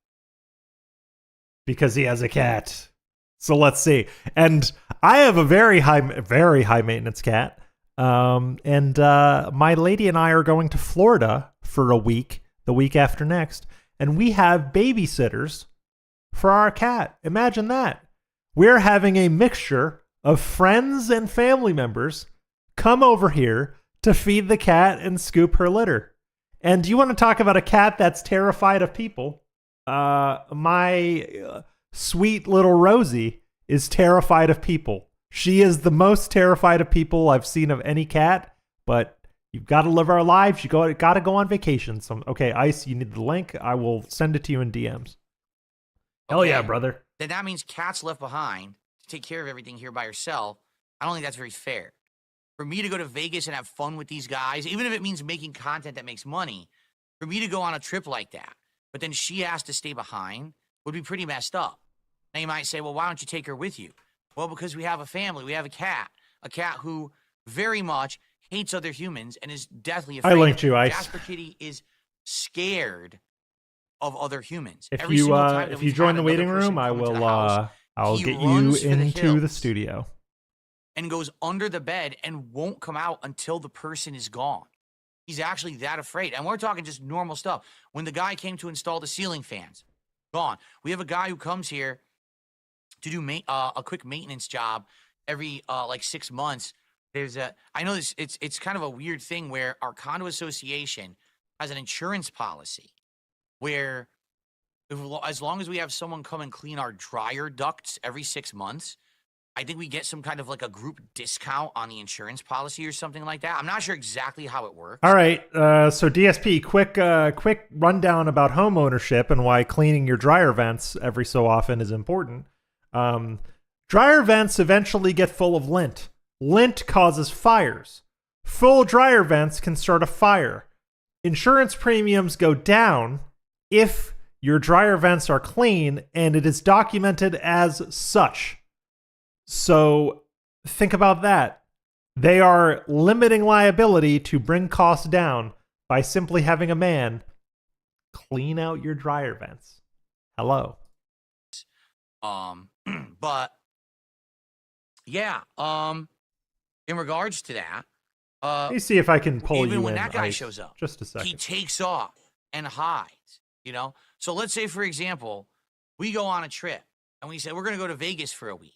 Because he has a cat. So let's see. And I have a very high maintenance cat. And my lady and I are going to Florida for a week, the week after next. And we have babysitters for our cat. Imagine that. We're having a mixture of friends and family members come over here to feed the cat and scoop her litter. And you want to talk about a cat that's terrified of people? My sweet little Rosie is terrified of people. She is the most terrified of people I've seen of any cat, but you've got to live our lives. You got to go on vacation. Okay, Ice, you need the link. I will send it to you in DMs. Hell yeah, brother. Then that means cat's left behind to take care of everything here by herself. I don't think that's very fair. For me to go to Vegas and have fun with these guys, even if it means making content that makes money, for me to go on a trip like that, but then she has to stay behind, would be pretty messed up. Now you might say, well, why don't you take her with you? Well, because we have a family. We have a cat who very much hates other humans and is deathly afraid. I linked you, Ice. Jasper Kitty is scared of other humans. If you join the waiting room, I'll get you into the studio. And goes under the bed and won't come out until the person is gone. He's actually that afraid. And we're talking just normal stuff. When the guy came to install the ceiling fans, gone. We have a guy who comes here to do a quick maintenance job every like 6 months. I know this. It's kind of a weird thing where our condo association has an insurance policy where as long as we have someone come and clean our dryer ducts every 6 months, I think we get some kind of like a group discount on the insurance policy or something like that. I'm not sure exactly how it works. All right. So DSP, quick rundown about home ownership and why cleaning your dryer vents every so often is important. Dryer vents eventually get full of lint. Lint causes fires. Full dryer vents can start a fire. Insurance premiums go down if your dryer vents are clean and it is documented as such. So think about that. They are limiting liability to bring costs down by simply having a man clean out your dryer vents. Hello. But yeah, in regards to that, let me see if I can pull you in. Even when that guy shows up, just a second. he takes off and hides, you know? So let's say, for example, we go on a trip and we say, we're going to go to Vegas for a week.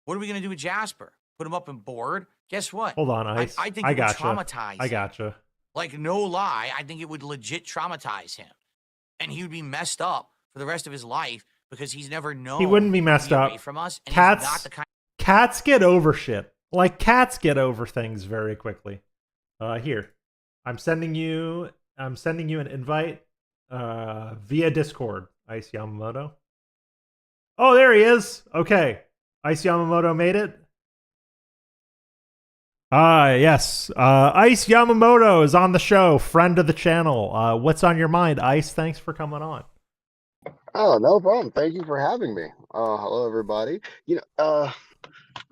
What are we going to do with Jasper? Put him up and board? Guess what? Hold on, Ice. I think it would traumatize I him. gotcha. Like, no lie, I think it would legit traumatize him. And he would be messed up for the rest of his life because he's never known. He wouldn't be messed up. Away from us, and Cats, he's not the kind. Cats get over shit. Like, cats get over things very quickly. Here, I'm sending you an invite via Discord. Ice Yamamoto. Oh, there he is. Okay, Ice Yamamoto made it. Yes. Ice Yamamoto is on the show, friend of the channel. What's on your mind, Ice? Thanks for coming on. Oh, no problem. Thank you for having me. Hello, everybody.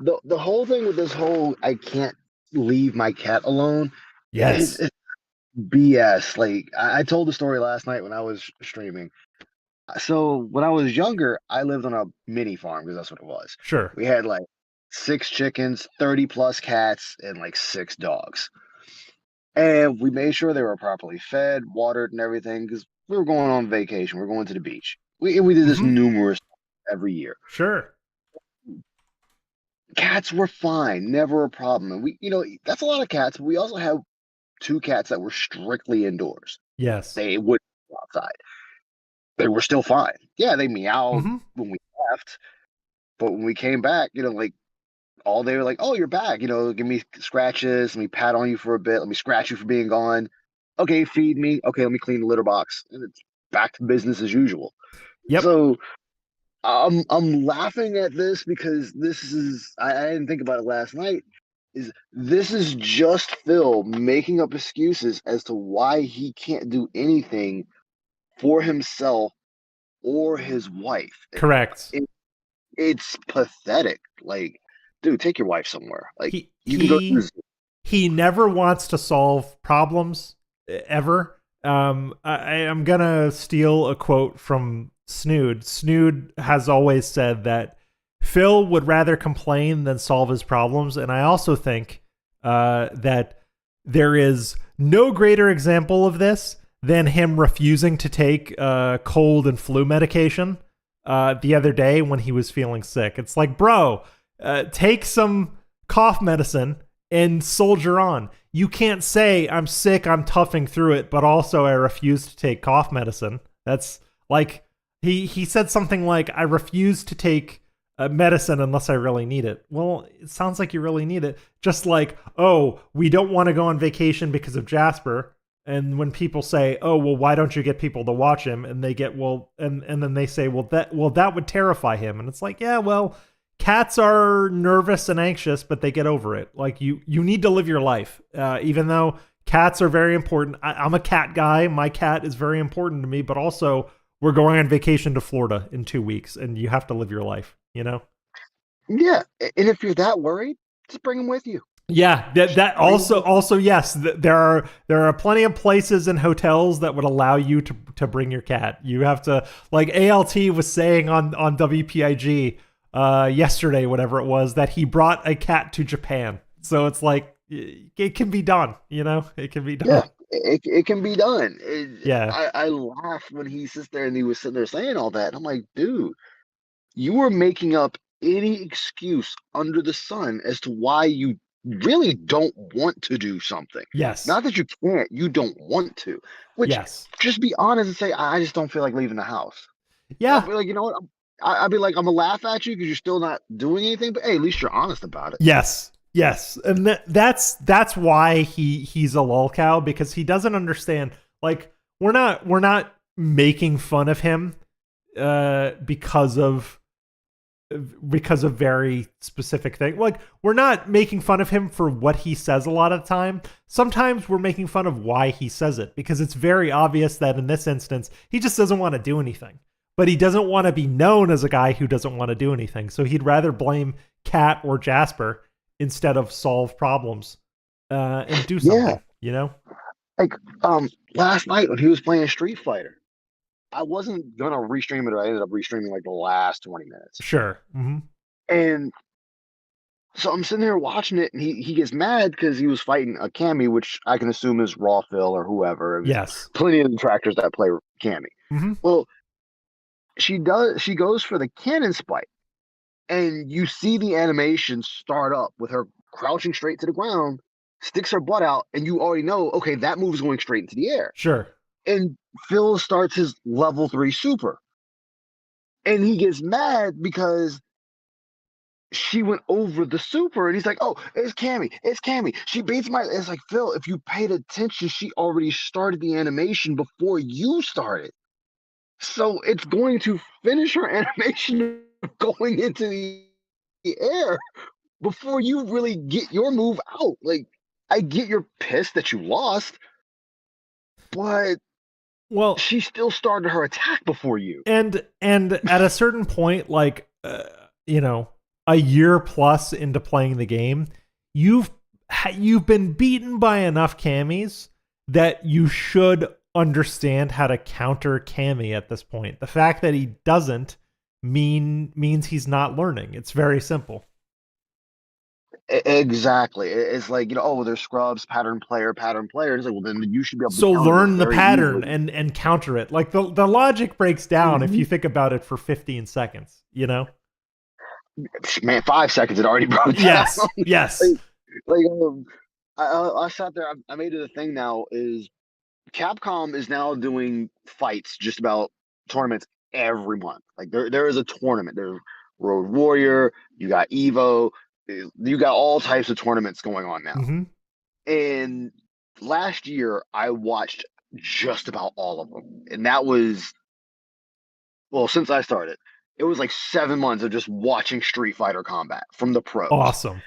The whole thing with this whole I can't leave my cat alone. Yes. It's BS. Like, I told the story last night when I was streaming. So when I was younger, I lived on a mini farm because that's what it was. Sure. We had like 6 chickens, 30 plus cats, and like 6 dogs. And we made sure they were properly fed, watered, and everything because we were going on vacation. We were going to the beach. We did this numerous every year. Sure. Cats were fine, never a problem. And that's a lot of cats, but we also have 2 cats that were strictly indoors. Yes. They wouldn't go outside. They were still fine. Yeah, they meowed when we left. But when we came back, like all day, were like, oh, you're back. Give me scratches. Let me pat on you for a bit. Let me scratch you for being gone. Okay, feed me. Okay, let me clean the litter box. And it's back to business as usual. Yep. So I'm laughing at this because this is, I didn't think about it last night, this is just Phil making up excuses as to why he can't do anything for himself or his wife. Correct. It's pathetic. Like, dude, take your wife somewhere. Like, you he, can go to the zoo. He never wants to solve problems ever. I'm gonna steal a quote from Snood. Snood has always said that Phil would rather complain than solve his problems, and I also think that there is no greater example of this than him refusing to take cold and flu medication the other day when he was feeling sick. It's like, bro, take some cough medicine and soldier on. You can't say, I'm sick, I'm toughing through it, but also I refuse to take cough medicine. That's like, he said something like, I refuse to take medicine unless I really need it. Well, it sounds like you really need it. Just like, oh, we don't want to go on vacation because of Jasper. And when people say, oh, well, why don't you get people to watch him? And they get, well, and then they say, well, that would terrify him. And it's like, yeah, well, cats are nervous and anxious, but they get over it. Like, you need to live your life. Even though cats are very important. I'm a cat guy. My cat is very important to me, but also we're going on vacation to Florida in 2 weeks and you have to live your life, Yeah. And if you're that worried, just bring them with you. Yeah, that also yes, there are plenty of places and hotels that would allow you to bring your cat. You have to, like ALT was saying on WPIG yesterday, whatever it was, that he brought a cat to Japan. So it's like it can be done, it can be done. Yeah, it can be done. Yeah, I laughed when he sits there and he was sitting there saying all that. I'm like, dude, you were making up any excuse under the sun as to why you really don't want to do something. Yes. Not that you can't, you don't want to. Which, yes. Just be honest and say, I just don't feel like leaving the house. Yeah. I'll be like, you know what? I'd be like, I'm gonna laugh at you because you're still not doing anything. But hey, at least you're honest about it. Yes, and that's why he's a lolcow, because he doesn't understand. Like we're not making fun of him because of very specific things. Like we're not making fun of him for what he says a lot of the time. Sometimes we're making fun of why he says it, because it's very obvious that in this instance he just doesn't want to do anything. But he doesn't want to be known as a guy who doesn't want to do anything. So he'd rather blame Cat or Jasper instead of solve problems and do something, you know? Like last night when he was playing Street Fighter, I wasn't gonna restream it. I ended up restreaming like the last 20 minutes. Sure. Mm-hmm. And so I'm sitting there watching it, and he gets mad because he was fighting a Cammy, which I can assume is Raw Phil or whoever. Yes. Plenty of detractors that play Cammy. Mm-hmm. Well, she goes for the cannon spike, and you see the animation start up with her crouching straight to the ground, sticks her butt out, and you already know, okay, that move is going straight into the air. Sure. And Phil starts his level 3 super. And he gets mad because she went over the super, and he's like, oh, it's Cammy. She beats my... It's like, Phil, if you paid attention, she already started the animation before you started. So it's going to finish her animation going into the air before you really get your move out. Like, I get you're pissed that you lost, but she still started her attack before you. And at a certain point, like you know, a year plus into playing the game, you've been beaten by enough Cammies that you should understand how to counter Cammy at this point. The fact that he doesn't means he's not learning. It's very simple. Exactly. It's like, you know, oh, there's scrubs, pattern player. It's like, well, then you should be able to so learn the pattern easily. and counter it. Like the logic breaks down if you think about it for 15 seconds, you know? Man, 5 seconds it already broke down. Yes. I sat there. I made it a thing now is Capcom is now doing fights, just about tournaments every month. Like there is a tournament. There's Road Warrior, you got Evo, you got all types of tournaments going on now. Mm-hmm. And last year I watched just about all of them. And that was, well, since I started, it was like 7 months of just watching Street Fighter combat from the pros. Awesome.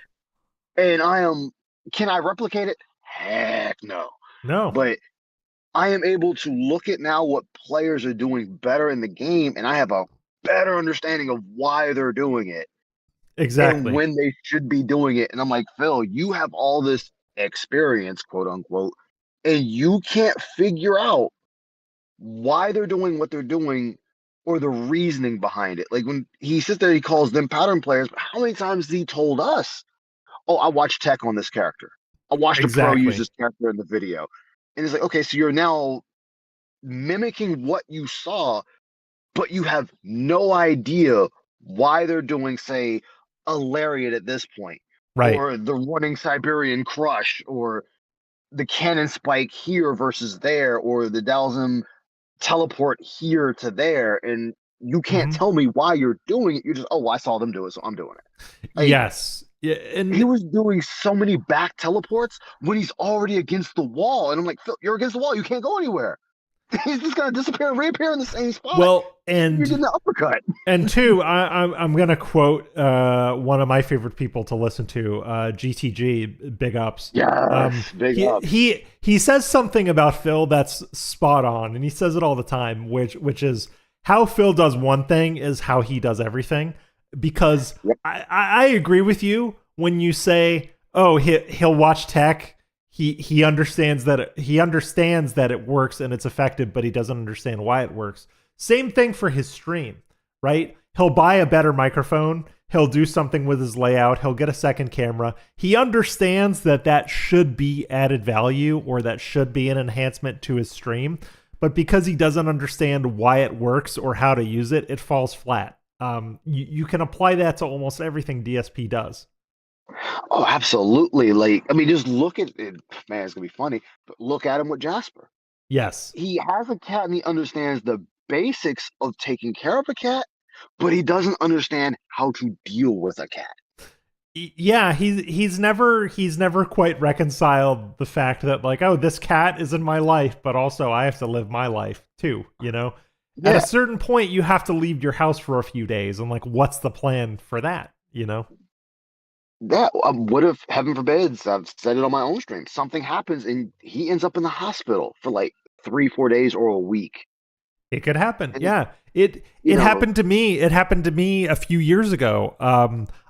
And can I replicate it? Heck no. No. But I am able to look at now what players are doing better in the game, and I have a better understanding of why they're doing it. Exactly. And when they should be doing it. And I'm like, Phil, you have all this experience, quote unquote, and you can't figure out why they're doing what they're doing or the reasoning behind it. Like when he sits there, he calls them pattern players, but how many times has he told us, oh, I watched tech on this character. I watched a pro use this character in the video. And it's like, okay, so you're now mimicking what you saw, but you have no idea why they're doing, say, a lariat at this point, right? Or the running Siberian crush, or the cannon spike here versus there, or the Dalsum teleport here to there, and you can't tell me why you're doing it. You're just, oh, I saw them do it, so I'm doing it. Like, yes. Yeah, and he was doing so many back teleports when he's already against the wall, and I'm like, Phil, you're against the wall. You can't go anywhere. He's just gonna disappear and reappear in the same spot. Well, and you did the uppercut. And two, I'm gonna quote one of my favorite people to listen to, GTG. Big ups. Yeah, big ups. He says something about Phil that's spot on, and he says it all the time, which is how Phil does one thing is how he does everything. Because I agree with you when you say, oh, he'll watch tech. He understands that it works and it's effective, but he doesn't understand why it works. Same thing for his stream, right? He'll buy a better microphone. He'll do something with his layout. He'll get a second camera. He understands that should be added value or that should be an enhancement to his stream. But because he doesn't understand why it works or how to use it, it falls flat. You can apply that to almost everything DSP does. Oh, absolutely. Like, I mean, just look at it. Man, it's going to be funny, but look at him with Jasper. Yes. He has a cat and he understands the basics of taking care of a cat, but he doesn't understand how to deal with a cat. Yeah, he's never quite reconciled the fact that, like, oh, this cat is in my life, but also I have to live my life too, you know? Yeah. At a certain point, you have to leave your house for a few days, and like, what's the plan for that, you know? That what if, heaven forbids, I've said it on my own stream, something happens and he ends up in the hospital for like 3-4 days or a week. It could happen. And, Yeah. It happened to me. It happened to me a few years ago.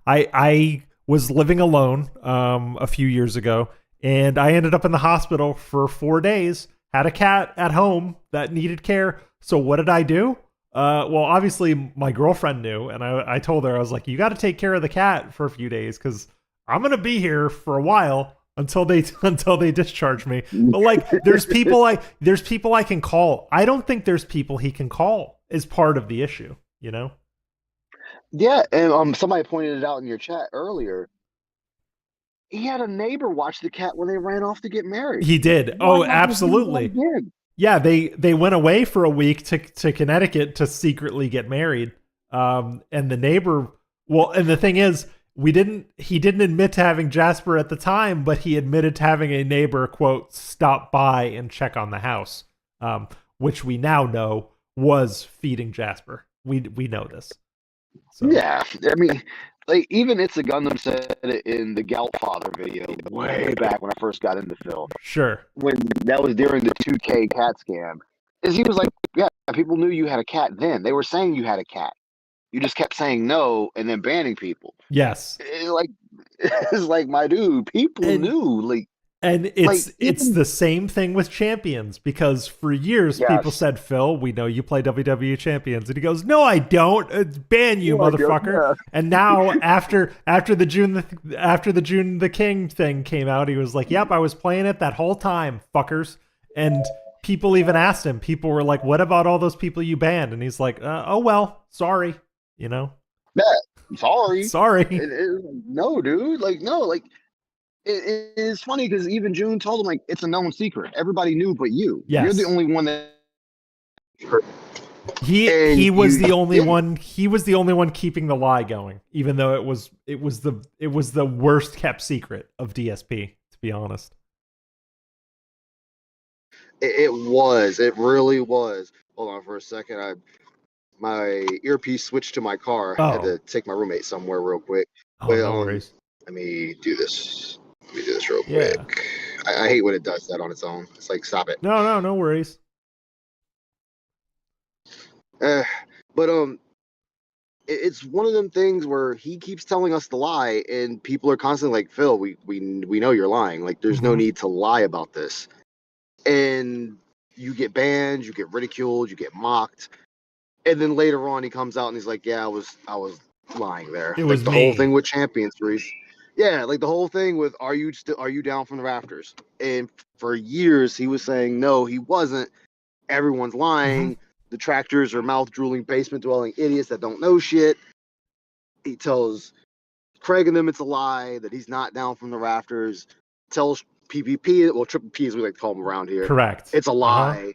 I was living alone a few years ago, and I ended up in the hospital for 4 days. Had a cat at home that needed care. So what did I do? Well, obviously my girlfriend knew, and I told her, I was like, you got to take care of the cat for a few days because I'm gonna be here for a while until they discharge me. But like, there's people I can call. I don't think there's people he can call is part of the issue, you know? Yeah, and somebody pointed it out in your chat earlier. He had a neighbor watch the cat when they ran off to get married. He did. Oh, absolutely. Yeah, they went away for a week to Connecticut to secretly get married. And the neighbor, well, and the thing is, he didn't admit to having Jasper at the time, but he admitted to having a neighbor, quote, stop by and check on the house, which we now know was feeding Jasper. We know this. So. Yeah, I mean, like, even It's a Gundam said it in the Goutfather video way back when I first got into film. Sure. When that was during the 2K cat scam, is he was like, yeah, people knew you had a cat then. They were saying you had a cat. You just kept saying no and then banning people. Yes. It's like, my dude, people knew. Like, and it's the same thing with Champions, because for years people said, Phil, we know you play WWE Champions, and he goes, no, I don't. Ban you, motherfucker. Yeah. And now after the June the King thing came out, he was like, yep, I was playing it that whole time, fuckers. And people even asked him. People were like, what about all those people you banned? And he's like, oh well, sorry, you know. Yeah, sorry. No, dude. Like, no, like. It's funny because even June told him, like, it's a known secret. Everybody knew but you. Yes. You're the only one that he was the only one. He was the only one keeping the lie going, even though it was the worst kept secret of DSP, to be honest. It was. It really was. Hold on for a second. My earpiece switched to my car. I had to take my roommate somewhere real quick. No worries. Let me do this. Real quick. I hate when it does that on its own. It's like, stop it. No worries. But it's one of them things where he keeps telling us the lie, and people are constantly like, Phil, we know you're lying. Like, there's no need to lie about this. And you get banned, you get ridiculed, you get mocked, and then later on he comes out and he's like, yeah, I was lying there. It was the whole thing with Champions, Reese. Yeah, like the whole thing with are you down from the rafters? And for years he was saying no, he wasn't. Everyone's lying. Detractors are mouth drooling, basement dwelling idiots that don't know shit. He tells Craig and them it's a lie, that he's not down from the rafters. Tells PPP, well, Triple P as we like to call him around here. Correct. It's a lie.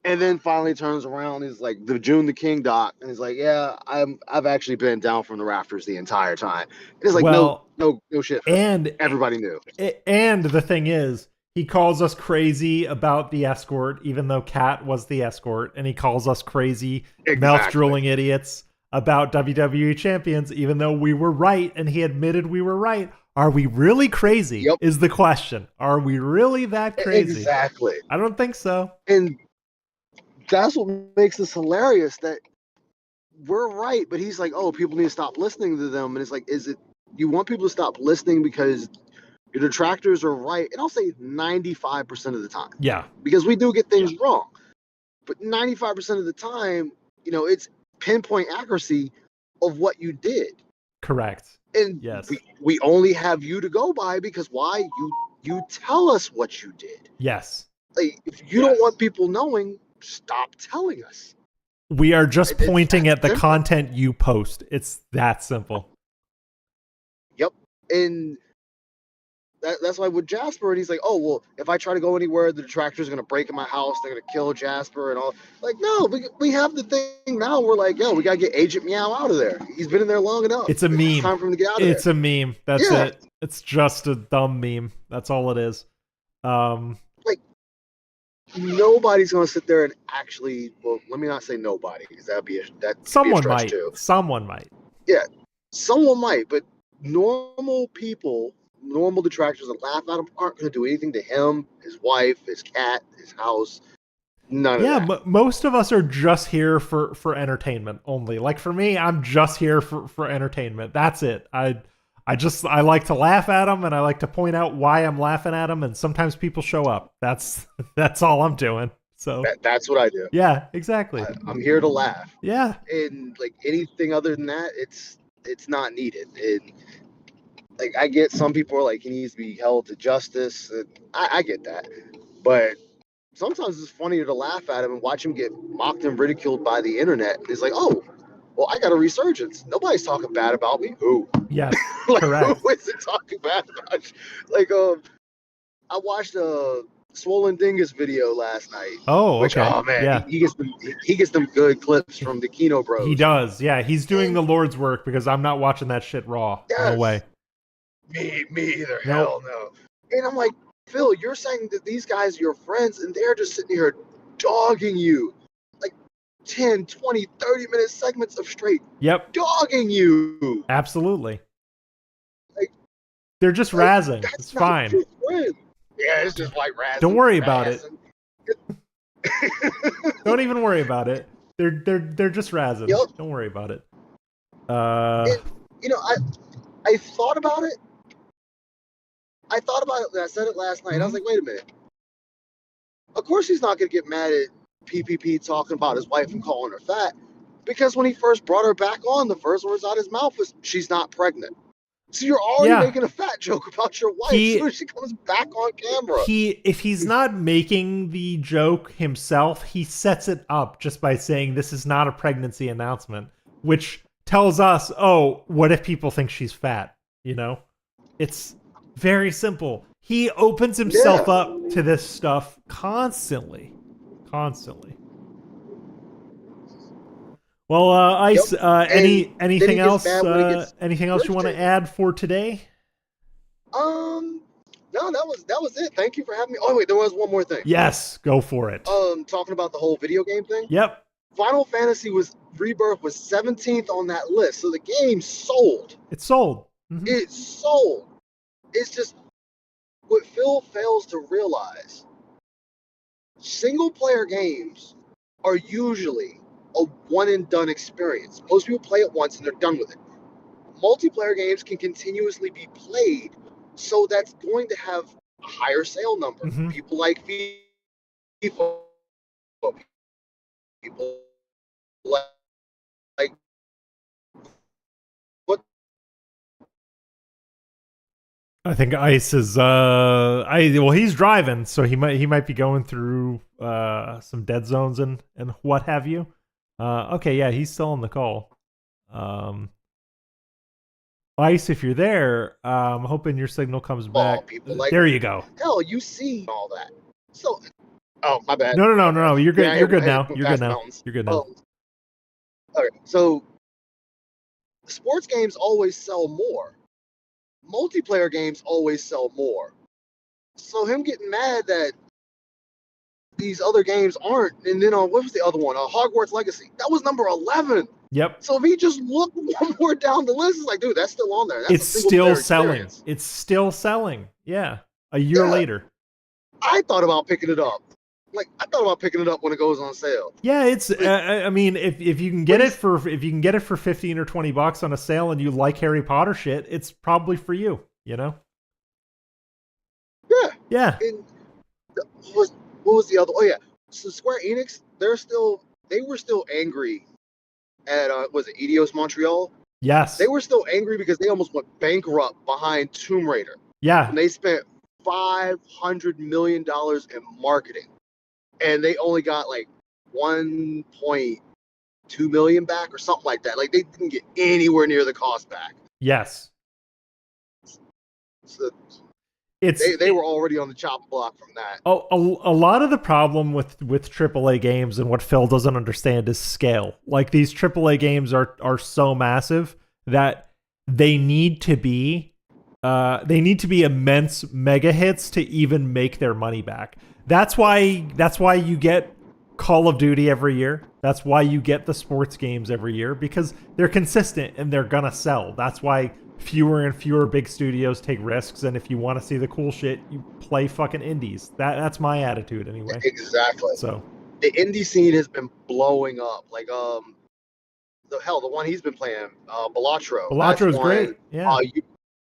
And then finally turns around, he's like, the June the King doc, and he's like, yeah, I've actually been down from the rafters the entire time. It's like, no shit. And everybody knew. And the thing is, he calls us crazy about the escort, even though Kat was the escort, and he calls us crazy, mouth drooling idiots about WWE Champions, even though we were right, and he admitted we were right. Are we really crazy? Yep. Is the question. Are we really that crazy? Exactly. I don't think so. And that's what makes this hilarious, that we're right, but he's like, oh, people need to stop listening to them. And it's like, is it you want people to stop listening because your detractors are right? And I'll say 95% of the time. Yeah. Because we do get things wrong. But 95% of the time, it's pinpoint accuracy of what you did. Correct. And yes, we only have you to go by because why? You tell us what you did. Yes. Like, if you don't want people knowing, stop telling us. We are just pointing at the content you post. It's that simple. Yep. And That's why with Jasper, and he's like, oh, well, if I try to go anywhere, the detractors are going to break in my house. They're going to kill Jasper and all. Like, no, we have the thing now. We're like, yo, we got to get Agent Meow out of there. He's been in there long enough. It's a meme. It's time for him to get out of It's there. a meme. That's it. It's just a dumb meme. That's all it is. Like, nobody's going to sit there and actually, well, let me not say nobody, because that'd be a Someone stretch might. too. Someone might. Yeah, someone might, but normal people, normal detractors that laugh at him aren't going to do anything to him, his wife, his cat, his house. None of that. Yeah, most of us are just here for entertainment only. Like for me, I'm just here for entertainment. That's it. I like to laugh at them, and I like to point out why I'm laughing at them, and sometimes people show up. That's all I'm doing. So that's what I do. Yeah, exactly. I'm here to laugh. Yeah. And like anything other than that, it's not needed. And like I get some people are like he needs to be held to justice. I get that, but sometimes it's funnier to laugh at him and watch him get mocked and ridiculed by the internet. And it's like, oh, well, I got a resurgence. Nobody's talking bad about me. Who? Yes, like, correct. Who is it talking bad about you? Like, I watched a Swollen Dingus video last night. Oh, which, okay. Oh man, yeah. he gets them good clips from the Kino Bros. He does. Yeah, he's doing the Lord's work because I'm not watching that shit raw. Yes. No way. Me either. Nope. Hell no. And I'm like, Phil, you're saying that these guys are your friends and they're just sitting here dogging you. Like 10, 20, 30-minute segments of straight dogging you. Absolutely. Like, they're just razzing. It's fine. Yeah, it's just like razzing. Don't worry about it. Don't even worry about it. They're just razzing. Yep. Don't worry about it. And, you know, I thought about it. I thought about it, and I said it last night. I was like, wait a minute. Of course he's not going to get mad at PPP talking about his wife and calling her fat, because when he first brought her back on, the first words out of his mouth was, she's not pregnant. So you're already making a fat joke about your wife as soon as she comes back on camera. If he's not making the joke himself, he sets it up just by saying this is not a pregnancy announcement, which tells us, oh, what if people think she's fat? You know? It's very simple. He opens himself up to this stuff constantly. Constantly. Well, Ice, anything else? Anything else you want to add for today? No, that was it. Thank you for having me. Oh wait, there was one more thing. Yes, go for it. Talking about the whole video game thing. Yep. Final Fantasy Rebirth was 17th on that list, so the game sold. It sold. It sold. It's just what Phil fails to realize. Single player games are usually a one and done experience. Most people play it once and they're done with it. Multiplayer games can continuously be played, so that's going to have a higher sale number. People like FIFA. People like what? I think Ice is well, he's driving, so he might be going through some dead zones and what have you. Okay, yeah, he's still on the call. Ice, if you're there, I'm hoping your signal comes back. There you go. Hell, you see all that. So, oh, my bad. No. You're good. Yeah, you're good now. we're You're good past now. mountains. You're good now. Okay, so sports games always sell more. Multiplayer games always sell more. So him getting mad that these other games aren't, and then what was the other one? Hogwarts Legacy. That was number 11. Yep. So if he just looked one more down the list, it's like, dude, that's still on there. That's It's still selling. It's still selling. Yeah. A year later. I thought about picking it up. Like, I thought about picking it up when it goes on sale. Yeah, it's. I mean, if you can get it for $15 or $20 on a sale, and you like Harry Potter shit, it's probably for you. You know. Yeah. Yeah. And what was the other? Oh yeah. So Square Enix, they were still angry at was it Eidos Montreal? Yes. They were still angry because they almost went bankrupt behind Tomb Raider. Yeah. And they spent $500 million in marketing, and they only got like 1.2 million back or something like that. Like they didn't get anywhere near the cost back. Yes. So, they were already on the chopping block from that. A lot of the problem with AAA games and what Phil doesn't understand is scale. Like these AAA games are so massive that they need to be immense mega hits to even make their money back. That's why you get Call of Duty every year. That's why you get the sports games every year, because they're consistent and they're gonna sell. That's why fewer and fewer big studios take risks, and if you want to see the cool shit, you play fucking indies. That's my attitude anyway. Exactly. So the indie scene has been blowing up. Like the one he's been playing, Balatro. Balatro's great. Yeah.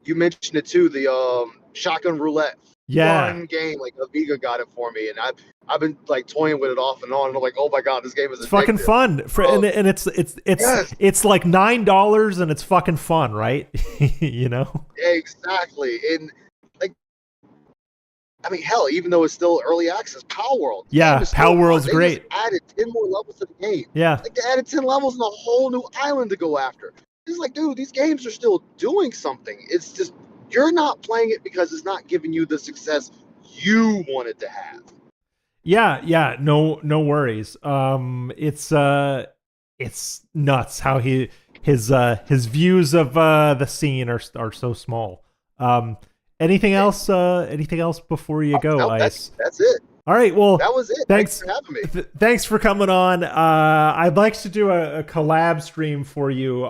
You mentioned it too, the Shotgun Roulette. Yeah. Fun game. Like Amiga got it for me, and I've been like toying with it off and on. And I'm like, oh my god, this game is it's fucking fun. And it's like $9 and it's fucking fun, right? You know. Exactly, and like, I mean, hell, even though it's still early access, Power World. Yeah, Power World's great. Just added 10 more levels to the game. Yeah. Like they added 10 levels and a whole new island to go after. It's like, dude, these games are still doing something. It's just you're not playing it because it's not giving you the success you wanted to have. Yeah, no worries. It's nuts how his views of the scene are so small. Anything else? Anything else before you go, no, Ice? That's it. All right. Well, that was it. Thanks for having me. Thanks for coming on. I'd like to do a collab stream for you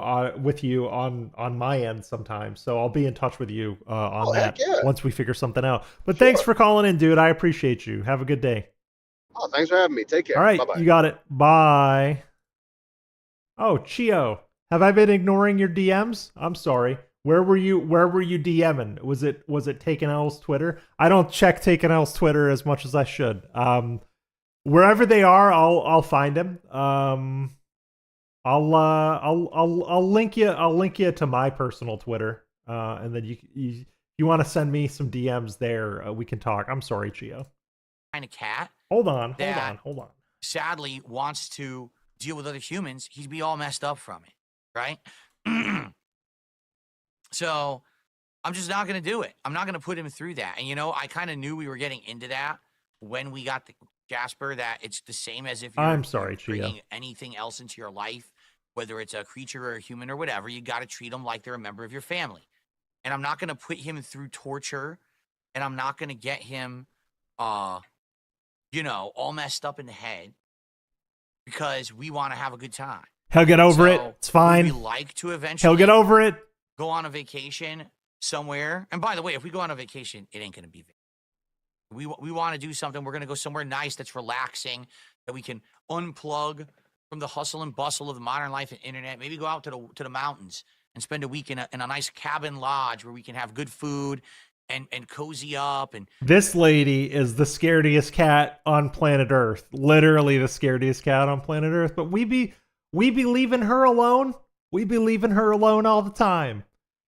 with you on my end sometime. So I'll be in touch with you on that once we figure something out. But thanks for calling in, dude. I appreciate you. Have a good day. Oh, thanks for having me. Take care. All right, Bye-bye. you got it. Bye. Oh, Chio, have I been ignoring your DMs? I'm sorry. Where were you DMing? Was it Taken L's Twitter? I don't check Taken L's Twitter as much as I should. Wherever they are, I'll find them. I'll link you to my personal Twitter. And then you want to send me some DMs there, we can talk. I'm sorry, Chio. Kind of cat. Hold on. Sadly wants to deal with other humans. He'd be all messed up from it, right? So I'm just not going to do it. I'm not going to put him through that. And, I kind of knew we were getting into that when we got the Jasper, that it's the same as if you're bringing anything else into your life, whether it's a creature or a human or whatever. You got to treat them like they're a member of your family. And I'm not going to put him through torture, and I'm not going to get him, all messed up in the head because we want to have a good time. He'll get over it. It's fine. We like to eventually. He'll get over it. Go on a vacation somewhere. And by the way, if we go on a vacation, it ain't going to be we want to do something. We're going to go somewhere nice that's relaxing, that we can unplug from the hustle and bustle of the modern life and internet. Maybe go out to the mountains and spend a week in a nice cabin lodge where we can have good food and cozy up. And this lady is the scariest cat on planet Earth. Literally the scariest cat on planet Earth. But we be leaving her alone. We be leaving her alone all the time.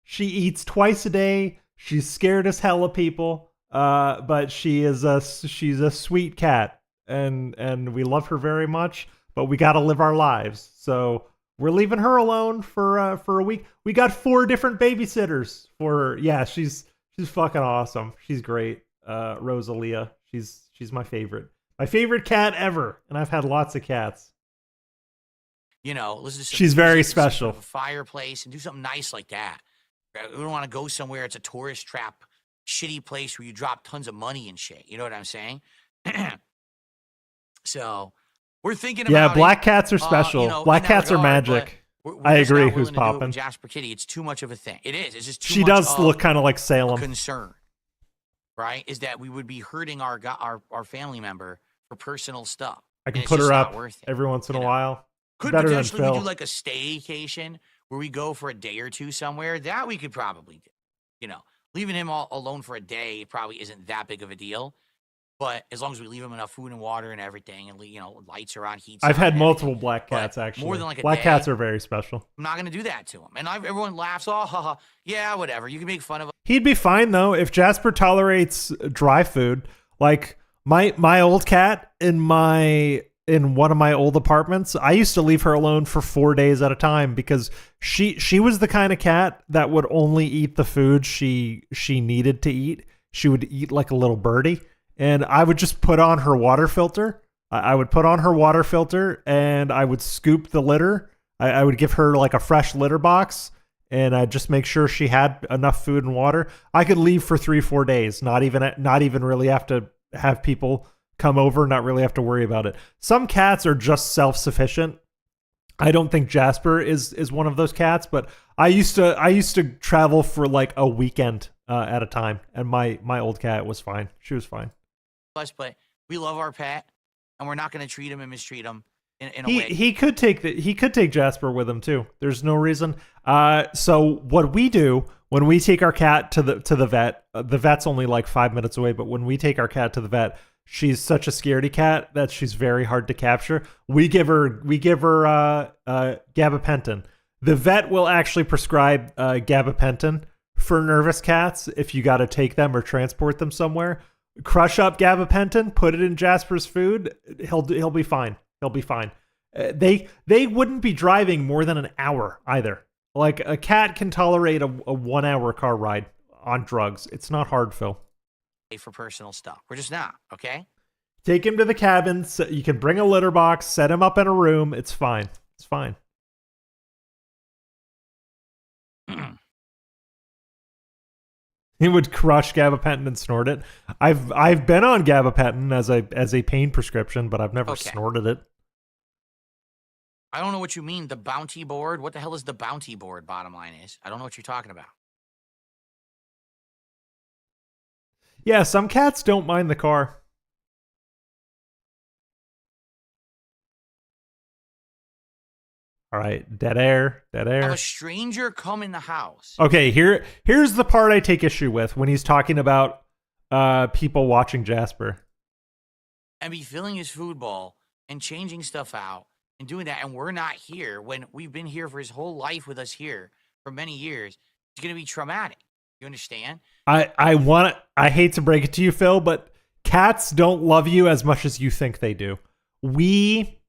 She eats twice a day. She's scared as hell of people. But she's a sweet cat, and we love her very much. But we got to live our lives, so we're leaving her alone for a week. We got 4 different babysitters for her. Yeah, she's fucking awesome. She's great. Rosalia. She's my favorite cat ever, and I've had lots of cats. Listen to she's very special. A fireplace and do something nice like that. We don't want to go somewhere it's a tourist trap, shitty place where you drop tons of money and shit. You know what I'm saying? So we're thinking about yeah, black cats are special. Black cats are magic. We're I agree. Who's popping? Jasper Kitty. It's too much of a thing. It is. It's just too she much does look kind of like Salem. Concern, right? Is that we would be hurting our family member for personal stuff. I can put her up every once in a while. Could better potentially than we Phil. do like a staycation where we go for a day or two somewhere. That we could probably do. Leaving him all alone for a day probably isn't that big of a deal. But as long as we leave him enough food and water and everything, and lights are on, heat's I've on had and multiple everything. black cats But actually. More than like a black day, cats are very special. I'm not gonna do that to him, and everyone laughs. Oh, haha, yeah, whatever. You can make fun of him. He'd be fine though if Jasper tolerates dry food. Like my old cat in one of my old apartments, I used to leave her alone for 4 days at a time because she was the kind of cat that would only eat the food she needed to eat. she would eat like a little birdie, and I would just put on her water filter. I would put on her water filter, and I would scoop the litter. I would give her like a fresh litter box, and I'd just make sure she had enough food and water. I could leave for 3-4 days, not even really have to have people come over, not really have to worry about it. Some cats are just self-sufficient. I don't think Jasper is one of those cats, but I used to travel for like a weekend at a time, and my old cat was fine. She was fine. But we love our pet, and we're not going to treat him and mistreat him in a way. He could take Jasper with him too. There's no reason. So what we do when we take our cat to the vet, the vet's only like 5 minutes away, but when we take our cat to the vet, she's such a scaredy cat that she's very hard to capture. We give her gabapentin. The vet will actually prescribe gabapentin for nervous cats if you got to take them or transport them somewhere. Crush up gabapentin, put it in Jasper's food. He'll be fine. He'll be fine. They wouldn't be driving more than an hour either. Like a cat can tolerate a 1 hour car ride on drugs. It's not hard, Phil. For personal stuff. We're just not, okay? Take him to the cabin. So you can bring a litter box, set him up in a room. It's fine. It's fine. He would crush gabapentin and snort it. I've been on gabapentin as a pain prescription, but I've never snorted it. I don't know what you mean. The bounty board? What the hell is the bounty board? Bottom line is, I don't know what you're talking about. Yeah, some cats don't mind the car. All right, dead air. Have a stranger come in the house. Okay, here's the part I take issue with when he's talking about people watching Jasper. And be filling his food bowl and changing stuff out and doing that, and we're not here when we've been here for his whole life with us here for many years. It's going to be traumatic. You understand? I hate to break it to you, Phil, but cats don't love you as much as you think they do. We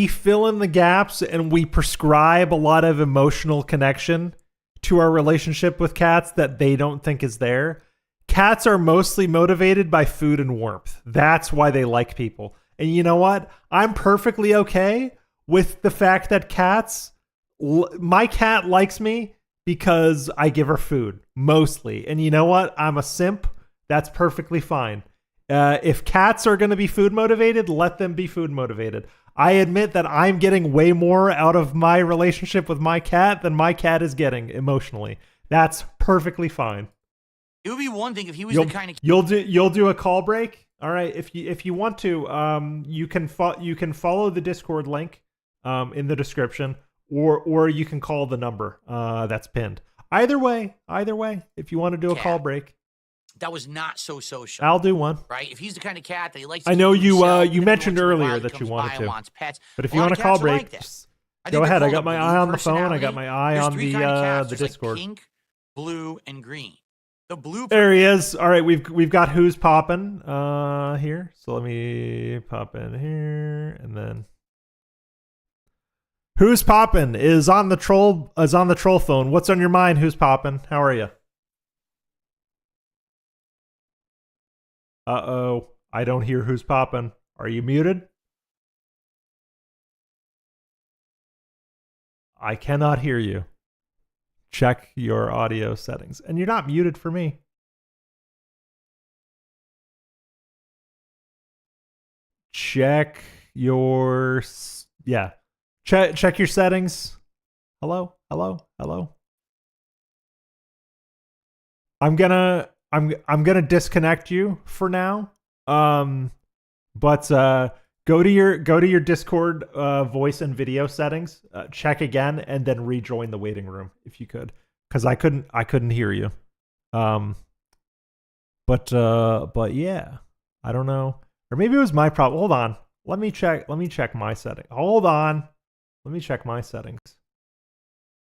fill in the gaps and we prescribe a lot of emotional connection to our relationship with cats that they don't think is there. Cats are mostly motivated by food and warmth. That's why they like people. And you know what? I'm perfectly okay with the fact that my cat likes me because I give her food, mostly. And you know what? I'm a simp. That's perfectly fine. If cats are going to be food motivated, let them be food motivated. I admit that I'm getting way more out of my relationship with my cat than my cat is getting emotionally. That's perfectly fine. It would be one thing if he was the kind of you'll do a call break. All right, if you want to, you can follow the Discord link in the description, or you can call the number that's pinned. Either way, if you want to do a call break. That was not so social. I'll do one. Right? If he's the kind of cat that he likes. I know you mentioned earlier that you wanted to. Pets. But if you want a call break, go ahead. I got my eye on the phone. I got my eye on the Discord. Like pink, blue, and green. The blue. There he is. All right, we've got who's popping here. So let me pop in here, and then who's popping is on the troll phone. What's on your mind? Who's popping? How are you? Uh-oh, I don't hear who's popping. Are you muted? I cannot hear you. Check your audio settings. And you're not muted for me. Check your check your settings. Hello. I'm gonna disconnect you for now. But go to your Discord voice and video settings. Check again and then rejoin the waiting room if you could, because I couldn't hear you. But yeah, I don't know, or maybe it was my problem. Hold on, let me check my setting. Hold on, let me check my settings.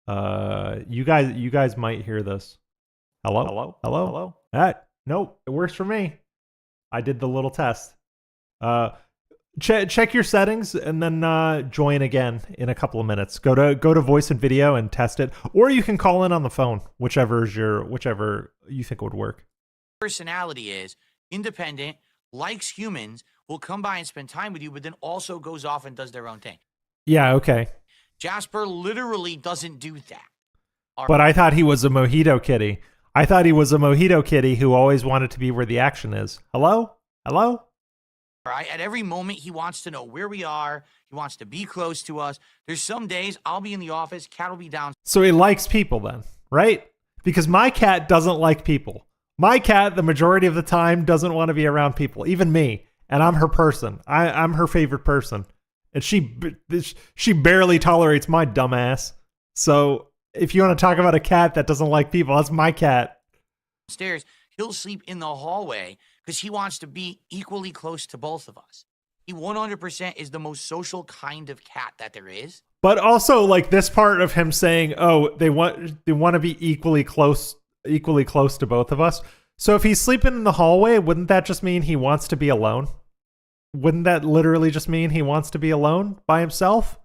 You guys might hear this. Hello. Nope, it works for me. I did the little test. Check your settings and then join again in a couple of minutes. Go to voice and video and test it, or you can call in on the phone, whichever you think would work. personality is independent, likes humans, will come by and spend time with you, but then also goes off and does their own thing. Yeah, okay. Jasper literally doesn't do that. But I thought he was a mojito kitty. I thought he was a mojito kitty who always wanted to be where the action is. Hello? Hello? Right? At every moment, he wants to know where we are. He wants to be close to us. There's some days I'll be in the office, cat will be down. So he likes people then, right? Because my cat doesn't like people. My cat, the majority of the time, doesn't want to be around people, even me. And I'm her person. I'm her favorite person. And she barely tolerates my dumb ass. So if you want to talk about a cat that doesn't like people, that's my cat. Stairs, he'll sleep in the hallway because he wants to be equally close to both of us. He 100% is the most social kind of cat that there is. But also, like, this part of him saying, "Oh, they want to be equally close to both of us." So if he's sleeping in the hallway, wouldn't that just mean he wants to be alone? Wouldn't that literally just mean he wants to be alone by himself?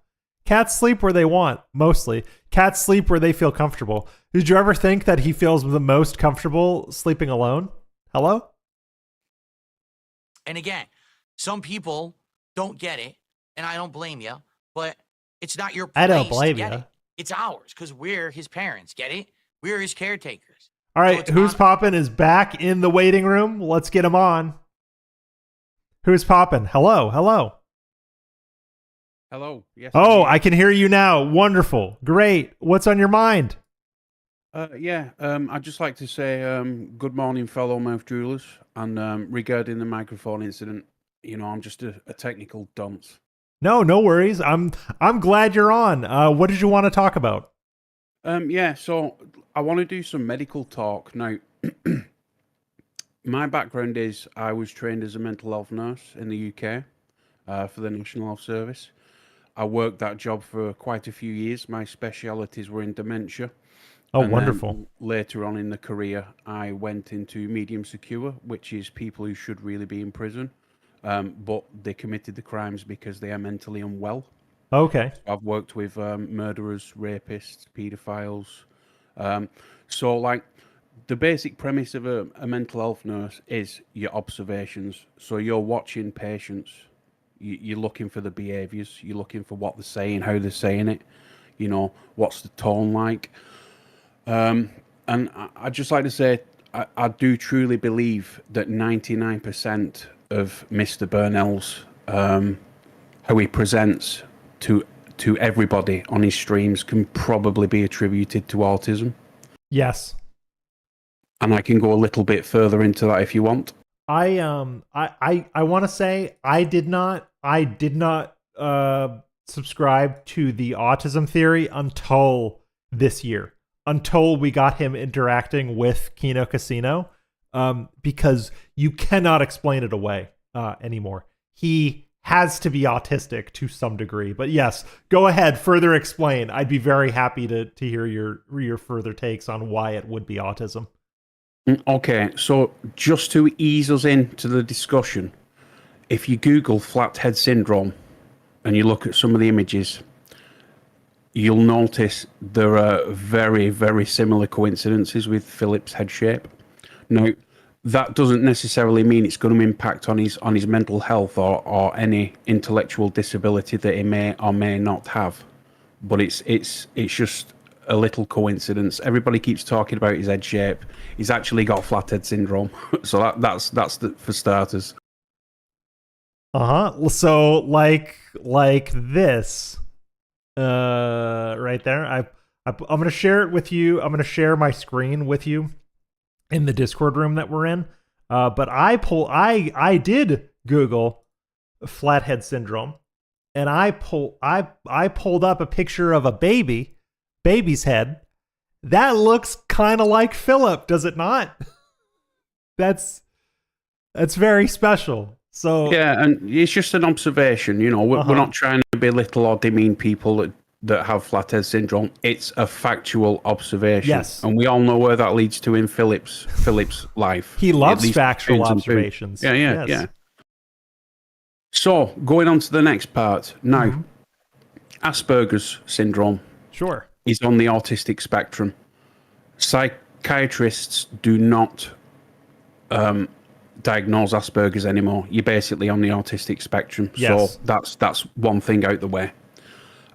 Cats sleep where they want, mostly. Cats sleep where they feel comfortable. Did you ever think that he feels the most comfortable sleeping alone? Hello? And again, some people don't get it, and I don't blame you, but it's not your place I don't blame to get you. it. It's ours, because we're his parents, get it? We're his caretakers. All right, Who's Poppin' is back in the waiting room. Let's get him on. Who's Poppin'? Hello, hello. Hello. Yes. Oh, I can hear you now. Wonderful. Great. What's on your mind? I'd just like to say good morning, fellow mouth jewelers. And regarding the microphone incident, I'm just a technical dunce. No worries. I'm glad you're on. What did you want to talk about? So I want to do some medical talk. Now, my background is I was trained as a mental health nurse in the UK for the National Health Service. I worked that job for quite a few years. My specialities were in dementia. Oh, And wonderful. then later on in the career, I went into medium secure, which is people who should really be in prison, but they committed the crimes because they are mentally unwell. Okay. So I've worked with murderers, rapists, paedophiles. So, like, the basic premise of a mental health nurse is your observations. So you're watching patients. You're looking for the behaviors. You're looking for what they're saying, how they're saying it. What's the tone like. And I'd just like to say, I do truly believe that 99% of Mr. Burnell's, how he presents to everybody on his streams can probably be attributed to autism. Yes. And I can go a little bit further into that if you want. I want to say I did not subscribe to the autism theory until this year. Until we got him interacting with Kino Casino, because you cannot explain it away anymore. He has to be autistic to some degree. But yes, go ahead, further explain. I'd be very happy to hear your further takes on why it would be autism. Okay, so just to ease us into the discussion, if you Google flathead syndrome and you look at some of the images, you'll notice there are very, very similar coincidences with Philip's head shape. Now, that doesn't necessarily mean it's going to impact on his mental health or any intellectual disability that he may or may not have. But it's just a little coincidence. Everybody keeps talking about his head shape. He's actually got flathead syndrome. So that's for starters. So like this. Right there. I'm going to share it with you. I'm going to share my screen with you in the Discord room that we're in. But I did Google flathead syndrome, and I pulled up a picture of a baby's head. That looks kind of like Philip, does it not? That's very special. So yeah, and it's just an observation. We're not trying to belittle or demean people that have flathead syndrome. It's a factual observation. Yes, and we all know where that leads to in Philip's life. He loves factual observations. Yeah. So going on to the next part now, Asperger's syndrome. Sure. Is on the autistic spectrum. Psychiatrists do not diagnose Asperger's anymore. You're basically on the autistic spectrum. Yes. So that's one thing out the way.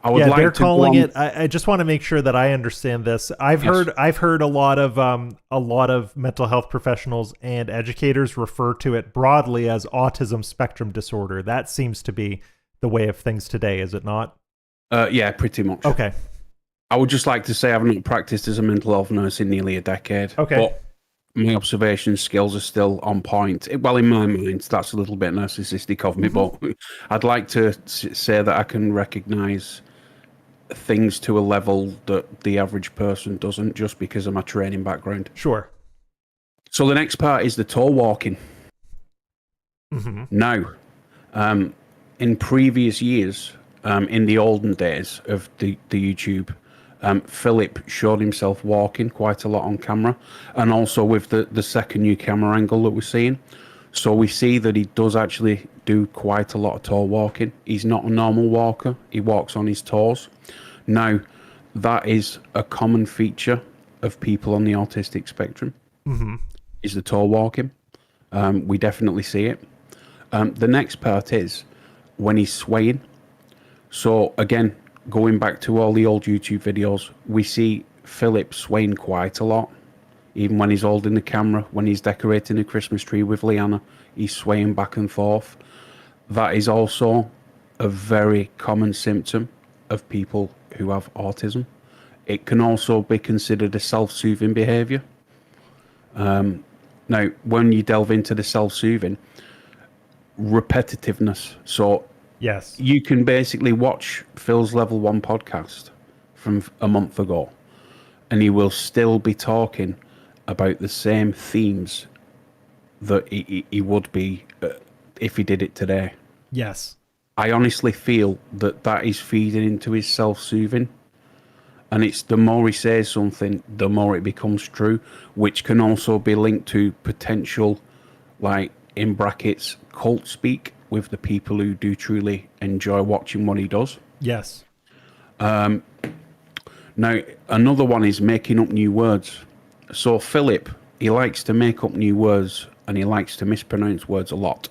I would yeah, like they're to calling go on- it. I just want to make sure that I understand this. I've heard a lot of mental health professionals and educators refer to it broadly as autism spectrum disorder. That seems to be the way of things today, is it not? Yeah, pretty much. Okay. I would just like to say I've not practiced as a mental health nurse in nearly a decade. Okay. But my observation skills are still on point. Well, in my mind, that's a little bit narcissistic of me, but I'd like to say that I can recognise things to a level that the average person doesn't, just because of my training background. Sure. So the next part is the tall walking. Now, in previous years, in the olden days of the YouTube, Philip showed himself walking quite a lot on camera, and also with the second new camera angle that we're seeing. So we see that he does actually do quite a lot of tall walking. He's not a normal walker. He walks on his toes. Now, that is a common feature of people on the autistic spectrum, is the tall walking. We definitely see it. The next part is when he's swaying. So again, going back to all the old YouTube videos, we see Philip swaying quite a lot. Even when he's holding the camera, when he's decorating a Christmas tree with Liana, he's swaying back and forth. That is also a very common symptom of people who have autism. It can also be considered a self-soothing behaviour. Now, when you delve into the self-soothing, repetitiveness. So yes, you can basically watch Phil's Level 1 podcast from a month ago, and he will still be talking about the same themes that he would be if he did it today. Yes. I honestly feel that that is feeding into his self-soothing. And it's the more he says something, the more it becomes true, which can also be linked to potential, like, in brackets, cult speak with the people who do truly enjoy watching what he does. Yes. Now, another one is making up new words. So Philip, he likes to make up new words, and he likes to mispronounce words a lot.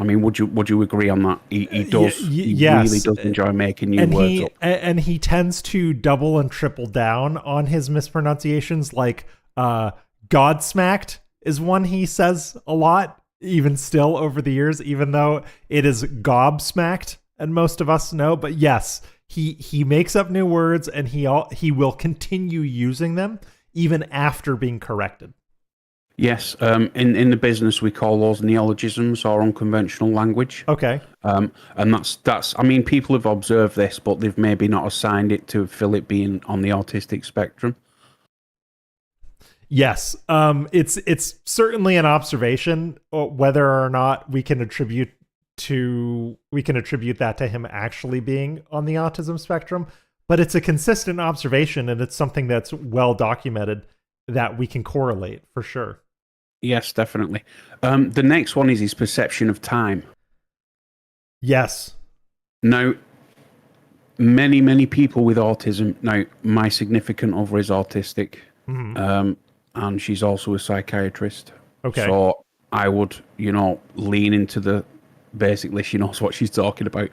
I mean, would you agree on that? He does. He really does enjoy making new words up. And he tends to double and triple down on his mispronunciations. Like, Godsmacked is one he says a lot, even still over the years, even though it is gobsmacked, and most of us know. But yes, he makes up new words, and he will continue using them even after being corrected. Yes, in the business we call those neologisms or unconventional language. Okay. And that's I mean, people have observed this, but they've maybe not assigned it to Philip being on the autistic spectrum. Yes, it's certainly an observation. Whether or not we can attribute that to him actually being on the autism spectrum, but it's a consistent observation, and it's something that's well documented that we can correlate for sure. Yes, definitely. The next one is his perception of time. Yes. Now, many people with autism. Now, my significant other is autistic, and she's also a psychiatrist. Okay. So I would, lean into the. Basically, she knows what she's talking about.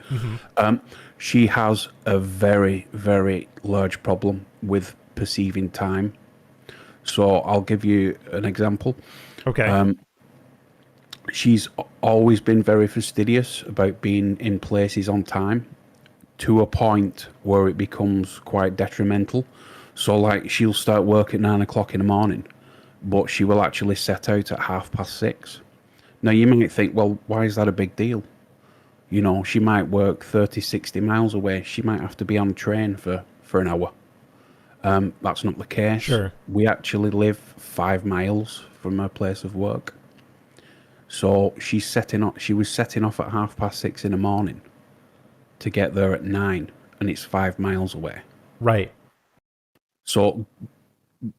She has a very, very large problem with perceiving time. So I'll give you an example. Okay. She's always been very fastidious about being in places on time, to a point where it becomes quite detrimental. So, like, she'll start work at 9 o'clock in the morning, but she will actually set out at 6:30. Now, you might think, well, why is that a big deal? She might work 30, 60 miles away. She might have to be on a train for an hour. That's not the case. Sure. We actually live 5 miles from her place of work. So she was setting off at 6:30 in the morning to get there at 9, and it's 5 miles away. Right. So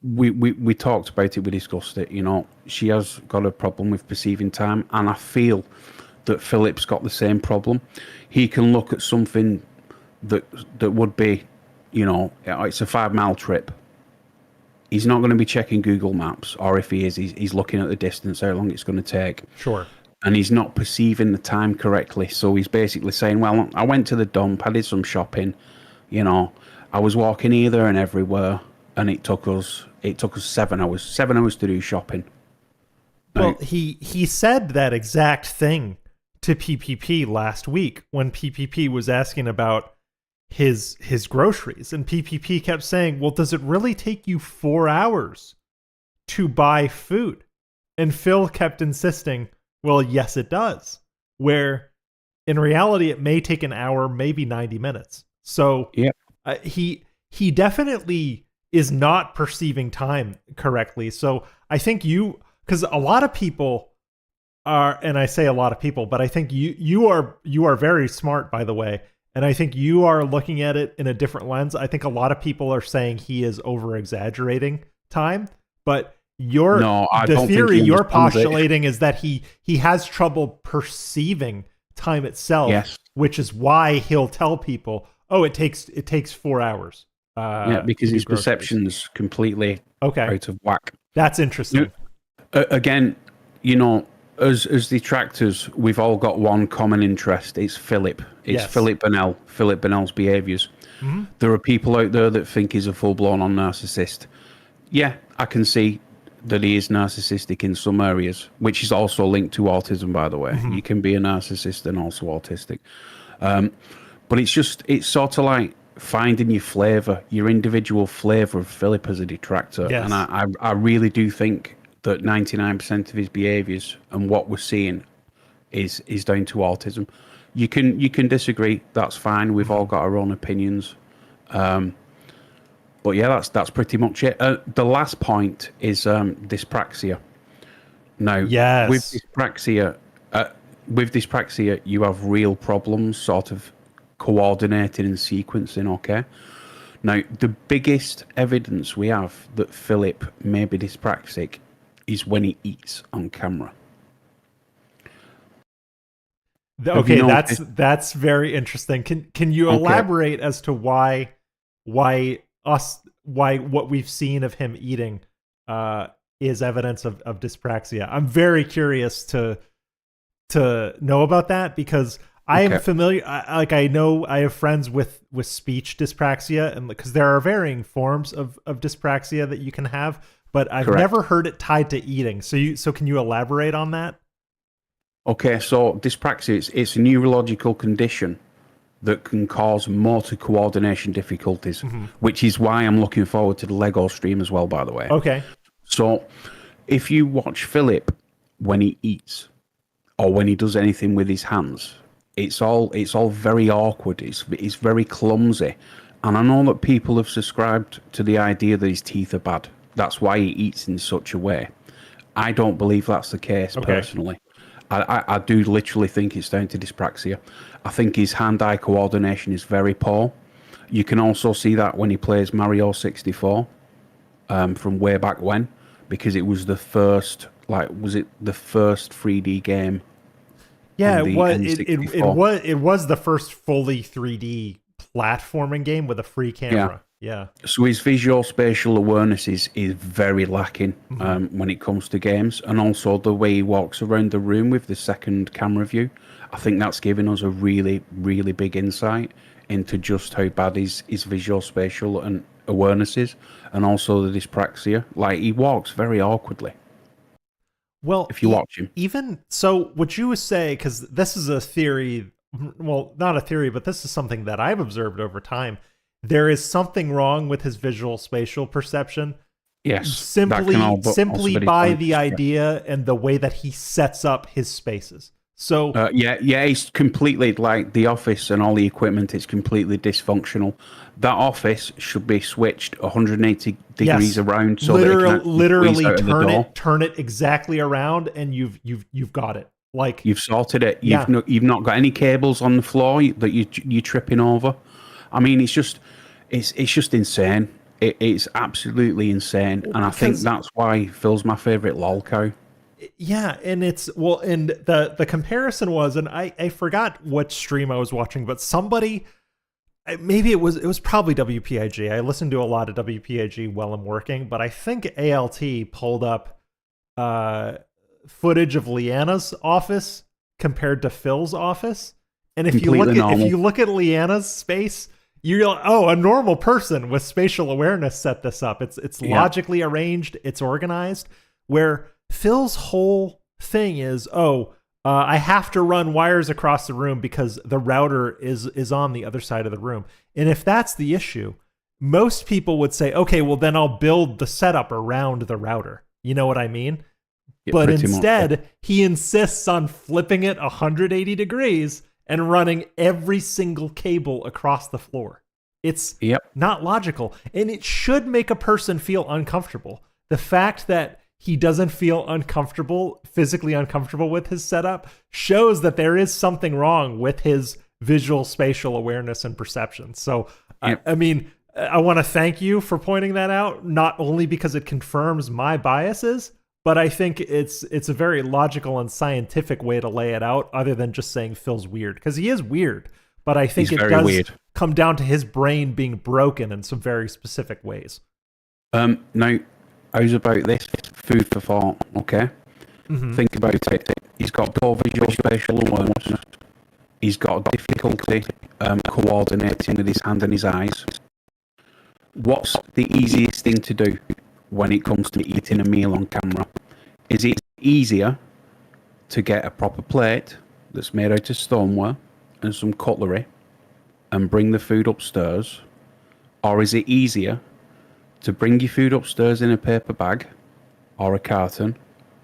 we talked about it, we discussed it, she has got a problem with perceiving time, and I feel that Philip's got the same problem. He can look at something that would be, it's a 5 mile trip. he's not going to be checking Google Maps, or if he is, he's looking at the distance, how long it's going to take. Sure. And he's not perceiving the time correctly. So he's basically saying, well, I went to the dump, I did some shopping, you know, I was walking here, there, and everywhere, and it took us 7 hours. 7 hours to do shopping. Well, he said that exact thing to PPP last week when PPP was asking about his groceries, and PPP kept saying, well, does it really take you 4 hours to buy food? And Phil kept insisting, well, yes, it does. Where in reality, it may take an hour, maybe 90 minutes. So yeah, he definitely is not perceiving time correctly. So I think because a lot of people are, and I say a lot of people, but I think you are very smart, by the way. And I think you are looking at it in a different lens. I think a lot of people are saying he is over exaggerating time, but the theory you're postulating is that he has trouble perceiving time itself, yes, which is why he'll tell people, oh, it takes 4 hours. Yeah, because his perception's completely out of whack. That's interesting. Again, you know, as detractors, we've all got one common interest. It's Philip. It's Philip Bennell. Philip Bennell's behaviours. Mm-hmm. There are people out there that think he's a full-blown narcissist. Yeah, I can see that he is narcissistic in some areas, which is also linked to autism, by the way. Mm-hmm. You can be a narcissist and also autistic. But it's sort of like finding your flavour, your individual flavour of Philip as a detractor. Yes. And I really do think that 99% of his behaviours and what we're seeing is down to autism. You can disagree, that's fine. We've all got our own opinions. But yeah, that's pretty much it. The last point is dyspraxia. Now, with dyspraxia, you have real problems sort of coordinating and sequencing, okay? Now, the biggest evidence we have that Philip may be dyspraxic is when he eats on camera. Okay, that's very interesting. Can you elaborate as to why what we've seen of him eating is evidence of dyspraxia? I'm very curious to know about that, because I am familiar. I know I have friends with speech dyspraxia, and because there are varying forms of dyspraxia that you can have, but I've never heard it tied to eating. So can you elaborate on that? Okay, so dyspraxia, it's a neurological condition that can cause motor coordination difficulties, which is why I'm looking forward to the Lego stream as well, by the way. Okay. So if you watch Philip when he eats or when he does anything with his hands, it's all very awkward. It's very clumsy. And I know that people have subscribed to the idea that his teeth are bad. That's why he eats in such a way. I don't believe that's the case, personally. I do literally think it's down to dyspraxia. I think his hand-eye coordination is very poor. You can also see that when he plays Mario 64 from way back when, because it was the first, was it the first 3D game? Yeah, it was the first fully 3D platforming game with a free camera. Yeah. So his visual spatial awareness is very lacking when it comes to games, and also the way he walks around the room with the second camera view. I think that's given us a really, really big insight into just how bad his visual spatial and awareness is, and also the dyspraxia. Like, he walks very awkwardly. Well, if you watch him. Even so, would you say, because this is a theory, well, not a theory, but this is something that I've observed over time, there is something wrong with his visual spatial perception. Yes. Simply by the idea and the way that he sets up his spaces. So he's completely, like, the office and all the equipment is completely dysfunctional. That office should be switched 180 degrees around, so literally turn it exactly around, and you've got it. Like, you've sorted it. You've not got any cables on the floor that you're tripping over. I mean, it's just insane. It's absolutely insane, and I think that's why Phil's my favorite Lolcow. Yeah, and and the comparison was, and I forgot what stream I was watching, but somebody maybe it was probably WPIG. I listened to a lot of WPIG while I'm working, but I think ALT pulled up footage of Leanna's office compared to Phil's office. And if you look at Leanna's space, you're like, oh, a normal person with spatial awareness set this up. It's logically arranged, it's organized. Where Phil's whole thing is, I have to run wires across the room because the router is on the other side of the room. And if that's the issue, most people would say, okay, well then I'll build the setup around the router. You know what I mean? Yeah, but instead, he insists on flipping it 180 degrees and running every single cable across the floor. It's not logical. And it should make a person feel uncomfortable. The fact that he doesn't feel physically uncomfortable with his setup shows that there is something wrong with his visual spatial awareness and perception. So, I mean, I want to thank you for pointing that out, not only because it confirms my biases, but I think it's a very logical and scientific way to lay it out, other than just saying Phil's weird, because he is weird. But I think it does come down to his brain being broken in some very specific ways. Now, how's about this? Food for thought, okay? Mm-hmm. Think about it. He's got poor visual spatial awareness. He's got difficulty coordinating with his hand and his eyes. What's the easiest thing to do when it comes to eating a meal on camera? Is it easier to get a proper plate that's made out of stoneware and some cutlery and bring the food upstairs? Or is it easier to bring your food upstairs in a paper bag or a carton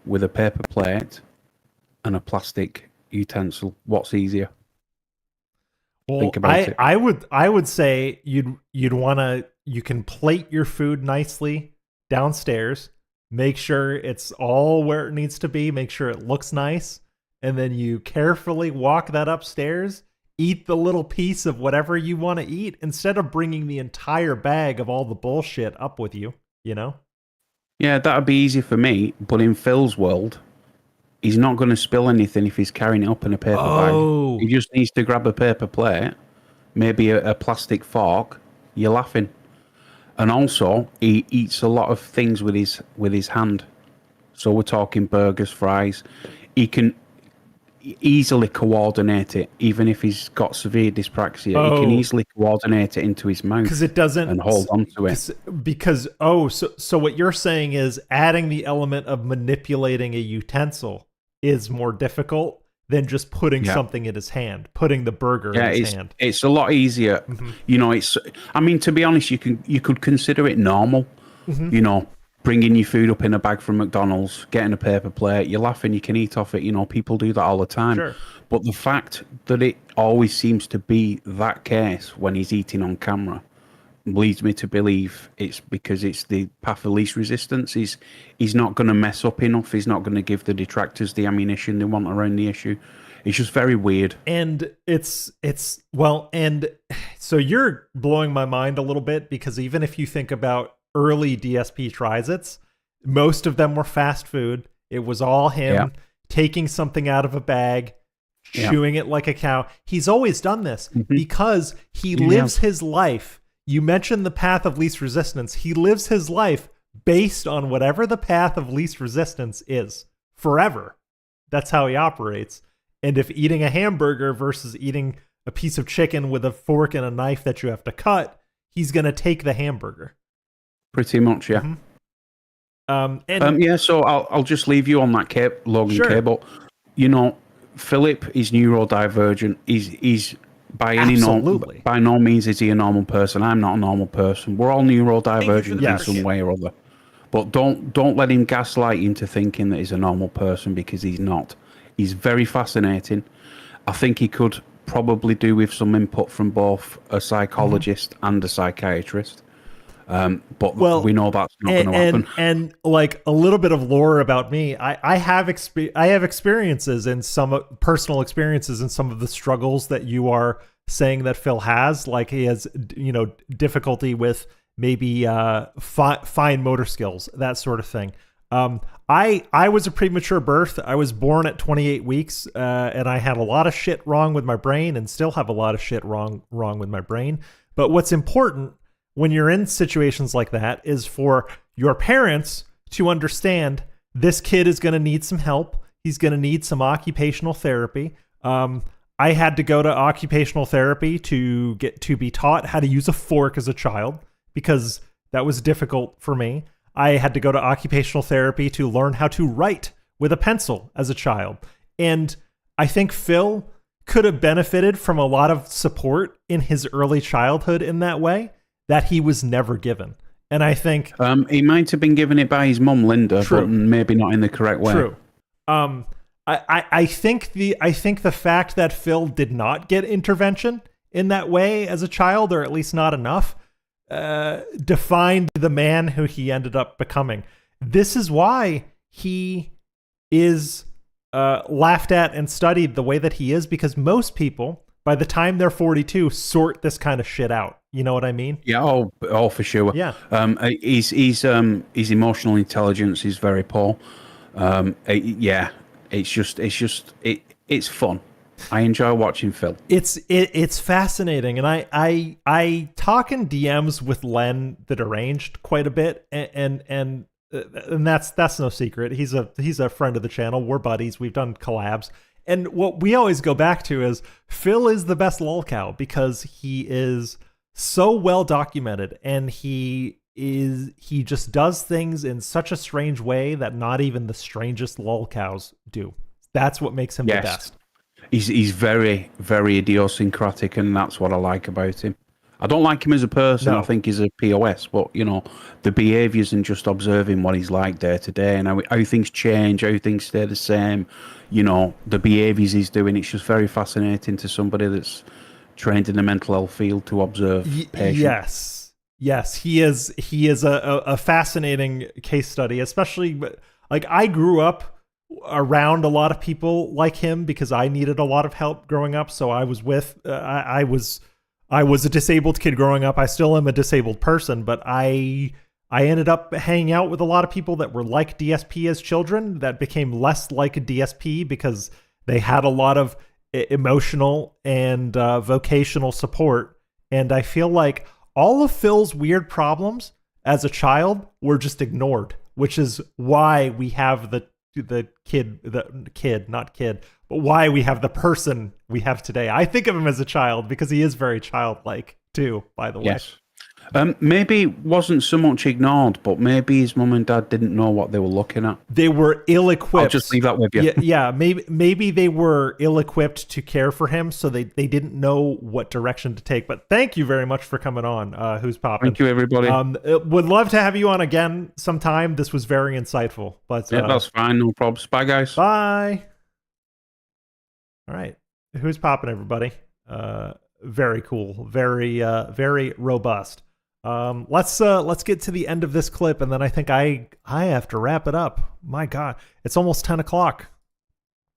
with a paper plate and a plastic utensil? What's easier? Well, think about it. I would say you can plate your food nicely downstairs, make sure it's all where it needs to be, make sure it looks nice, and then you carefully walk that upstairs, eat the little piece of whatever you want to eat instead of bringing the entire bag of all the bullshit up with you, you know? Yeah, that would be easy for me, but in Phil's world, he's not going to spill anything if he's carrying it up in a paper bag. He just needs to grab a paper plate, maybe a plastic fork. You're laughing. And also, he eats a lot of things with his hand. So we're talking burgers, fries. He can easily coordinate it, even if he's got severe dyspraxia. He can easily coordinate it into his mouth because it doesn't and hold on to it. Because so what you're saying is adding the element of manipulating a utensil is more difficult than just putting something in his hand, putting the burger in his hand. It's a lot easier. Mm-hmm. You know, I mean, to be honest, you could consider it normal. Mm-hmm. You know, bringing your food up in a bag from McDonald's, getting a paper plate, you're laughing, you can eat off it. You know, people do that all the time. Sure. But the fact that it always seems to be that case when he's eating on camera leads me to believe it's because it's the path of least resistance. He's not going to mess up enough. He's not going to give the detractors the ammunition they want around the issue. It's just very weird. And and so you're blowing my mind a little bit, because even if you think about early DSP trizits, most of them were fast food. It was all him taking something out of a bag, chewing it like a cow. He's always done this because he lives his life. You mentioned the path of least resistance. He lives his life based on whatever the path of least resistance is forever. That's how he operates. And if eating a hamburger versus eating a piece of chicken with a fork and a knife that you have to cut, he's going to take the hamburger. Pretty much, yeah. Mm-hmm. So I'll just leave you on that Logan cable. You know, Philip is neurodivergent. He's by no means is he a normal person. I'm not a normal person. We're all neurodivergent in some way or other. But don't let him gaslight you into thinking that he's a normal person, because he's not. He's very fascinating. I think he could probably do with some input from both a psychologist and a psychiatrist. But we know that's not going to happen. And like a little bit of lore about me, I have experiences in some personal experiences in some of the struggles that you are saying that Phil has. Like he has, difficulty with maybe fine motor skills, that sort of thing. I was a premature birth. I was born at 28 weeks, and I had a lot of shit wrong with my brain, and still have a lot of shit wrong with my brain. But what's important when you're in situations like that is for your parents to understand this kid is going to need some help. He's going to need some occupational therapy. I had to go to occupational therapy to be taught how to use a fork as a child because that was difficult for me. I had to go to occupational therapy to learn how to write with a pencil as a child. And I think Phil could have benefited from a lot of support in his early childhood in that way that he was never given. And I think he might have been given it by his mum, Linda, but maybe not in the correct way. True. I think the fact that Phil did not get intervention in that way as a child, or at least not enough, defined the man who he ended up becoming. This is why he is laughed at and studied the way that he is, because most people, by the time they're 42, sort this kind of shit out. You know what I mean? Yeah. Oh, for sure. Yeah. His emotional intelligence is very poor. Yeah. It's fun. I enjoy watching Phil. It's fascinating, and I talk in DMs with Len the Deranged quite a bit, and that's no secret. He's a friend of the channel. We're buddies. We've done collabs, and what we always go back to is Phil is the best Lolcow because he is so well documented, and he just does things in such a strange way that not even the strangest Lolcows do. That's what makes him the best. He's very, very idiosyncratic, and that's what I like about him. I don't like him as a person. No. I think he's a POS, but the behaviours and just observing what he's like day to day and how things change, how things stay the same. The behaviours he's doing. It's just very fascinating to somebody that's trained in the mental health field to observe patients. Yes, he is a fascinating case study, especially like I grew up around a lot of people like him because I needed a lot of help growing up. So I was with I was a disabled kid growing up. I still am a disabled person, but I ended up hanging out with a lot of people that were like DSP as children that became less like a DSP because they had a lot of emotional and vocational support. And I feel like all of Phil's weird problems as a child were just ignored, which is why we have the kid, not kid, but why we have the person we have today. I think of him as a child because he is very childlike too, by the way. Yes. Maybe wasn't so much ignored, but maybe his mum and dad didn't know what they were looking at. They were ill-equipped. I'll just leave that with you. Yeah, maybe they were ill-equipped to care for him, so they didn't know what direction to take. But thank you very much for coming on. Who's popping? Thank you, everybody. Would love to have you on again sometime. This was very insightful. But yeah, that's fine. No problems. Bye, guys. Bye. All right. Who's popping, everybody? Very cool. Very robust. Let's get to the end of this clip, and then I think I have to wrap it up. My God, it's almost 10 o'clock.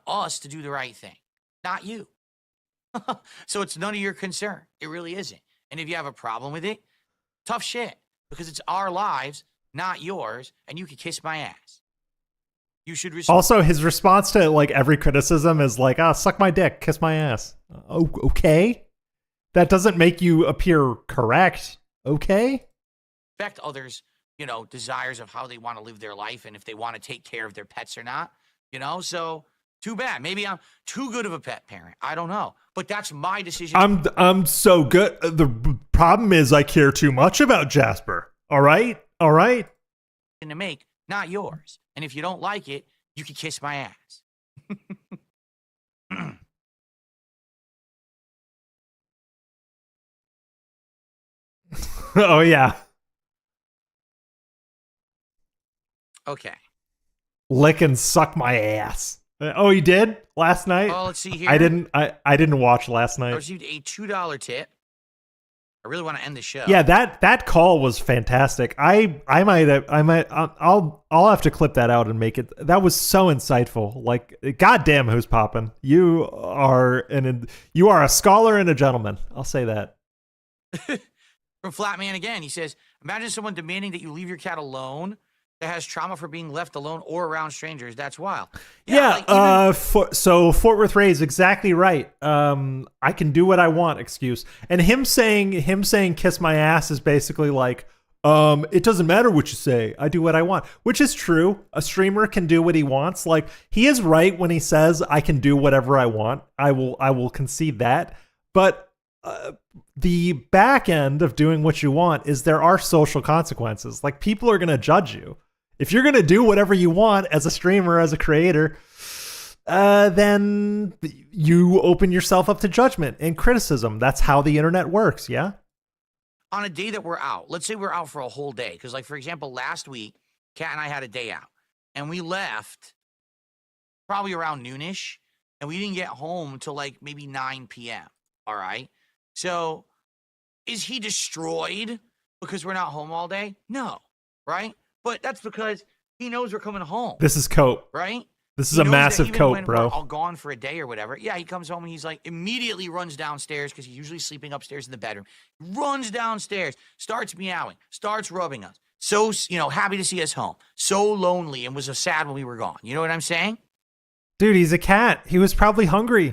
Us to do the right thing, not you. So it's none of your concern. It really isn't. And if you have a problem with it, tough shit, because it's our lives, not yours, and you can kiss my ass. You should also, his response to like every criticism is like, suck my dick, kiss my ass. Oh, okay. That doesn't make you appear correct. Okay. Affect others, desires of how they want to live their life and if they want to take care of their pets or not, so too bad. Maybe I'm too good of a pet parent. I don't know, but that's my decision. I'm so good. The problem is I care too much about Jasper. All right. To make, not yours. And if you don't like it, you can kiss my ass. Oh, yeah. Okay. Lick and suck my ass. Oh, you did? Last night? Oh, let's see here. I didn't watch last night. I received a $2 tip. I really want to end the show. Yeah, that call was fantastic. I'll have to clip that out and make it. That was so insightful. Like, goddamn, who's popping? You are a scholar and a gentleman. I'll say that. From Flatman again, he says, imagine someone demanding that you leave your cat alone that has trauma for being left alone or around strangers. That's wild. Yeah, so Fort Worth Ray is exactly right. I can do what I want excuse. And him saying kiss my ass is basically like, it doesn't matter what you say. I do what I want, which is true. A streamer can do what he wants. Like, he is right when he says I can do whatever I want. I will concede that. But the back end of doing what you want is there are social consequences. Like, people are going to judge you. If you're going to do whatever you want as a streamer, as a creator, then you open yourself up to judgment and criticism. That's how the internet works, yeah? On a day that we're out, let's say we're out for a whole day. Because, like, for example, last week, Kat and I had a day out. And we left probably around noonish. And we didn't get home until, like, maybe 9 p.m. All right? So, is he destroyed because we're not home all day? No, right? But that's because he knows we're coming home. This is cope. Right? This is a massive cope, bro. We're all gone for a day or whatever. Yeah, he comes home and he's like, immediately runs downstairs because he's usually sleeping upstairs in the bedroom. Runs downstairs, starts meowing, starts rubbing us. So, happy to see us home. So lonely and was sad when we were gone. You know what I'm saying? Dude, he's a cat. He was probably hungry.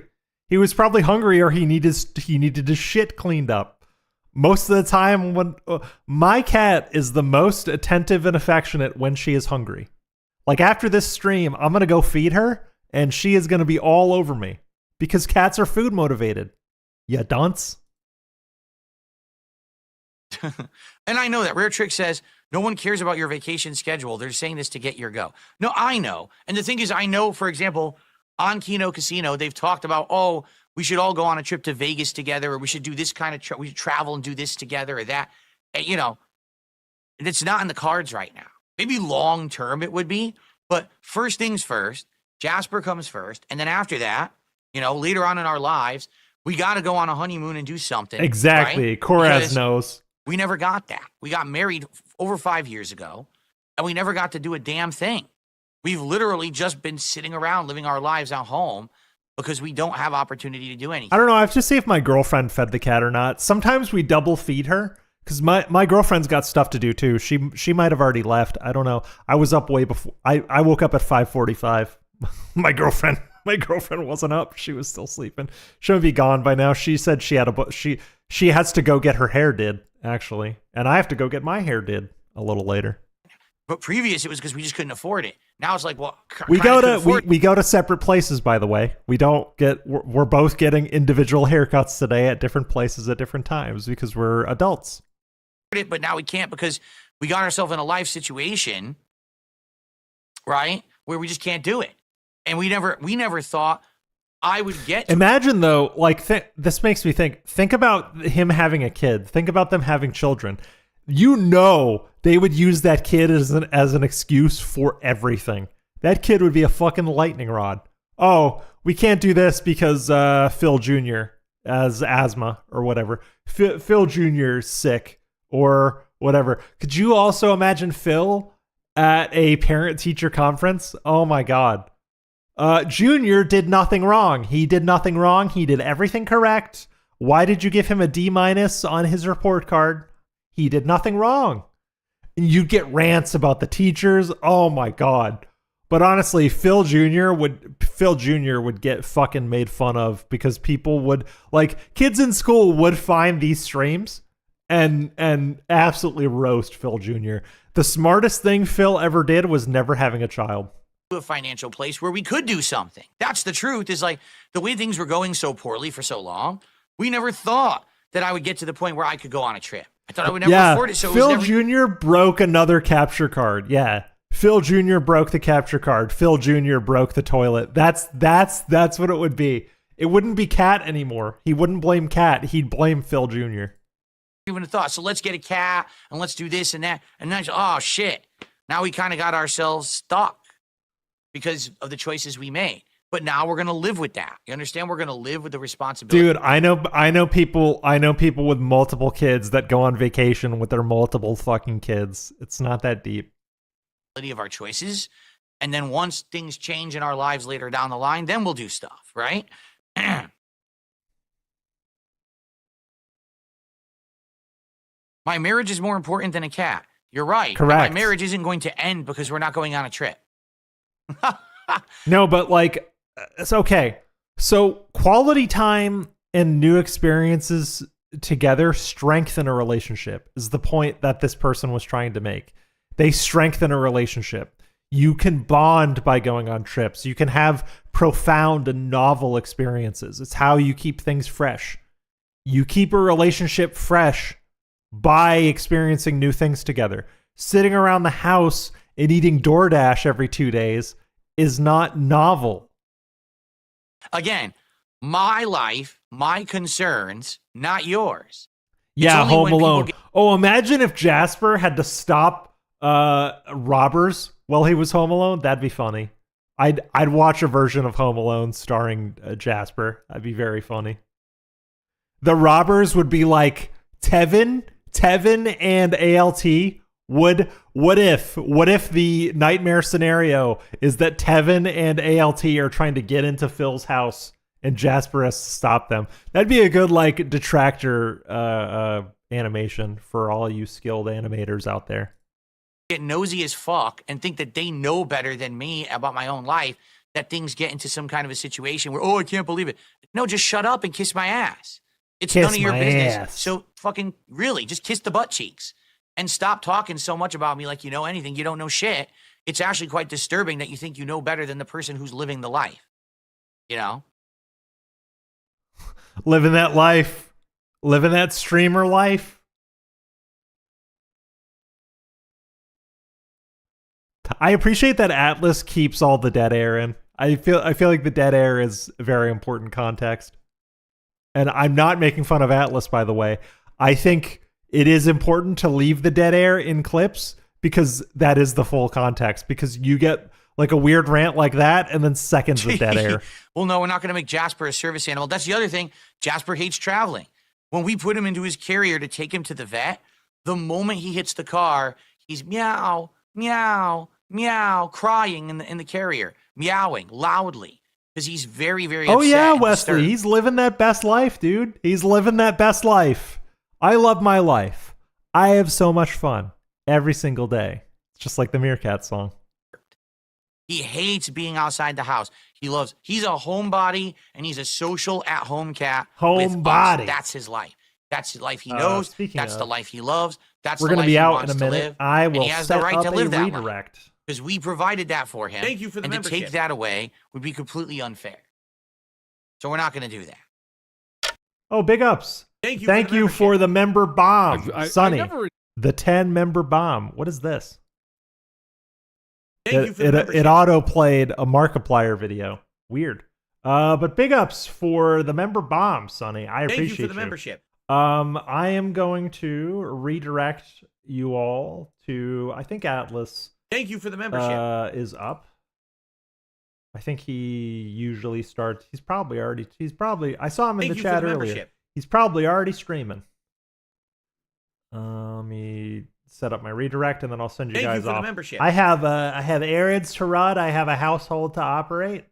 He was probably hungry, or he needed his shit cleaned up. Most of the time, when my cat is the most attentive and affectionate when she is hungry. Like, after this stream, I'm going to go feed her, and she is going to be all over me. Because cats are food motivated. Yeah, dunce. And I know that. Rare Trick says, no one cares about your vacation schedule. They're saying this to get your go. No, I know. And the thing is, I know, for example, on Kino Casino, they've talked about, oh, we should all go on a trip to Vegas together, or we should do this kind of we should travel and do this together, or that. And, it's not in the cards right now. Maybe long term it would be, but first things first, Jasper comes first. And then after that, later on in our lives, we got to go on a honeymoon and do something. Exactly. Right? Koraz knows. We never got that. We got married over 5 years ago, and we never got to do a damn thing. We've literally just been sitting around living our lives at home because we don't have opportunity to do anything. I don't know. I have to see if my girlfriend fed the cat or not. Sometimes we double feed her. Because my girlfriend's got stuff to do too. She might have already left. I don't know. I was up way before. I woke up at 5:45. My girlfriend wasn't up. She was still sleeping. She would be gone by now. She said she had she has to go get her hair did, actually, and I have to go get my hair did a little later. But previous, it was because we just couldn't afford it. Now it's like, well, we go to separate places. By the way, we're both getting individual haircuts today at different places at different times because we're adults. But now we can't because we got ourselves in a life situation, right, where we just can't do it. And we never thought I would get to Imagine though, like this makes me think about him having a kid. Think about them having children. They would use that kid as an excuse for everything. That kid would be a fucking lightning rod. Oh, we can't do this because Phil Jr. has asthma or whatever. Phil Jr. is sick. Or whatever. Could you also imagine Phil at a parent-teacher conference? Oh my God. Junior did nothing wrong. He did nothing wrong. He did everything correct. Why did you give him a D- on his report card? He did nothing wrong. And you'd get rants about the teachers. Oh my God. But honestly, Phil Jr. would get fucking made fun of because people would, like, kids in school would find these streams and absolutely roast Phil Jr. The smartest thing Phil ever did was never having a child. a financial place where we could do something. That's the truth, is like the way things were going so poorly for so long, we never thought that I would get to the point where I could go on a trip. I thought I would never afford it. So Phil Jr. broke another capture card. Yeah. Phil Jr. broke the capture card. Phil Jr. broke the toilet. That's what it would be. It wouldn't be Cat anymore. He wouldn't blame Cat. He'd blame Phil Jr. Even a thought. So let's get a cat and let's do this and that. And then, oh shit. Now we kind of got ourselves stuck because of the choices we made. But now we're going to live with that. You understand? We're going to live with the responsibility. Dude, I know people with multiple kids that go on vacation with their multiple fucking kids. It's not that deep. Of our choices. And then once things change in our lives later down the line, then we'll do stuff, right? My marriage is more important than a cat. You're right. Correct. My marriage isn't going to end because we're not going on a trip. No, but like, it's okay. So quality time and new experiences together strengthen a relationship is the point that this person was trying to make. They strengthen a relationship. You can bond by going on trips. You can have profound and novel experiences. It's how you keep things fresh. You keep a relationship fresh by experiencing new things together. Sitting around the house and eating DoorDash every 2 days is not novel. Again, my life, my concerns, not yours. Yeah, Home Alone. Oh, imagine if Jasper had to stop robbers while he was home alone. That'd be funny. I'd watch a version of Home Alone starring Jasper. That'd be very funny. The robbers would be like Tevin and ALT. What if the nightmare scenario is that Tevin and ALT are trying to get into Phil's house and Jasper has to stop them? That'd be a good like detractor animation for all you skilled animators out there. Get nosy as fuck and think that they know better than me about my own life, that things get into some kind of a situation where, oh, I can't believe it. No, just shut up and kiss my ass. It's none of your business. So fucking really, just kiss the butt cheeks and stop talking so much about me like you know anything. You don't know shit. It's actually quite disturbing that you think you know better than the person who's living the life. You know? Living that life. Living that streamer life. I appreciate that Atlas keeps all the dead air in. I feel like the dead air is very important context. And I'm not making fun of Atlas, by the way. I think it is important to leave the dead air in clips because that is the full context. Because you get like a weird rant like that and then seconds of dead air. Well, no, we're not going to make Jasper a service animal. That's the other thing. Jasper hates traveling. When we put him into his carrier to take him to the vet, the moment he hits the car, he's meow, meow, meow, crying in the carrier, meowing loudly. Because he's very, very upset. Oh, yeah, Wesley. Disturbed. He's living that best life, dude. He's living that best life. I love my life. I have so much fun every single day. It's just like the Meerkat song. He hates being outside the house. He's a homebody and he's a social at-home cat. Homebody. That's his life. That's the life he knows. That's the life he loves. That's we're the gonna life be he out wants in a to minute. live. I will and he has set the right up to live a that redirect. Because we provided that for him. Thank you for the and membership. to take that away would be completely unfair. So we're not going to do that. Oh, big ups. Thank you for the member bomb, Sonny. The 10-member bomb. What is this? It auto-played a Markiplier video. Weird. But big ups for the member bomb, Sonny. I appreciate Thank you for the membership. I am going to redirect you all to, I think Atlas. Thank you for the membership. Is up. I think he usually starts. He's probably, I saw him in the chat earlier. He's probably already streaming. Let me set up my redirect and then I'll send you guys off. I have errands to run. I have a household to operate.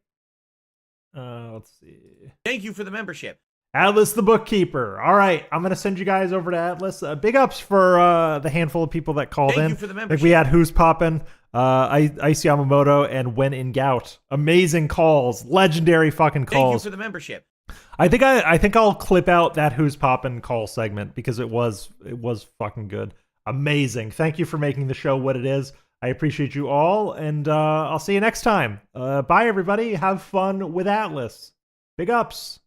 Let's see. Thank you for the membership. Atlas the bookkeeper. All right, I'm gonna send you guys over to Atlas. Big ups for the handful of people that called in. Thank you for the membership. Like we had Who's Poppin', Ice Yamamoto, and When in Gout. Amazing calls, legendary fucking calls. Thank you for the membership. I think I'll clip out that Who's Poppin' call segment because it was fucking good. Amazing. Thank you for making the show what it is. I appreciate you all, and I'll see you next time. Bye, everybody. Have fun with Atlas. Big ups.